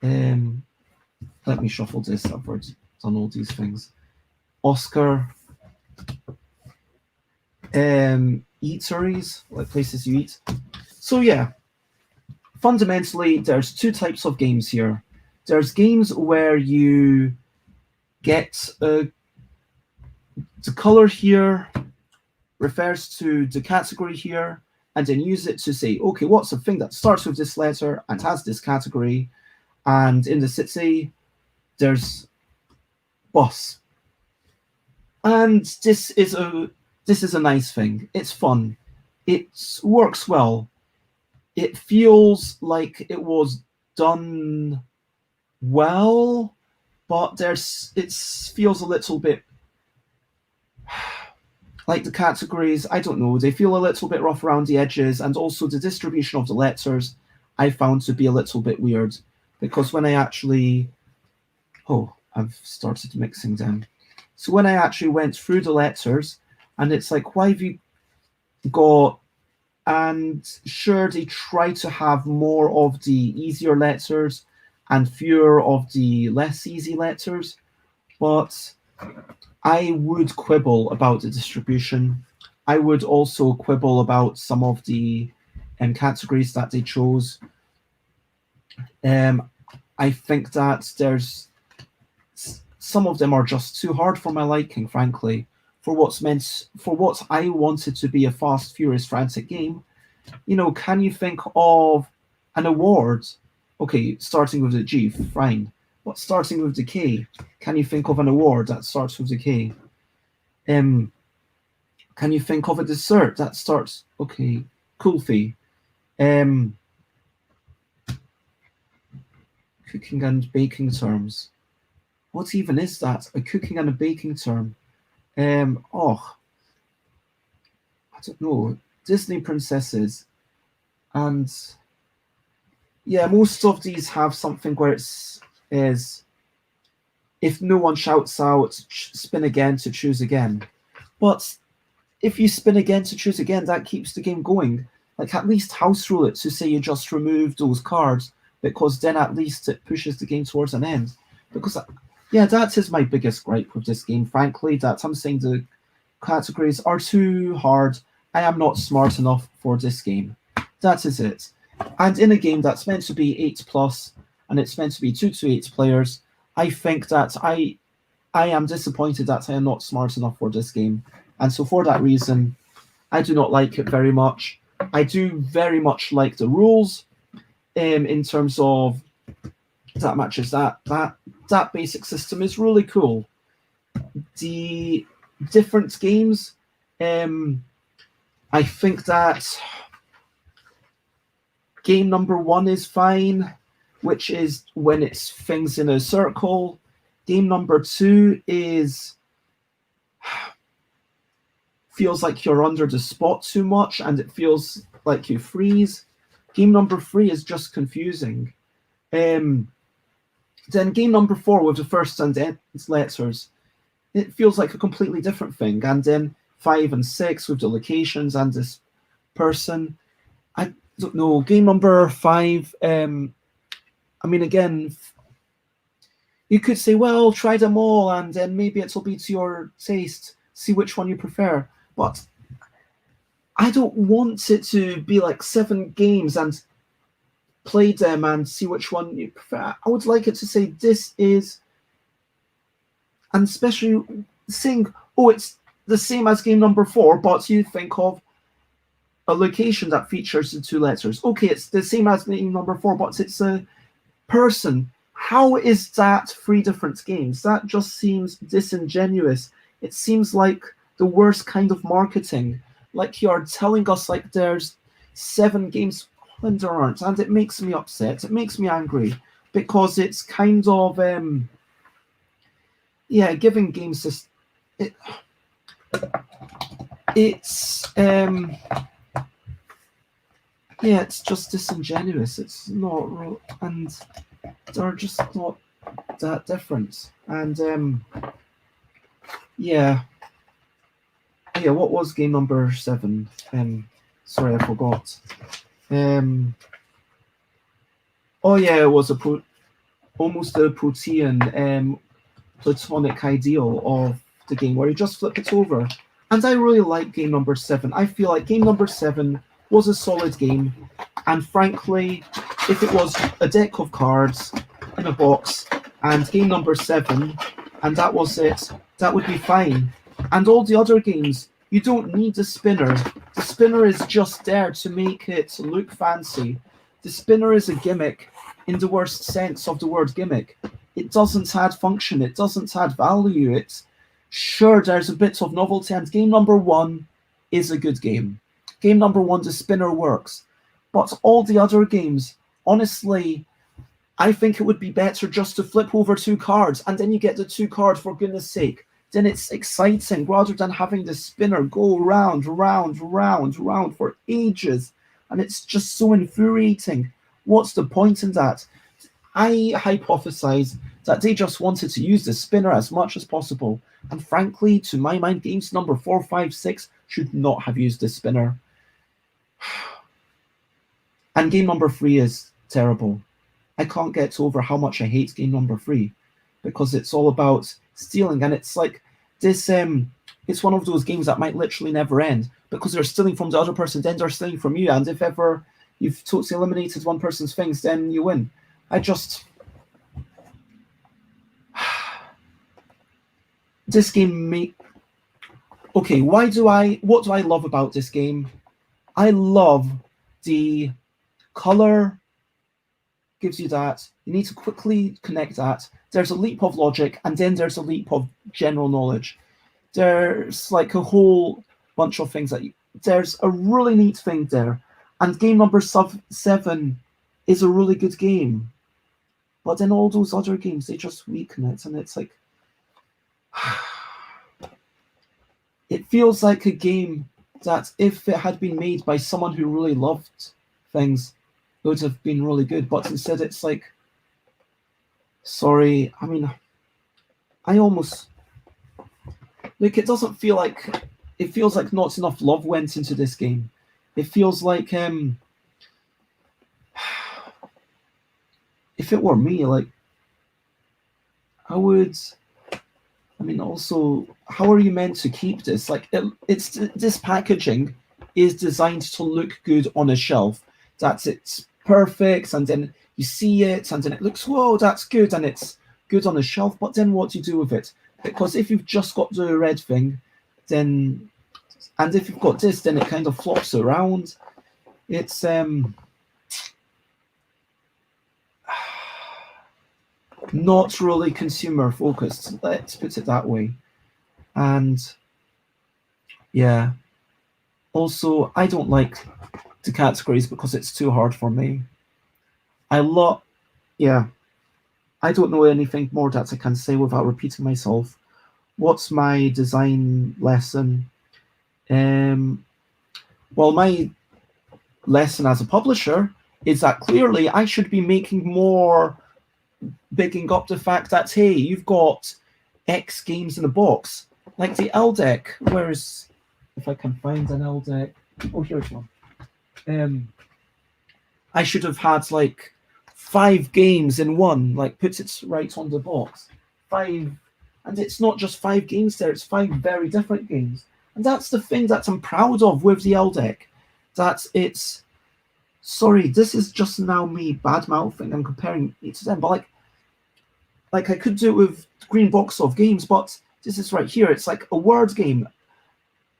Let me shuffle this upwards. Done all these things. Oscar. Eateries, like places you eat. So yeah, fundamentally, there's 2 types of games here. There's games where you get the color here refers to the category here, and then use it to say, okay, what's the thing that starts with this letter and has this category? And in the city, there's bus. And this is a nice thing. It's fun. It works well. It feels like it was done well, but it feels a little bit like the categories, I don't know, they feel a little bit rough around the edges, and also the distribution of the letters I found to be a little bit weird, because when I actually... Oh, I've started mixing them. So when I actually went through the letters, and it's like, why have you got... And sure, they try to have more of the easier letters and fewer of the less easy letters, but I would quibble about the distribution. I would also quibble about some of the categories that they chose. I think that there's some of them are just too hard for my liking, frankly, for what I wanted to be a fast, furious, frantic game. You know, can you think of an award? Okay, starting with the G, fine. But starting with the K, can you think of an award that starts with the K? Can you think of a dessert that starts... Okay, kulfi. Cooking and baking terms. What even is that? A cooking and a baking term. I don't know. Disney princesses. And yeah, most of these have something where is if no one shouts out, spin again to choose again. But if you spin again to choose again, that keeps the game going. Like, at least house rule it to say you just remove those cards, because then at least it pushes the game towards an end. Because Yeah, that is my biggest gripe with this game, frankly, that I'm saying the categories are too hard. I am not smart enough for this game. That is it. And in a game that's meant to be 8 plus, and it's meant to be 2 to 8 players, I think that I am disappointed that I am not smart enough for this game. And so for that reason, I do not like it very much. I do very much like the rules in terms of that matches that basic system is really cool. The different games, I think that game number 1 is fine, which is when it's things in a circle. Game number 2 is feels like you're under the spot too much and it feels like you freeze. Game number 3 is just confusing. Then game number 4 with the first and ends letters, it feels like a completely different thing. And then 5 and 6 with the locations and this person. I don't know. Game number 5, I mean, again, you could say, well, try them all and then maybe it'll be to your taste. See which one you prefer. But I don't want it to be like 7 games and play them and see which one you prefer. I would like it to say this is, and especially saying, oh, it's the same as game number 4, but you think of a location that features the 2 letters. Okay, it's the same as game number 4, but it's a person. How is that 3 different games? That just seems disingenuous. It seems like the worst kind of marketing. Like you're telling us like there's 7 games when there aren't, and it makes me upset. It makes me angry because it's kind of giving games this. It's just disingenuous. It's not real, and they're just not that different. And what was game number 7? Sorry, I forgot. It was almost a Protean platonic ideal of the game where you just flip it over. And I really like game number 7. I feel like game number 7 was a solid game. And frankly, if it was a deck of cards in a box and game number 7, and that was it, that would be fine. And all the other games, you don't need the spinner. The spinner is just there to make it look fancy. The spinner is a gimmick in the worst sense of the word gimmick. It doesn't add function. It doesn't add value. It's sure there's a bit of novelty, and game number 1 is a good game. Game number 1, the spinner works. But all the other games, honestly, I think it would be better just to flip over 2 cards and then you get the 2 cards, for goodness sake. Then it's exciting rather than having the spinner go round for ages. And it's just so infuriating. What's the point in that? I hypothesize that they just wanted to use the spinner as much as possible. And frankly, to my mind, games number 4, 5, 6 should not have used the spinner. And game number 3 is terrible. I can't get over how much I hate game number 3 because it's all about stealing, and it's like this it's one of those games that might literally never end because they're stealing from the other person, then they're stealing from you, and if ever you've totally eliminated one person's things, then you win. This game what do I love about this game? I love the color gives you that. You need to quickly connect that. There's a leap of logic, and then there's a leap of general knowledge. There's like a whole bunch of things there's a really neat thing there. And game number 7 is a really good game. But then all those other games, they just weaken it, and it's like it feels like a game that if it had been made by someone who really loved things, it would have been really good. But instead it's like, sorry, I mean, I almost like it doesn't feel like it feels like not enough love went into this game. It feels like if it were me, like also, how are you meant to keep this? Like, this packaging is designed to look good on a shelf. It's perfect, and then you see it, and then it looks, whoa, that's good, and it's good on a shelf. But then what do you do with it? Because if you've just got the red thing, then, and if you've got this, then it kind of flops around. It's not really consumer focused, let's put it that way. And yeah, also, I don't like the categories because it's too hard for me. I don't know anything more that I can say without repeating myself. What's my design lesson? Well, my lesson as a publisher is that clearly I should be making more, bigging up the fact that, hey, you've got X games in a box, like the L deck. Where's, if I can find an L deck? Oh, here's one. I should have had like 5 games in one, like puts it right on the box. 5, and it's not just 5 games there, it's 5 very different games. And that's the thing that I'm proud of with the L deck. That it's, sorry, this is just now me bad mouthing and comparing it to them, but like I could do it with green box of games, but this is right here. It's like a word game,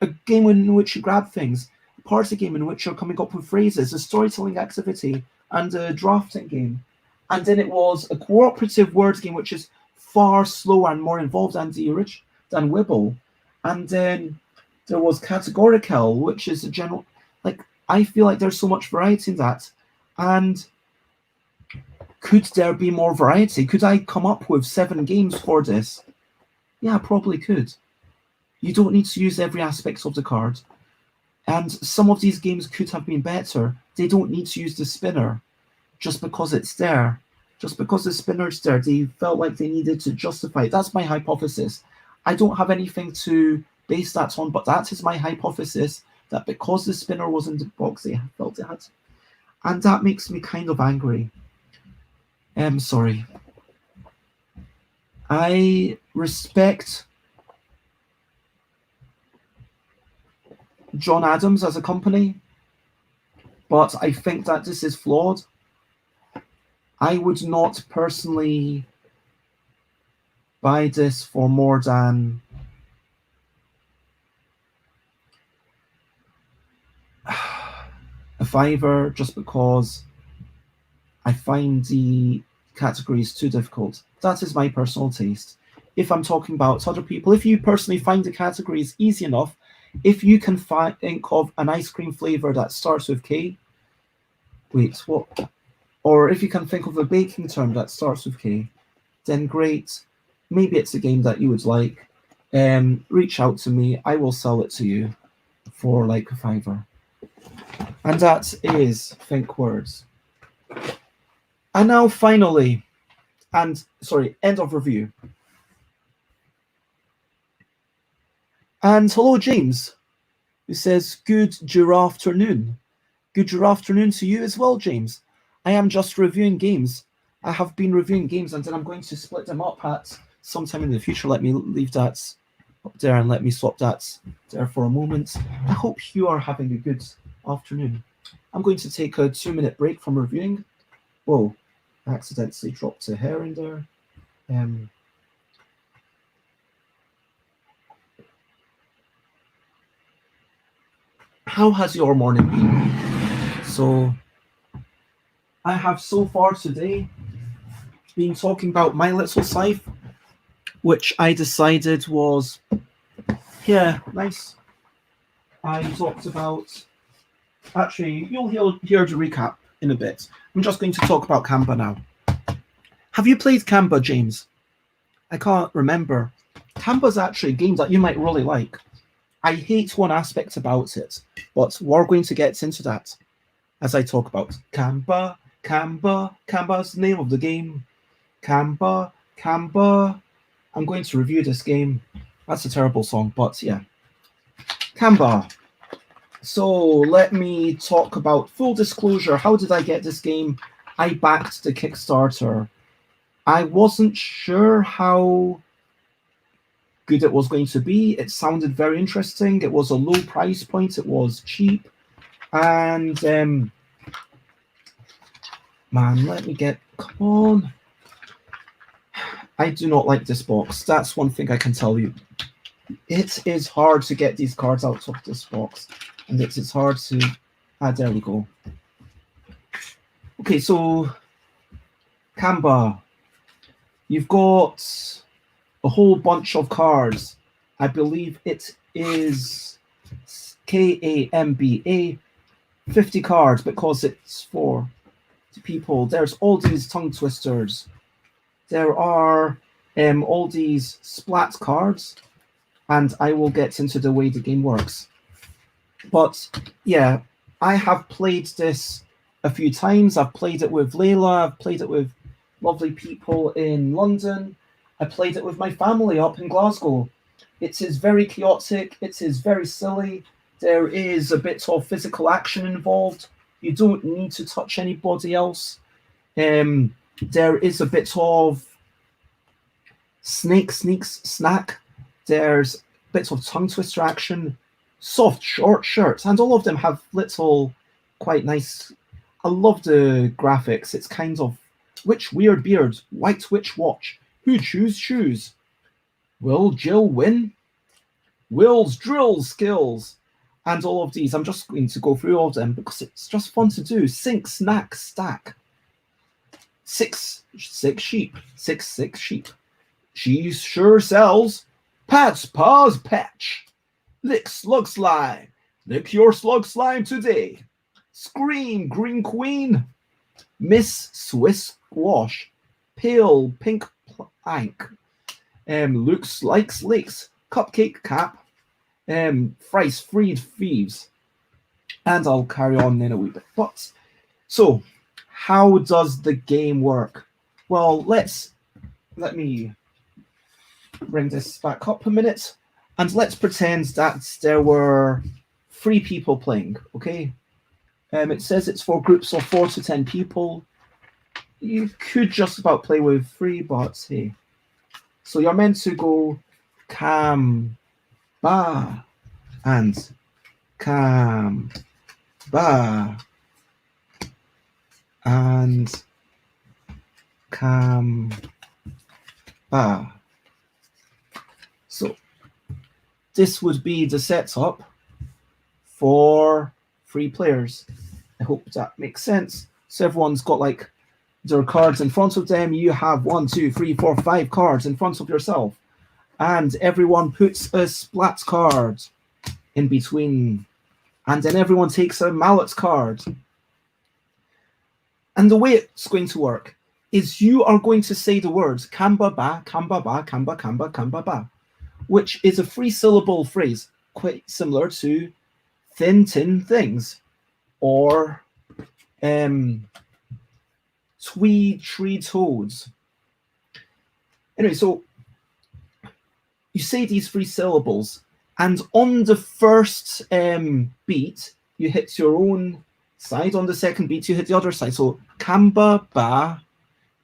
a game in which you grab things, a party game in which you're coming up with phrases, a storytelling activity, and a drafting game. And then it was a cooperative word game, which is far slower and more involved than than Wibble. And then there was categorical, which is a general, like, I feel like there's so much variety in that. And could there be more variety? Could I come up with 7 games for this? Yeah, I probably could. You don't need to use every aspect of the card. And some of these games could have been better. They don't need to use the spinner just because it's there. Just because the spinner's there, they felt like they needed to justify it. That's my hypothesis. I don't have anything to base that on, but that is my hypothesis, that because the spinner was in the box, they felt it had to. And that makes me kind of angry. Sorry. I respect John Adams as a company, but I think that this is flawed. I would not personally buy this for more than a $5, just because I find the categories too difficult. That is my personal taste. If I'm talking about other people, if you personally find the categories easy enough, if you can think of an ice cream flavor that starts with K, wait, what? Or if you can think of a baking term that starts with K, then great. Maybe it's a game that you would like. Reach out to me. I will sell it to you for like a $5. And that is Think Words. And now finally, end of review. And hello, James, who says, good giraffe-ternoon. Good giraffe-ternoon to you as well, James. I am just reviewing games. I have been reviewing games, and then I'm going to split them up at some time in the future. Let me leave that up there and let me swap that there for a moment. I hope you are having a good afternoon. I'm going to take a 2-minute break from reviewing. Whoa, I accidentally dropped a hair in there. How has your morning been? So, I have so far today been talking about My Little Scythe, which I decided was, yeah, nice. I talked about, actually, you'll hear the recap in a bit. I'm just going to talk about Kamba now. Have you played Kamba, James? I can't remember. Kamba's actually a game that you might really like. I hate one aspect about it, but we're going to get into that as I talk about Kamba. Kamba's the name of the game. Kamba. I'm going to review this game. That's a terrible song, but yeah. Kamba. So let me talk about full disclosure. How did I get this game? I backed the Kickstarter. I wasn't sure how good it was going to be. It sounded very interesting. It was a low price point. It was cheap. And man, let me get, come on. I do not like this box. That's one thing I can tell you. It is hard to get these cards out of this box. And it is hard to, there we go. Okay, so Kamba, you've got a whole bunch of cards. I believe it is KAMBA, 50 cards because it's for people. There's all these tongue twisters. There are all these splat cards, and I will get into the way the game works. But yeah, I have played this a few times. I've played it with Layla. I've played it with lovely people in London. I played it with my family up in Glasgow. It is very chaotic. It is very silly. There is a bit of physical action involved. You don't need to touch anybody else. There is a bit of snack. There's bits of tongue twister action, soft, short shirts, and all of them have little, quite nice. I love the graphics. It's kind of which weird beard, white witch watch, who choose shoes. Will Jill win? Will's drill skills. And all of these, I'm just going to go through all of them because it's just fun to do. Sink, snack, stack. Six sheep. Six sheep. She sure sells. Pat's paws patch. Lick slug slime. Lick your slug slime today. Scream, green queen. Miss Swiss squash. Pale pink plank. Looks likes lakes. Cupcake cap. Thrice freed thieves. And I'll carry on in a wee bit. But so how does the game work? Well, let me bring this back up a minute, and let's pretend that there were 3 people playing. Okay, it says it's for groups of 4 to 10 people. You could just about play with 3, but hey. So you're meant to go Kamba and Kamba and Kamba. So this would be the setup for 3 players. I hope that makes sense. So everyone's got like their cards in front of them. You have 1, 2, 3, 4, 5 cards in front of yourself. And everyone puts a splat card in between. And then everyone takes a mallet card. And the way it's going to work is you are going to say the words Kamba ba, Kamba ba, Kamba, Kamba, Kamba ba, which is a 3-syllable phrase, quite similar to thin things, or twee tree toads. Anyway, so you say these 3 syllables, and on the first beat, you hit your own side. On the second beat, you hit the other side. So Kamba ba,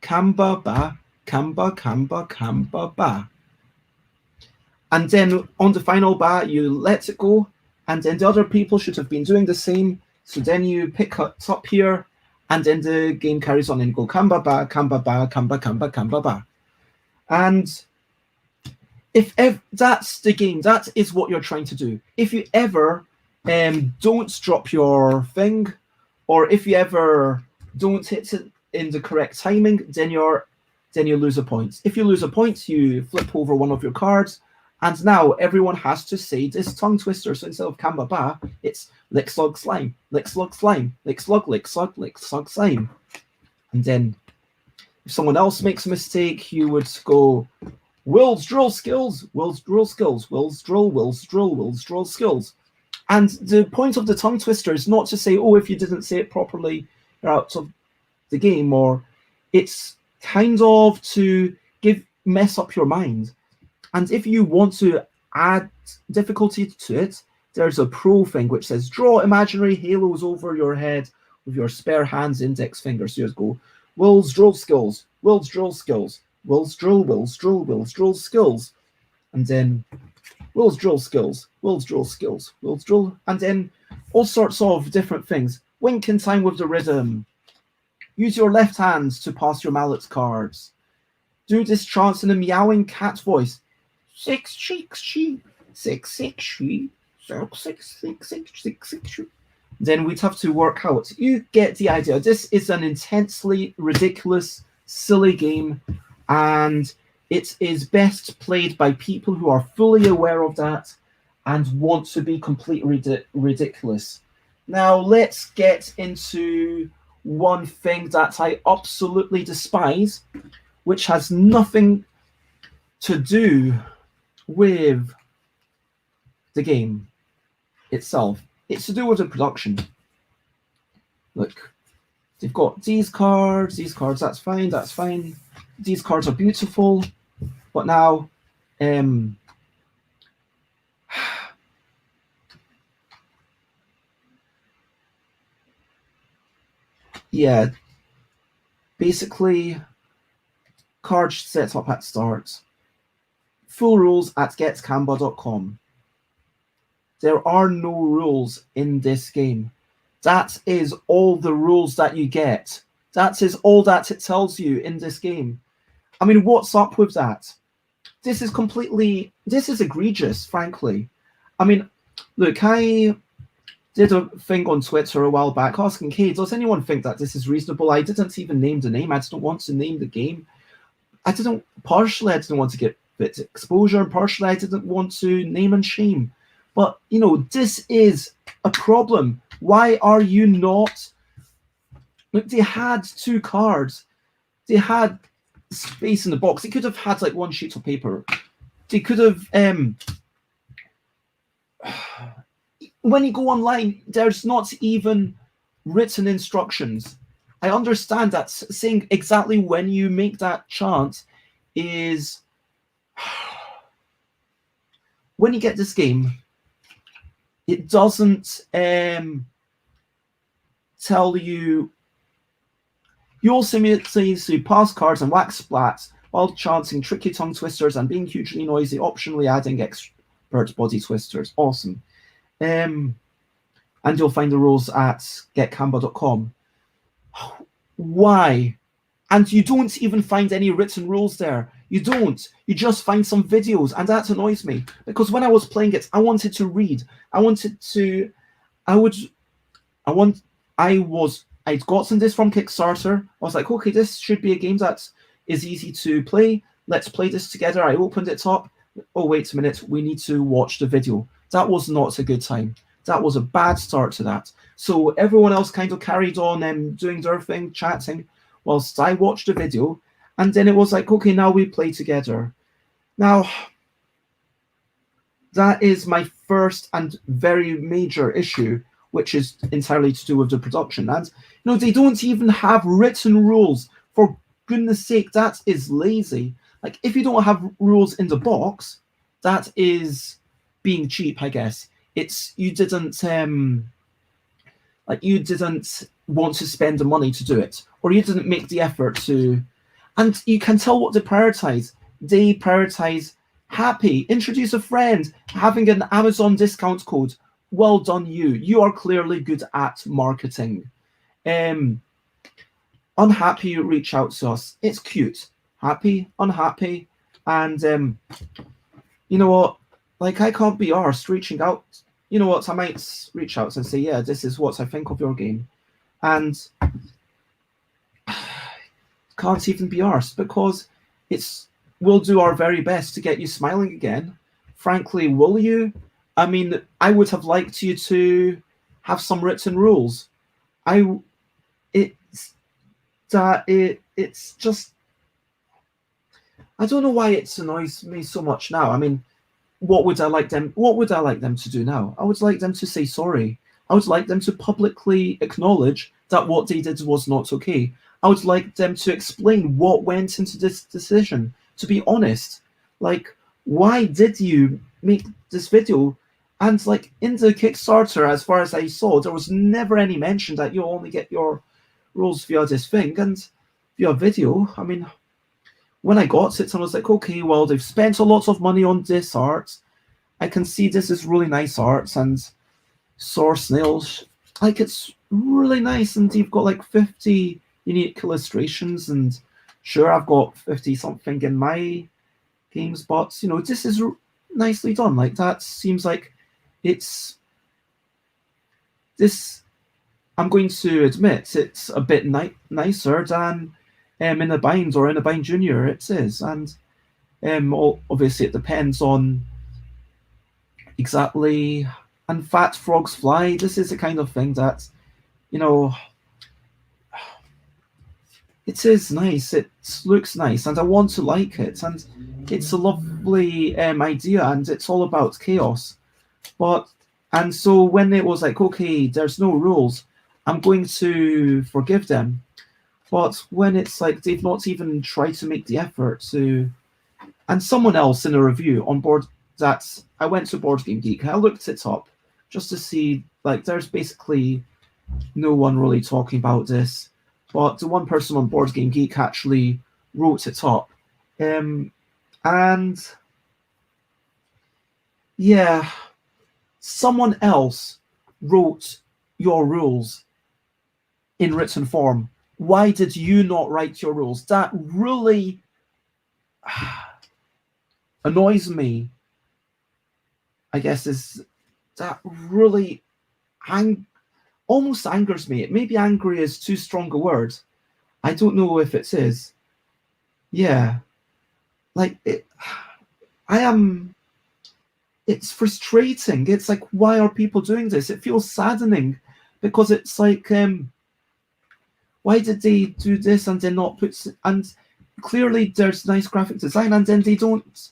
Kamba ba, Kamba, Kamba, Kamba ba. And then on the final ba, you let it go, and then the other people should have been doing the same. So then you pick up here, and then the game carries on and go Kamba ba, Kamba ba, Kamba, Kamba, Kamba ba. And if that's the game, that is what you're trying to do. If you ever don't drop your thing, or if you ever don't hit it in the correct timing, then you lose a point. If you lose a point, you flip over one of your cards, and now everyone has to say this tongue twister. So instead of Kamba ba, it's lick slug slime, lick slug slime, lick slug, lick slug, lick slug slime. And then if someone else makes a mistake, you would go Will's drill skills, Will's drill skills, Will's drill, Will's drill, Will's drill skills. And the point of the tongue twister is not to say, oh, if you didn't say it properly, you're out of the game, or it's kind of to mess up your mind. And if you want to add difficulty to it, there's a pro thing which says draw imaginary halos over your head with your spare hand's index finger. So you just go Will's drill skills, Will's drill skills, Will's drill skills, and then Will's drill skills, Will's drill skills, Will's drill, and then all sorts of different things. Wink in time with the rhythm. Use your left hand to pass your mallet cards. Do this chant in a meowing cat voice. 6 sheep, 6 sheep, 6 sheep. Then we'd have to work out. You get the idea. This is an intensely ridiculous, silly game, and it is best played by people who are fully aware of that and want to be completely ridiculous. Now, let's get into one thing that I absolutely despise, which has nothing to do with the game itself. It's to do with the production. Look, they've got these cards, that's fine, that's fine. These cards are beautiful, but now, yeah, basically, cards set up at start. Full rules at getcanva.com. There are no rules in this game. That is all the rules that you get. That is all that it tells you in this game. I mean, what's up with that? This is egregious, frankly. I mean, look, I did a thing on Twitter a while back asking, hey, does anyone think that this is reasonable? I didn't even name the name. I didn't want to name the game. Partially, I didn't want to get bit exposure, and partially, I didn't want to name and shame. But, you know, this is a problem. Why are you not? Look, they had 2 cards. They had space in the box. They could have had like 1 sheet of paper. They could have. When you go online, there's not even written instructions. I understand that saying exactly when you make that chant is. When you get this game, it doesn't tell you. You'll simultaneously pass cards and wax splats while chanting tricky tongue twisters and being hugely noisy, optionally adding expert body twisters. Awesome. And you'll find the rules at getcanva.com. Why? And you don't even find any written rules there. You don't. You just find some videos, and that annoys me because when I was playing it, I wanted to read. I'd gotten this from Kickstarter. I was like, okay, this should be a game that is easy to play. Let's play this together. I opened it up. Oh, wait a minute. We need to watch the video. That was not a good time. That was a bad start to that. So everyone else kind of carried on doing their thing, chatting, whilst I watched the video. And then it was like, okay, now we play together. Now, that is my first and very major issue, which is entirely to do with the production. And, you know, they don't even have written rules. For goodness sake, that is lazy. Like, if you don't have rules in the box, that is being cheap, I guess. You didn't want to spend the money to do it, or you didn't make the effort to. And you can tell what they prioritize. They prioritize happy, introduce a friend, having an Amazon discount code. Well done, you. You are clearly good at marketing. Unhappy, reach out to us. It's cute. Happy, unhappy, and you know what? Like, I can't be arsed reaching out. You know what? I might reach out and say, yeah, this is what I think of your game, and can't even be arsed because we'll do our very best to get you smiling again. Frankly, will you? I mean, I would have liked you to have some written rules. It's just, I don't know why it annoys me so much now. I mean, what would I like them to do now? I would like them to say sorry. I would like them to publicly acknowledge that what they did was not okay. I would like them to explain what went into this decision. To be honest, like, why did you make this video? And like in the Kickstarter, as far as I saw, there was never any mention that you only get your rules via this thing. And via video. I mean, when I got it, I was like, okay, well, they've spent a lot of money on this art. I can see this is really nice art, and Source Snails, like, it's really nice, and you've got like 50 unique illustrations, and sure, I've got 50 something in my games, but you know, this is nicely done. Like, that seems like it's this. I'm going to admit it's a bit nicer than in a bind or in a bind junior. It is, and obviously it depends on exactly. And Fat Frogs Fly. This is the kind of thing that, you know, it is nice. It looks nice, and I want to like it, and it's a lovely idea, and it's all about chaos. And so when it was like, okay, there's no rules, I'm going to forgive them. But when it's like they've not even tried to make the effort to, and someone else in a review on board that I went to Board Game Geek, I looked it up just to see, like, there's basically no one really talking about this, but the one person on Board Game Geek actually wrote it up, and yeah, someone else wrote your rules in written form. Why did you not write your rules? That really annoys me. I guess that really almost angers me. Maybe angry is too strong a word. I don't know if it is. Yeah, like it's frustrating. It's like, why are people doing this? It feels saddening, because it's like, why did they do this and then not put, and clearly there's nice graphic design, and then they don't.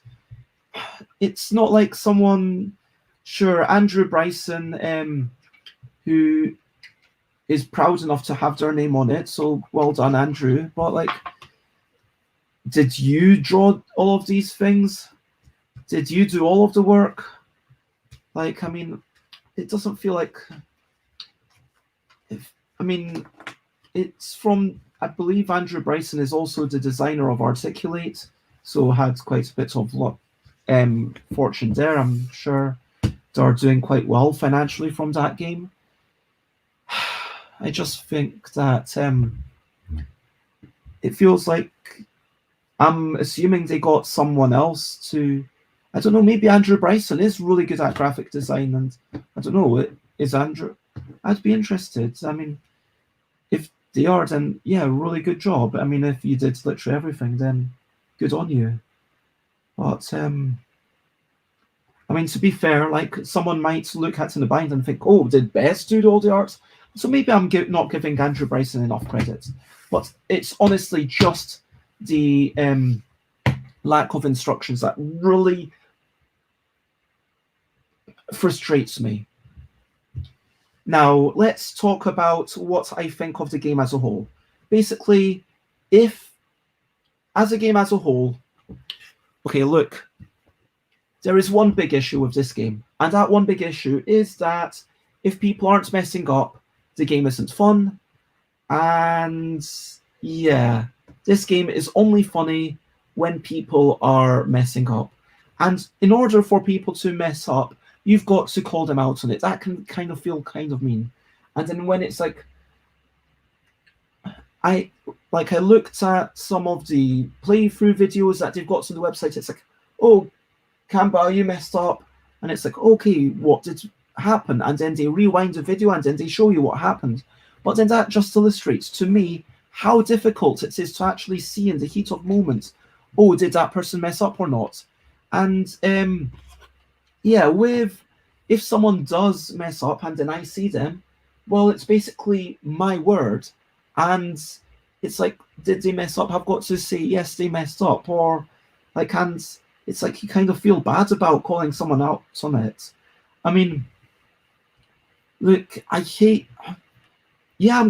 It's not like someone, sure, Andrew Bryson, who is proud enough to have their name on it, so well done, Andrew. But like, did you draw all of these things? Did you do all of the work? Like, I mean, it doesn't feel like. It's from, I believe Andrew Bryson is also the designer of Articulate, so had quite a bit of fortune there. I'm sure they're doing quite well financially from that game. I just think that it feels like, I'm assuming they got someone else to, I don't know, maybe Andrew Bryson is really good at graphic design, and I don't know, is Andrew, I'd be interested. I mean, if they are, then yeah, really good job. I mean, if you did literally everything, then good on you. But I mean, to be fair, like, someone might look at in the bind and think, oh, did BEZ do all the art? So maybe I'm not giving Andrew Bryson enough credit. But it's honestly just the lack of instructions that really frustrates me. Now, let's talk about what I think of the game as a whole. Basically, as a game as a whole, okay, look, there is one big issue with this game, and that one big issue is that if people aren't messing up, the game isn't fun. And yeah, this game is only funny when people are messing up. And in order for people to mess up, you've got to call them out on it. That can kind of feel kind of mean. And then when it's like, I looked at some of the playthrough videos that they've got on the website. It's like, oh, Kamba, you messed up. And it's like, okay, what did happen? And then they rewind the video and then they show you what happened. But then that just illustrates to me how difficult it is to actually see in the heat of moment, oh, did that person mess up or not? And yeah, if someone does mess up and then I see them, well, it's basically my word. And it's like, did they mess up? I've got to say, yes, they messed up. Or like, and it's like you kind of feel bad about calling someone out on it. I mean, look, I'm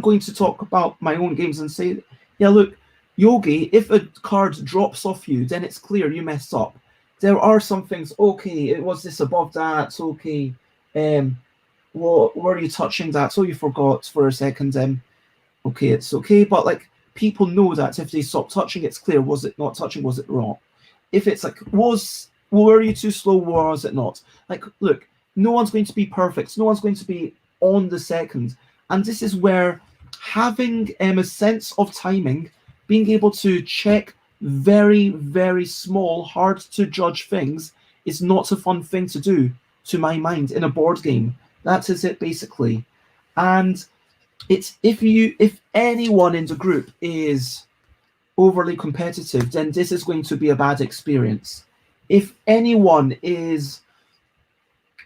going to talk about my own games and say, yeah, look, Yogi, if a card drops off you, then it's clear you messed up. There are some things, okay, it was this above that, okay, well, were you touching that? So you forgot for a second, okay, it's okay. But like, people know that if they stop touching, it's clear, was it not touching, was it wrong? If it's like, were you too slow, was it not? Like, look, no one's going to be perfect. No one's going to be on the second. And this is where having a sense of timing, being able to check very, very small, hard to judge things is not a fun thing to do, to my mind, in a board game. That is it, basically. And it's if anyone in the group is overly competitive, then this is going to be a bad experience. If anyone is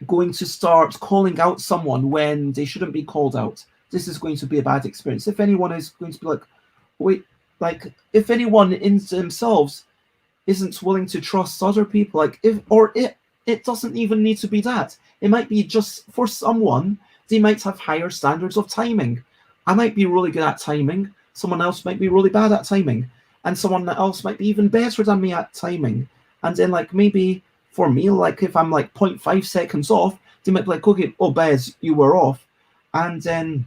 going to start calling out someone when they shouldn't be called out, this is going to be a bad experience. If anyone is going to be like, wait, like if anyone in themselves isn't willing to trust other people, like it doesn't even need to be that. It might be just for someone, they might have higher standards of timing. I might be really good at timing. Someone else might be really bad at timing. And someone else might be even better than me at timing. And then like maybe for me, like if I'm like 0.5 seconds off, they might be like, okay, oh Bez, you were off. And then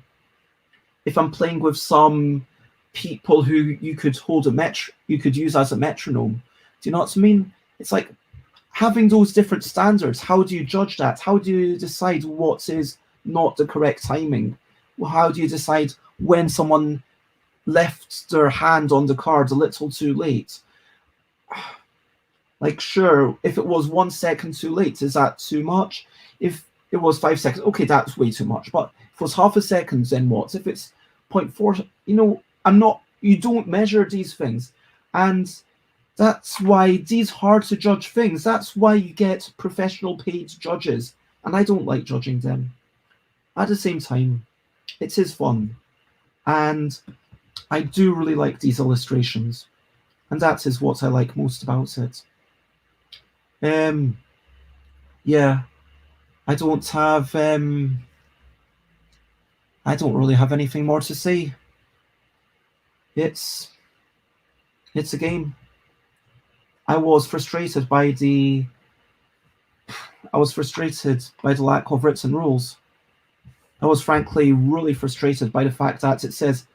if I'm playing with some people who you could you could use as a metronome, do you know what I mean? It's like having those different standards. How do you judge that? How do you decide what is not the correct timing? Well, how do you decide when someone left their hand on the card a little too late? Like, sure, if it was 1 second too late, is that too much? If it was 5 seconds, okay, that's way too much. But if it was half a second, then what? If it's 0.4, you know, you don't measure these things. And that's why these hard to judge things, that's why you get professional paid judges. And I don't like judging them. At the same time, it is fun. And I do really like these illustrations. And that is what I like most about it. Yeah, I don't really have anything more to say. It's a game. I was frustrated by the lack of written rules. I was frankly really frustrated by the fact that it says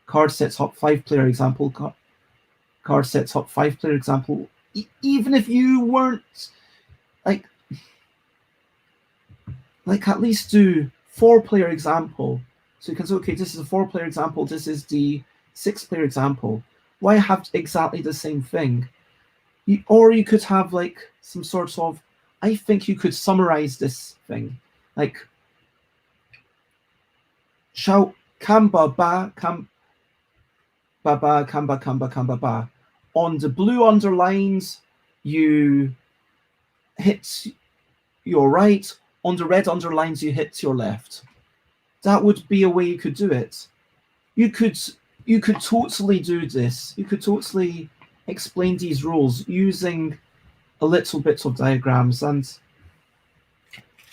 card sets up 5-player example, card sets up 5-player example. Even if you weren't like at least do 4-player example. So you can say, okay, this is a 4-player example, this is the 6-player example. Why have exactly the same thing? Or you could have like some sort of, I think you could summarize this thing. Like, shout kamba ba, ba, kamba ba. On the blue underlines, you hit your right. On the red underlines, you hit your left. That would be a way you could do it. You could totally do this. You could totally explain these rules using a little bit of diagrams, and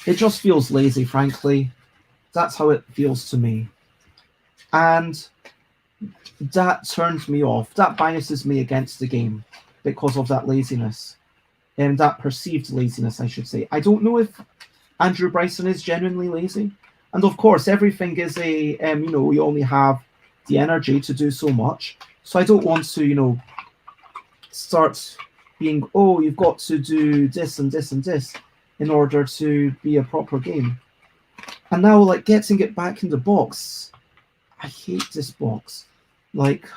it just feels lazy, frankly. That's how it feels to me. And that turns me off. That biases me against the game because of that laziness. And that perceived laziness, I should say. I don't know if Andrew Bryson is genuinely lazy. And of course, everything is a, we only have the energy to do so much. So I don't want to, start being, oh, you've got to do this and this and this in order to be a proper game. And now, like, getting it back in the box, I hate this box. Like,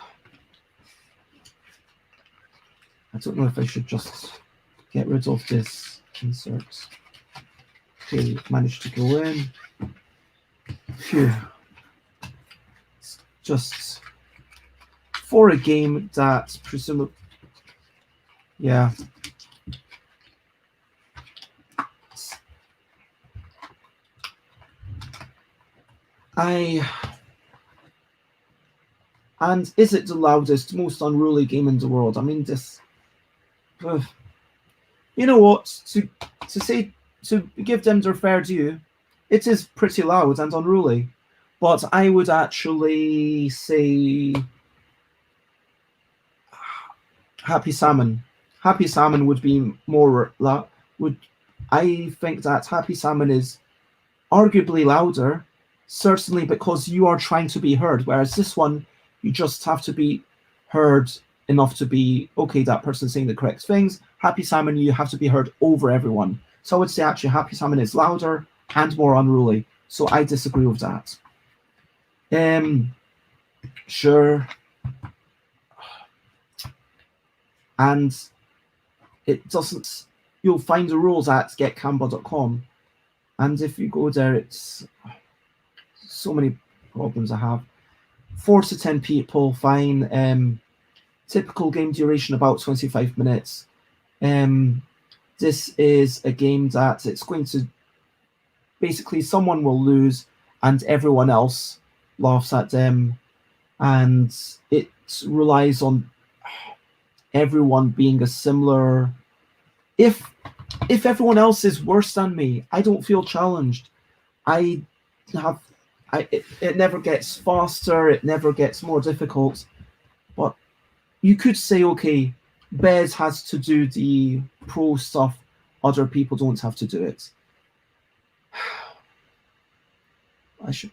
I don't know if I should just get rid of this insert. Okay, managed to go in. Phew. It's just for a game that presumably, yeah. And is it the loudest, most unruly game in the world? I mean, this. You know what? To give them their fair due, it is pretty loud and unruly. But I would actually say Happy Salmon. Happy Salmon would be more loud. I think that Happy Salmon is arguably louder, certainly because you are trying to be heard, whereas this one You just have to be heard enough to be, okay, that person's saying the correct things. Happy Salmon, you have to be heard over everyone. So I would say actually Happy Salmon is louder and more unruly. So I disagree with that. Sure. And it doesn't, you'll find the rules at getcanva.com. And if you go there, it's so many problems I have. 4 to 10 people, fine. Typical game duration about 25 minutes. This is a game that it's going to, basically someone will lose and everyone else laughs at them. And it relies on everyone being a similar, if everyone else is worse than me, I don't feel challenged. It never gets faster, it never gets more difficult. But you could say, okay, BEZ has to do the pro stuff, other people don't have to do it.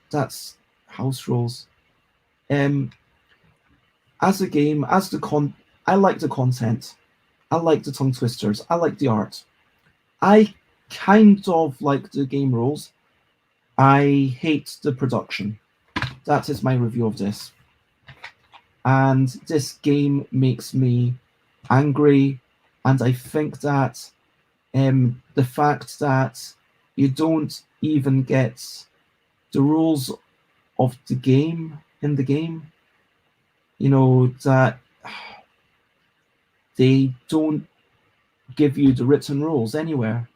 That's house rules. As a game, I like the content. I like the tongue twisters. I like the art. I kind of like the game rules. I hate the production. That is my review of this. And this game makes me angry. And I think that the fact that you don't even get the rules of the game in the game, you know, that they don't give you the written rules anywhere.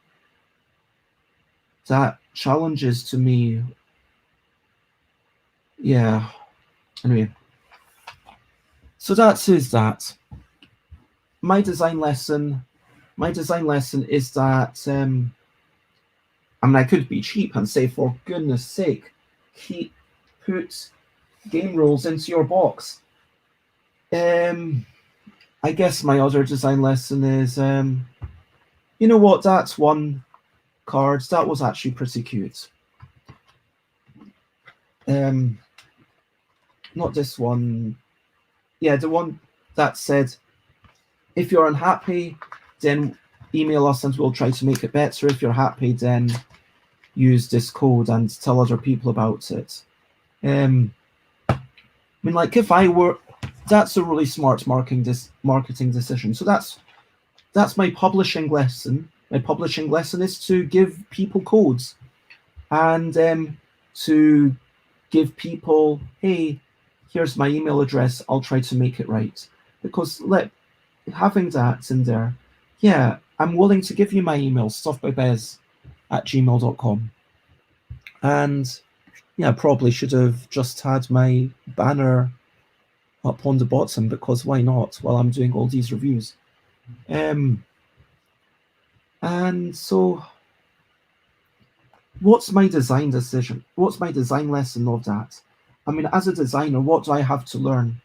That challenges to me. Yeah. Anyway. So that is that. My design lesson is that, I mean, I could be cheap and say, for goodness sake, put game rules into your box. I guess my other design lesson is, you know what, that's one card. That was actually pretty cute. Not this one. Yeah, the one that said, if you're unhappy, then email us and we'll try to make it better. If you're happy, then use this code and tell other people about it. I mean, like, if I were, that's a really smart marketing decision. So that's my publishing lesson. My publishing lesson is to give people codes and to give people, hey, here's my email address. I'll try to make it right. Because having that in there, yeah, I'm willing to give you my email, stuffbybez@gmail.com. And yeah, I probably should have just had my banner up on the bottom, because why not, while I'm doing all these reviews. And so what's my design decision? What's my design lesson of that? I mean, as a designer, what do I have to learn?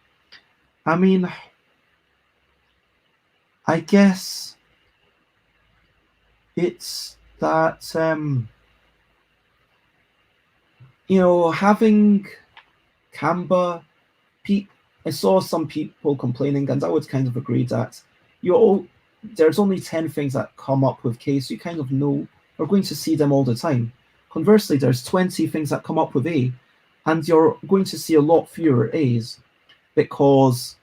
I mean, I guess it's that, you know, having Canva, I saw some people complaining, and I would kind of agree that there's only 10 things that come up with K, so you kind of know you're going to see them all the time. Conversely, there's 20 things that come up with A, and you're going to see a lot fewer A's, because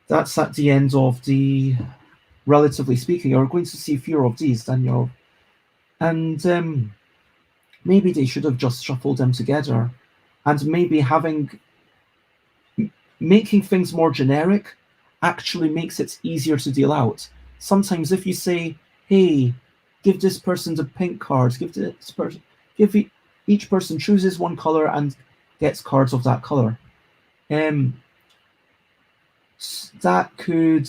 that's at the end of the, relatively speaking, you're going to see fewer of these than you're, and maybe they should have just shuffled them together, and maybe making things more generic actually makes it easier to deal out. Sometimes if you say, hey, give this person the pink card, give each person chooses one color and gets cards of that color. That could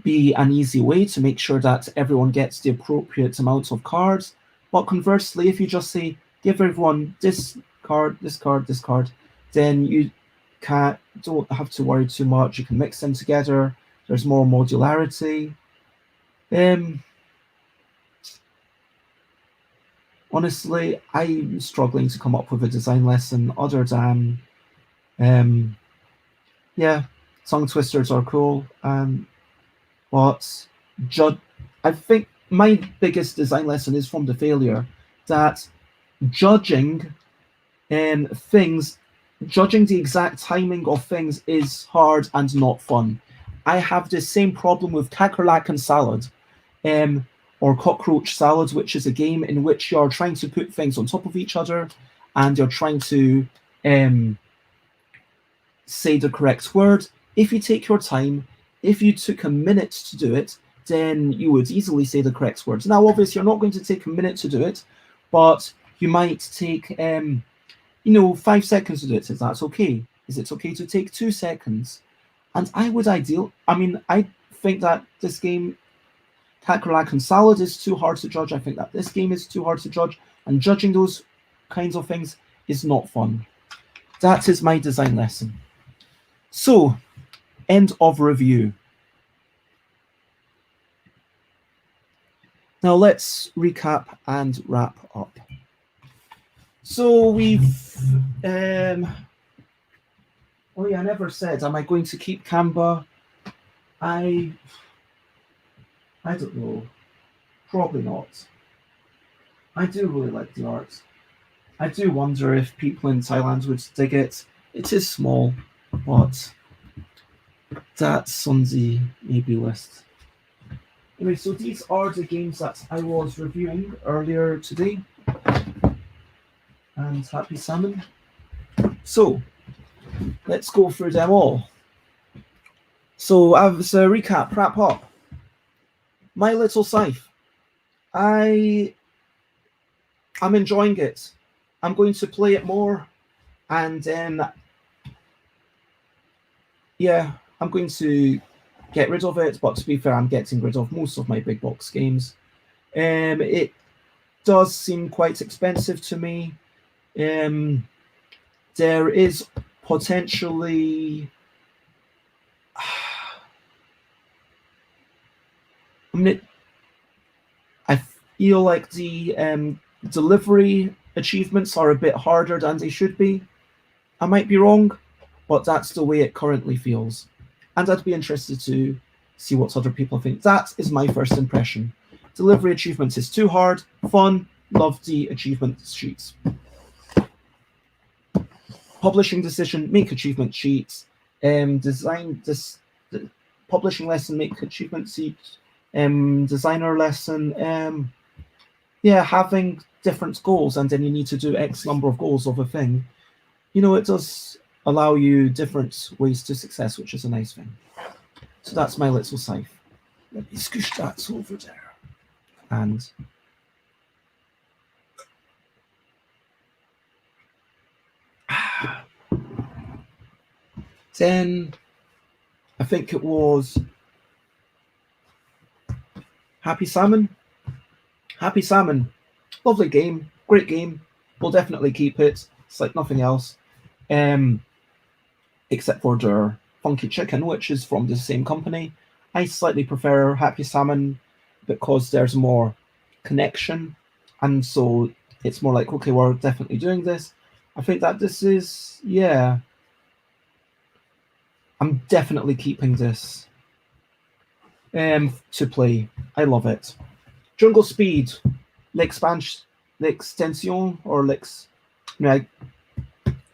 be an easy way to make sure that everyone gets the appropriate amount of cards. But conversely, if you just say, give everyone this card, this card, this card, then you don't have to worry too much. You can mix them together. There's more modularity. Honestly, I'm struggling to come up with a design lesson other than Yeah, tongue twisters are cool, but I think my biggest design lesson is from the failure that judging things, judging the exact timing of things is hard and not fun. I have the same problem with kakerlakan salad, or cockroach salad, which is a game in which you're trying to put things on top of each other, and you're trying to say the correct word. If you take your time, if you took a minute to do it, then you would easily say the correct words. Now, obviously, you're not going to take a minute to do it, but you might take 5 seconds to do it. Is that okay? Is it okay to take 2 seconds? And I think that this game, kakerlakan salad, is too hard to judge. I think that this game is too hard to judge, and judging those kinds of things is not fun. That is my design lesson. So, end of review. Now let's recap and wrap up. So we've, oh yeah, I never said, am I going to keep Canva? I don't know, probably not. I do really like the art. I do wonder if people in Thailand would dig it. It is small, but that's on the maybe list. Anyway, so these are the games that I was reviewing earlier today. And happy salmon. So, let's go through them all. So, as a recap, wrap up. My Little Scythe. I'm enjoying it. I'm going to play it more, and yeah, I'm going to get rid of it, but to be fair, I'm getting rid of most of my big box games. It does seem quite expensive to me. There is potentially, I feel like the delivery achievements are a bit harder than they should be. I might be wrong, but that's the way it currently feels. And I'd be interested to see what other people think. That is my first impression. Delivery achievements is too hard. Fun. Love the achievement sheets. Publishing decision, make achievement sheets. Publishing lesson, make achievement sheets. Designer lesson. Yeah, having different goals, and then you need to do X number of goals of a thing. It does allow you different ways to success, which is a nice thing. So that's My Little Scythe. Let me scoosh that over there. And then I think it was Happy Salmon. Happy Salmon. Lovely game. Great game. We'll definitely keep it. It's like nothing else. Except for their Funky Chicken, which is from the same company. I slightly prefer Happy Salmon because there's more connection, and so it's more like, okay, we're definitely doing this. I think that this is, yeah, I'm definitely keeping this to play. I love it. Jungle Speed, l'extension, or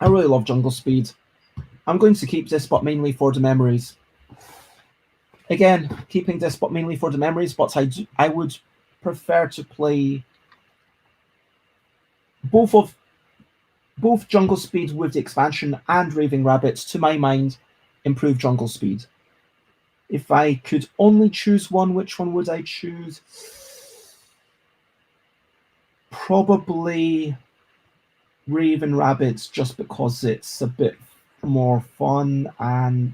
I really love Jungle Speed. I'm going to keep this, but mainly for the memories. Again, keeping this, but mainly for the memories, but I would prefer to play both Jungle Speed with the expansion and Raving Rabbits. To my mind, improve Jungle Speed. If I could only choose one, which one would I choose? Probably Raving Rabbits, just because it's a bit more fun, and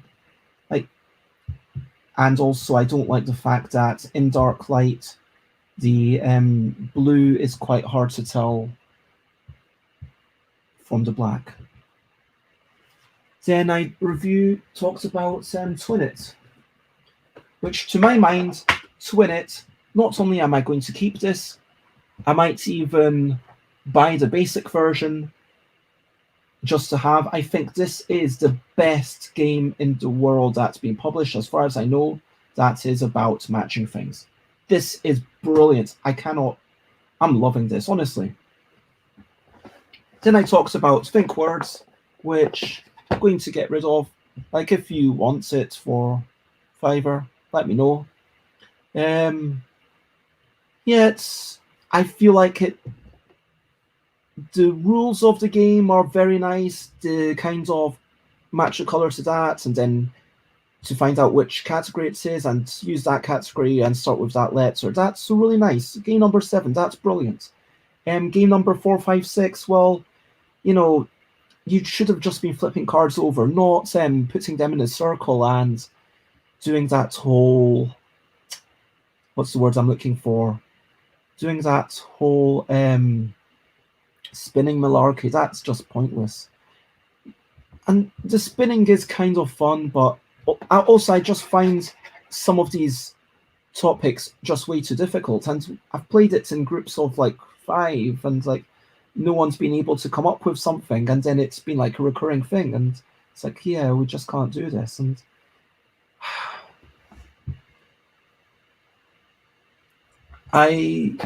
also I don't like the fact that in dark light the blue is quite hard to tell from the black. Then I talked about Twin-It, which to my mind, Twin-It, not only am I going to keep this, I might even buy the basic version just to have. I think this is the best game in the world that's been published, as far as I know, that is about matching things. This is brilliant. I'm loving this, honestly. Then I talked about think words, which I'm going to get rid of. Like, if you want it for Fiverr, let me know. Yeah, I feel like the rules of the game are very nice. The kind of match the color to that, and then to find out which category it is and use that category and start with that letter. That's really nice. Game number 7, that's brilliant. Game number 4, 5, 6, well, you should have just been flipping cards over, not putting them in a circle and doing that whole, what's the word I'm looking for? Doing that whole spinning malarkey. That's just pointless. And the spinning is kind of fun, but also I just find some of these topics just way too difficult. And I've played it in groups of like 5, and like no one's been able to come up with something, and then it's been like a recurring thing, and it's like, yeah, we just can't do this. And I'm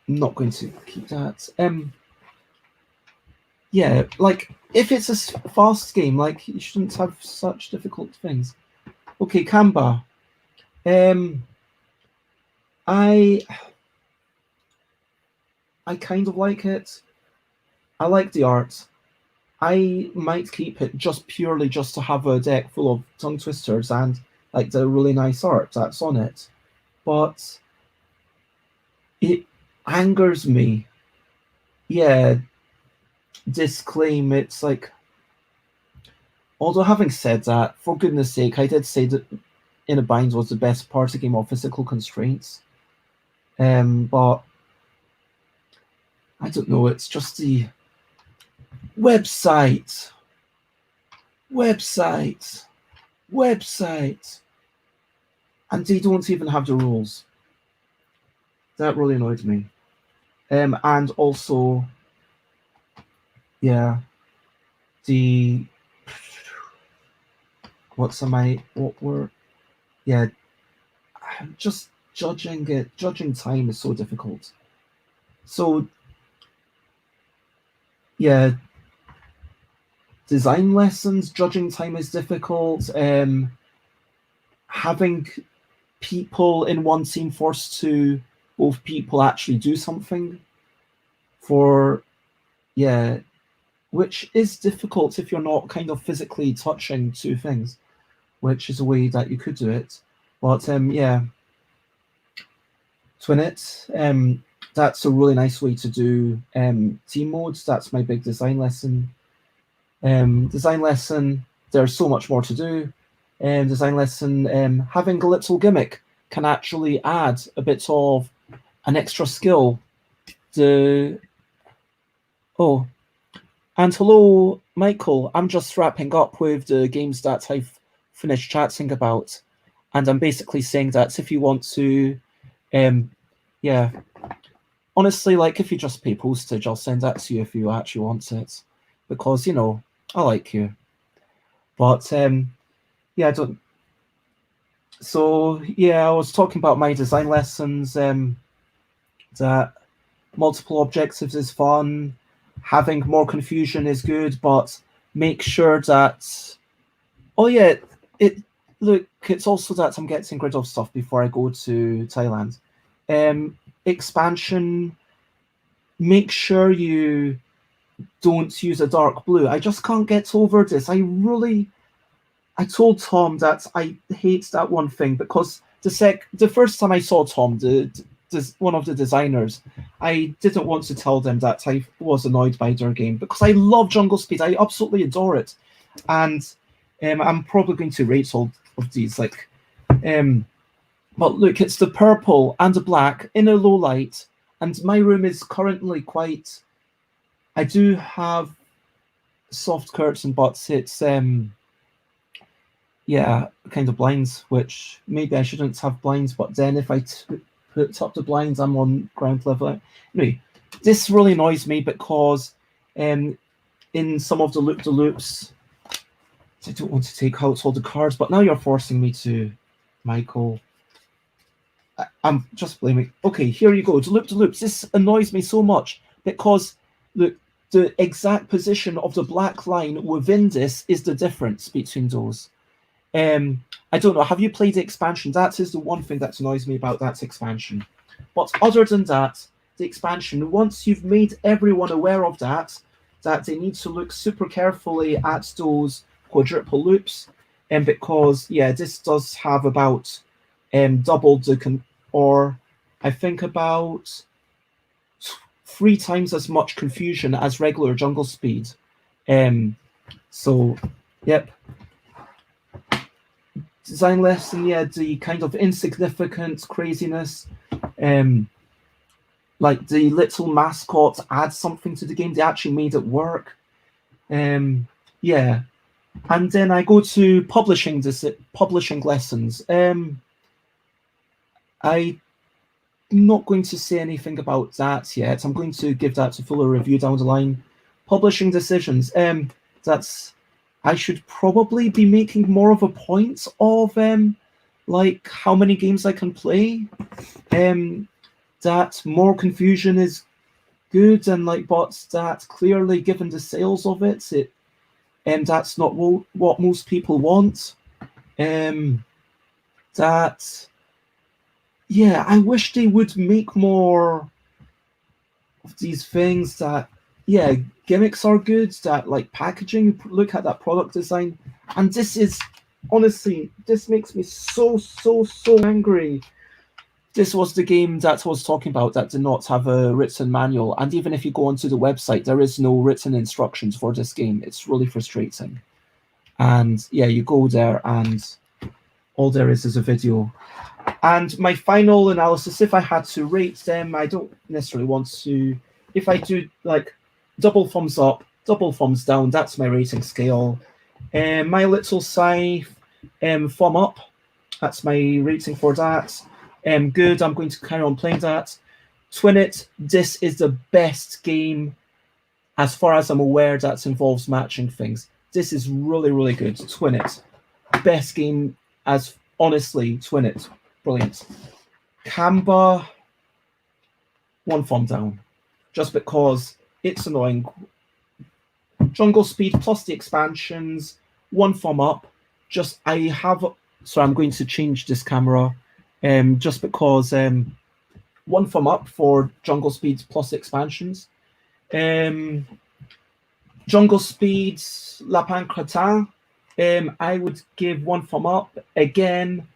not going to keep that. Yeah, like if it's a fast game, like you shouldn't have such difficult things. Okay, Canva. I kind of like it. I like the art. I might keep it just purely just to have a deck full of tongue twisters and like the really nice art that's on it. But it angers me. Yeah, disclaim, it's like, although having said that, for goodness sake, I did say that In a Bind was the best party game of physical constraints. But I don't know, it's just the website, and they don't even have the rules. That really annoyed me. And also, yeah, the yeah, just judging time is so difficult. So yeah, design lessons, judging time is difficult. Having people in one team forced to both people actually do something which is difficult if you're not kind of physically touching 2 things, which is a way that you could do it. But yeah, Twin It, that's a really nice way to do team modes. That's my big design lesson. Design lesson, there's so much more to do. Design lesson, having a little gimmick can actually add a bit of an extra skill. And hello, Michael. I'm just wrapping up with the games that I've finished chatting about, and I'm basically saying that if you want to, yeah, honestly, like if you just pay postage, I'll send that to you if you actually want it, because I like you. But yeah, I don't. So yeah, I was talking about my design lessons. That multiple objectives is fun. Having more confusion is good, but make sure that. Oh yeah, it's also that I'm getting rid of stuff before I go to Thailand. Expansion. Make sure you don't use a dark blue. I just can't get over this. I told Tom that I hate that one thing because the first time I saw Tom, one of the designers, I didn't want to tell them that I was annoyed by their game because I love Jungle Speed. I absolutely adore it, and I'm probably going to rate all of these. But look, it's the purple and the black in a low light, and my room is currently quite. I do have soft curtain, but it's yeah, kind of blinds, which maybe I shouldn't have blinds, but then if I put up the blinds, I'm on ground level. Anyway, this really annoys me because in some of the loop-de-loops. I don't want to take out all the cards, but now you're forcing me to, Michael. I'm just blaming. Okay, here you go. The loop-de-loops. This annoys me so much because the exact position of the black line within this is the difference between those. I don't know. Have you played the expansion? That is the one thing that annoys me about that expansion. But other than that, the expansion, once you've made everyone aware of that they need to look super carefully at those quadruple loops, and because this does have about double the or I think about 3 times as much confusion as regular jungle speed. So yep. Design lesson, the kind of insignificant craziness. Like the little mascot adds something to the game. They actually made it work. Yeah. And then I go to publishing lessons. I'm not going to say anything about that yet. I'm going to give that a fuller review down the line. Publishing decisions. I should probably be making more of a point of like how many games I can play. That more confusion is good, and like, but that clearly, given the sales of it, that's not what most people want. That I wish they would make more of these things. That gimmicks are good. That like packaging, look at that product design, and this is honestly, this makes me so angry. This was the game that I was talking about that did not have a written manual, and even if you go onto the website, there is no written instructions for this game. It's really frustrating. And you go there and all there is a video. And my final analysis, if I had to rate them, I don't necessarily want to. If I do like double thumbs up, double thumbs down, that's my rating scale. My Little Scythe, thumb up, that's my rating for that. Good, I'm going to carry on playing that. Twin It, this is the best game as far as I'm aware that involves matching things. This is really good. Twin It, best game as honestly, Twin It, brilliant. Kamba, 1 thumb down, just because it's annoying. Jungle Speed plus the expansions, 1 thumb up. So I'm going to change this camera. Just because 1 thumb up for Jungle Speed plus expansions. Jungle Speed Lapin Crétin, I would give 1 thumb up. Again,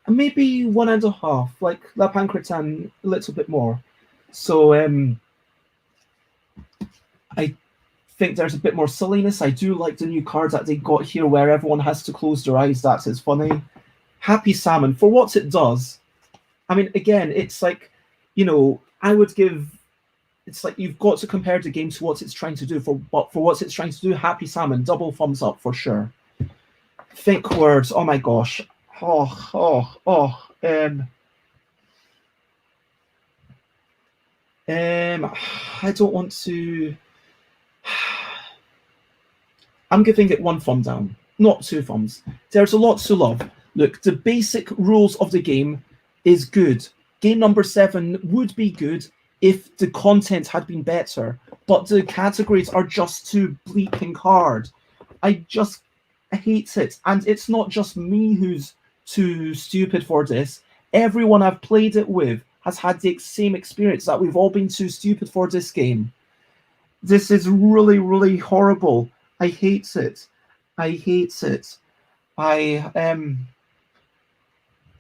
maybe 1.5, like Lapin Crétin, a little bit more. So I think there's a bit more silliness. I do like the new card that they got here where everyone has to close their eyes. That is funny. Happy Salmon, for what it does, I mean, again, it's like, I would give, it's like you've got to compare the game to what it's trying to do. But for what it's trying to do, Happy Salmon, double thumbs up for sure. Think words, oh my gosh. I don't want to. I'm giving it 1 thumb down, not 2 thumbs. There's a lot to love. Look, the basic rules of the game is good. Game number 7 would be good if the content had been better, but the categories are just too bleeping hard. I hate it. And it's not just me who's too stupid for this. Everyone I've played it with has had the same experience, that we've all been too stupid for this game. This is really horrible. I hate it.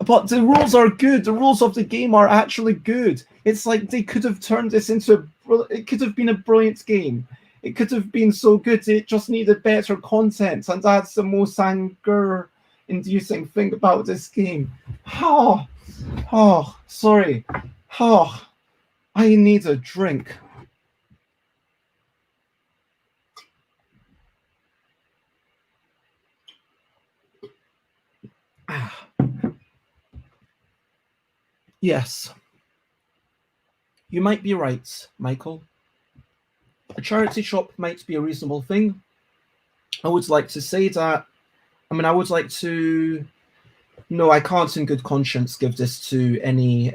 But the rules are good. The rules of the game are actually good. It's like they could have turned this into it could have been a brilliant game. It could have been so good. It just needed better content, and that's the most anger-inducing thing about this game. Sorry. I need a drink. Yes. You might be right, Michael. a charity shop might be a reasonable thing. I would like to say that, I mean, I would like to, no, I can't in good conscience give this to any,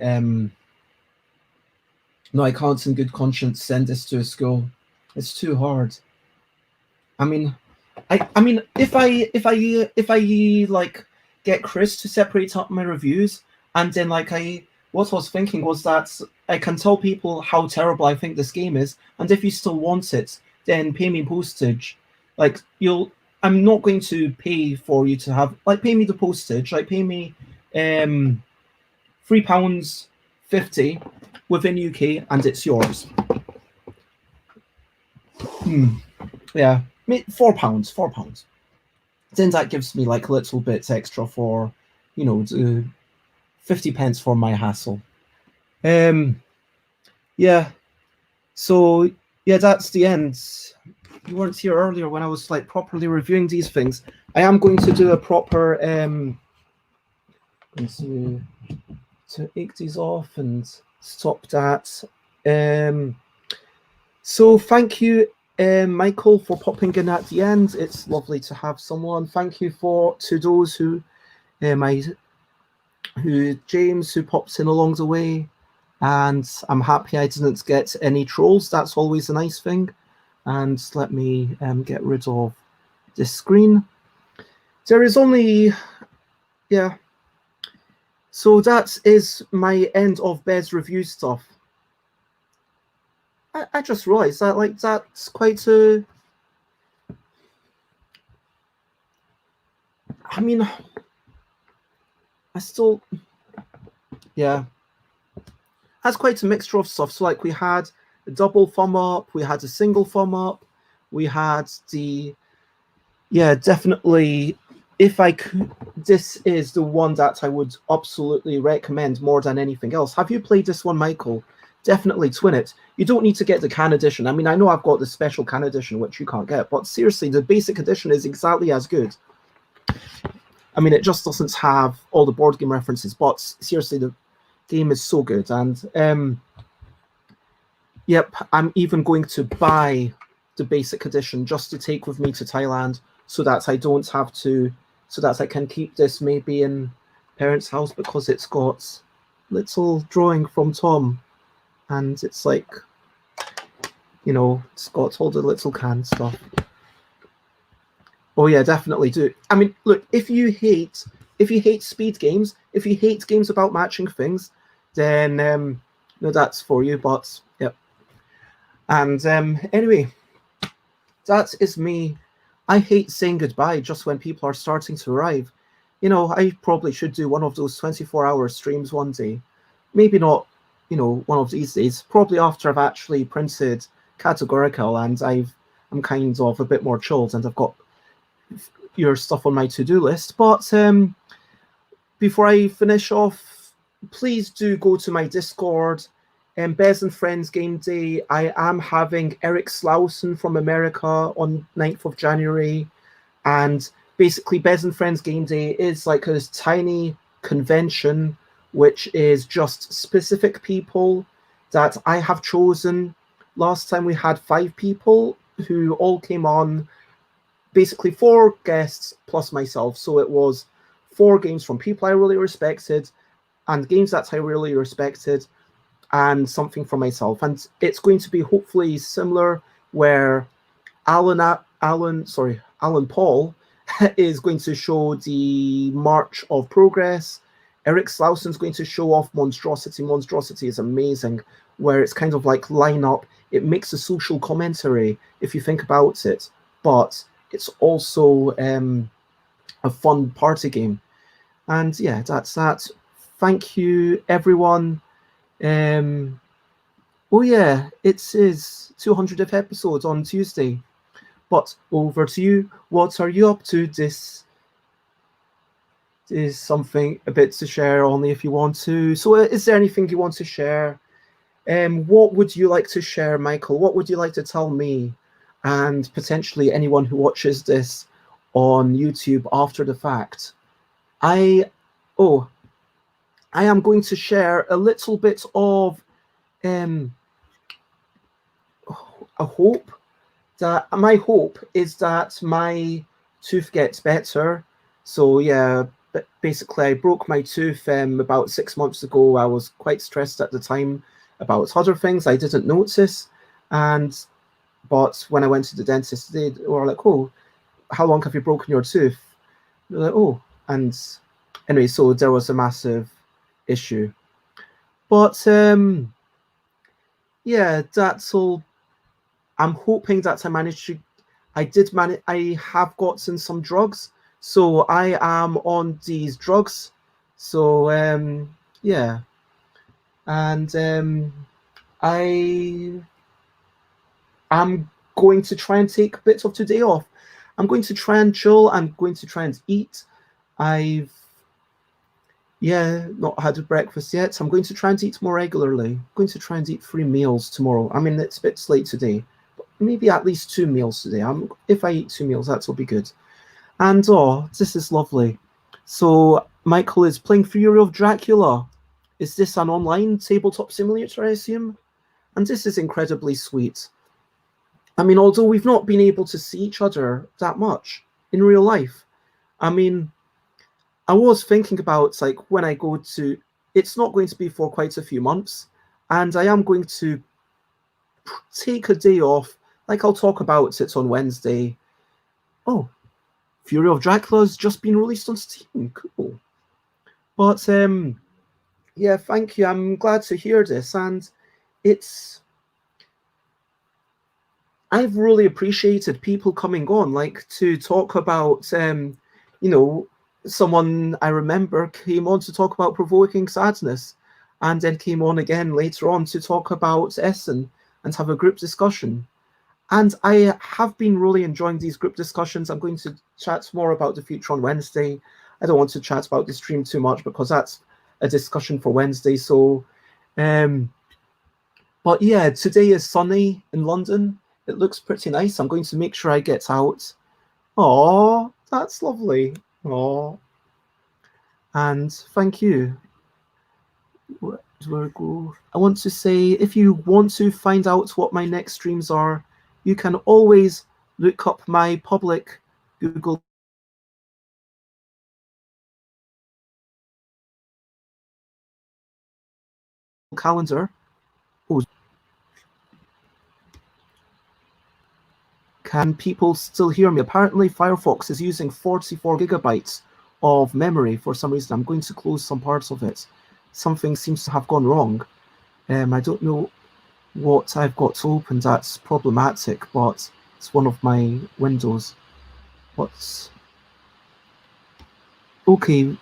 no, I can't in good conscience send this to a school. It's too hard. I mean, if I like get Chris to separate up my reviews, and then like what I was thinking was that I can tell people how terrible I think this game is, and if you still want it, then pay me postage. Like I'm not going to pay for you to have, like, pay me the postage, like pay me £3.50 within UK, and it's yours. Yeah, £4. Then that gives me like little bits extra for, 50 pence for my hassle. Yeah. So yeah, that's the end. You weren't here earlier when I was like properly reviewing these things. I am going to do a proper to take these off and stop that. So thank you, Michael, for popping in at the end. It's lovely to have someone. Thank you to those who James, who pops in along the way, and I'm happy I didn't get any trolls. That's always a nice thing. And let me get rid of this screen. There is only, yeah. So that is my end of BEZ review stuff. I just realized that, like, that's quite a, I mean, I still, yeah, that's quite a mixture of stuff. So like we had a double thumb up, we had a single thumb up, we had the, yeah, definitely, if I could, this is the one that I would absolutely recommend more than anything else. Have you played this one, Michael? Definitely twin it. You don't need to get the can edition. I mean, I know I've got the special can edition, which you can't get, but seriously, the basic edition is exactly as good. I mean, it just doesn't have all the board game references, but seriously, the game is so good. And yep, I'm even going to buy the basic edition just to take with me to Thailand, so that I don't have to, so that I can keep this maybe in parents' house, because it's got little drawing from Tom, and it's like, it's got all the little can stuff. Oh yeah, definitely do. I mean, look, if you hate speed games, if you hate games about matching things, then no, that's for you. But yep. And anyway, that is me. I hate saying goodbye just when people are starting to arrive. I probably should do one of those 24-hour streams one day. Maybe not, one of these days. Probably after I've actually printed Categorical and I'm kind of a bit more chilled and I've got your stuff on my to-do list. But before I finish off, please do go to my Discord. BEZ and Friends Game Day. I am having Eric Slauson from America on 9th of January. And basically, BEZ and Friends Game Day is like a tiny convention, which is just specific people that I have chosen. Last time we had 5 people who all came on, basically 4 guests plus myself. So it was 4 games from people I really respected and games that I really respected and something for myself. And it's going to be hopefully similar, where Alan Paul is going to show the March of Progress. Eric Slauson's going to show off Monstrosity. Monstrosity is amazing, where it's kind of like line up. It makes a social commentary if you think about it, but it's also a fun party game. And yeah, that's that. Thank you, everyone. Oh yeah, it is 200th episode on Tuesday. But over to you. What are you up to? This is something a bit to share only if you want to. So is there anything you want to share? What would you like to share, Michael? What would you like to tell me and potentially anyone who watches this on YouTube after the fact? I am going to share a little bit of a hope that my hope is that my tooth gets better. So yeah, but basically I broke my tooth about 6 months ago. I was quite stressed at the time about other things I didn't notice, and but when I went to the dentist, they were like, "Oh, how long have you broken your tooth?" They're like, "Oh," and anyway, so there was a massive issue. But yeah, that's all. I'm hoping that I managed to. I did manage. I have gotten some drugs, so I am on these drugs. So yeah, and I am going to try and take bits of today off. I'm going to try and chill. I'm going to try and eat. I've not had breakfast yet. So I'm going to try and eat more regularly. I'm going to try and eat 3 meals tomorrow. I mean, it's a bit late today, but maybe at least 2 meals today. If I eat 2 meals, that will be good. And oh, this is lovely. So Michael is playing Fury of Dracula. Is this an online tabletop simulator, I assume? And this is incredibly sweet. I mean, although we've not been able to see each other that much in real life, I mean, I was thinking about like when I go to, it's not going to be for quite a few months, and I am going to take a day off. Like I'll talk about it on Wednesday. Oh, Fury of Dracula's just been released on Steam. Cool. But yeah, thank you. I'm glad to hear this, and it's I've really appreciated people coming on, like to talk about you know, someone I remember came on to talk about Provoking Sadness, and then came on again later on to talk about Essen and have a group discussion. And I have been really enjoying these group discussions. I'm going to chat more about the future on Wednesday. I don't want to chat about the stream too much because that's a discussion for Wednesday. So, but yeah, today is sunny in London. It looks pretty nice. I'm going to make sure I get out. Oh, that's lovely. Oh, and thank you. Where do I go? I want to say, if you want to find out what my next streams are, you can always look up my public Google calendar. Oh, can people still hear me? Apparently, Firefox is using 44 gigabytes of memory for some reason. I'm going to close some parts of it. Something seems to have gone wrong. I don't know what I've got open that's problematic, but it's one of my windows. What's okay?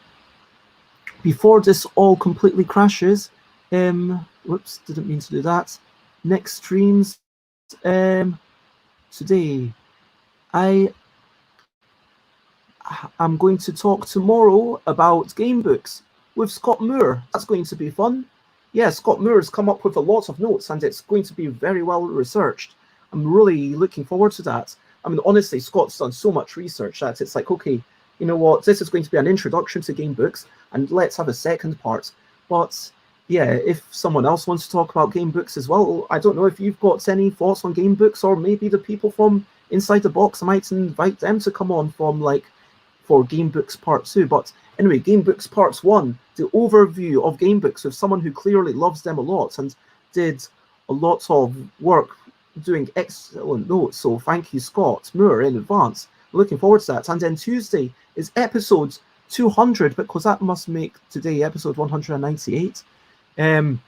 Before this all completely crashes, whoops, didn't mean to do that. Next streams, today, I'm going to talk tomorrow about game books with Scott Moore. That's going to be fun. Yeah, Scott Moore has come up with a lot of notes, and it's going to be very well researched. I'm really looking forward to that. I mean, honestly, Scott's done so much research that it's like, okay, you know what, this is going to be an introduction to game books, and let's have a second part. But yeah, if someone else wants to talk about game books as well, I don't know if you've got any thoughts on game books, or maybe the people from Inside the Box, I might invite them to come on from like for Game Books Part 2. But anyway, Game Books Part 1, the overview of game books with someone who clearly loves them a lot and did a lot of work doing excellent notes. So thank you, Scott Moore, in advance. Looking forward to that. And then Tuesday is episode 200, because that must make today episode 198. And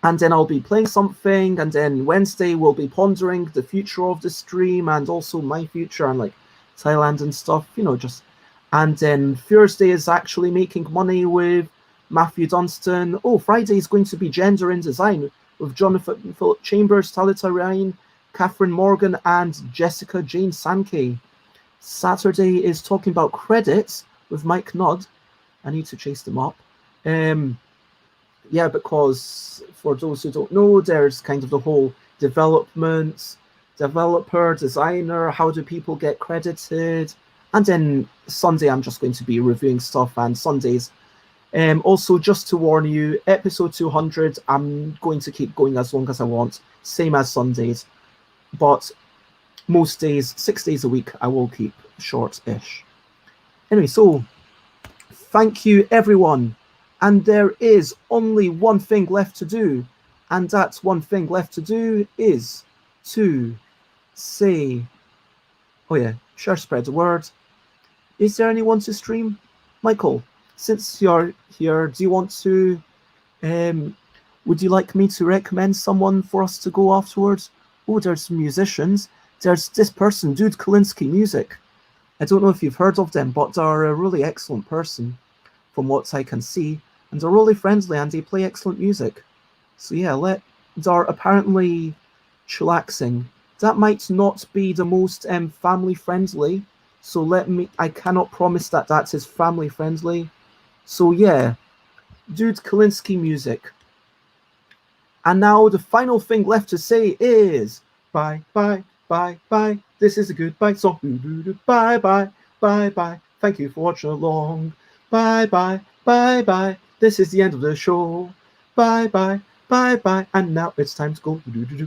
then I'll be playing something, and then Wednesday we'll be pondering the future of the stream and also my future and like Thailand and stuff, you know, just. And then Thursday is actually making money with Matthew Dunstan. Oh, Friday is going to be gender in design with Jonathan Philip Chambers, Talita Ryan, Catherine Morgan, and Jessica Jane Sankey. Saturday is talking about credits with Mike Nudd. I need to chase them up. Yeah, because for those who don't know, there's kind of the whole development, developer, designer, how do people get credited? And then Sunday, I'm just going to be reviewing stuff, and Sundays. Also, just to warn you, episode 200, I'm going to keep going as long as I want, same as Sundays. But most days, 6 days a week, I will keep short-ish. Anyway, so thank you, everyone. And there is only one thing left to do. And that one thing left to do is to say, oh yeah, share, spread the word. Is there anyone to stream? Michael, since you're here, do you want to, would you like me to recommend someone for us to go afterwards? Oh, there's some musicians. There's this person, Dude Kalinsky Music. I don't know if you've heard of them, but they're a really excellent person from what I can see. And they're really friendly and they play excellent music. So yeah, they're apparently chillaxing. That might not be the most family friendly. So I cannot promise that that is family friendly. So yeah, Dude Kalinsky Music. And now the final thing left to say is bye, bye, bye, bye. This is a goodbye song. Bye, bye, bye, bye. Thank you for watching along. Bye, bye, bye, bye. This is the end of the show. Bye, bye, bye, bye. And now it's time to go.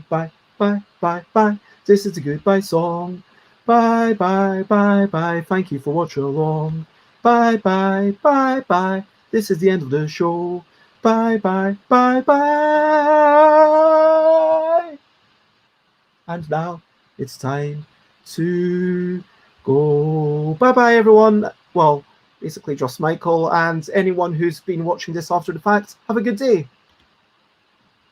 Bye, bye, bye, bye. This is the goodbye song. Bye, bye, bye, bye. Thank you for watching along. Bye, bye, bye, bye. This is the end of the show. Bye, bye, bye, bye. And now it's time to go. Bye, bye, everyone. Well, basically just Michael and anyone who's been watching this after the fact. Have a good day.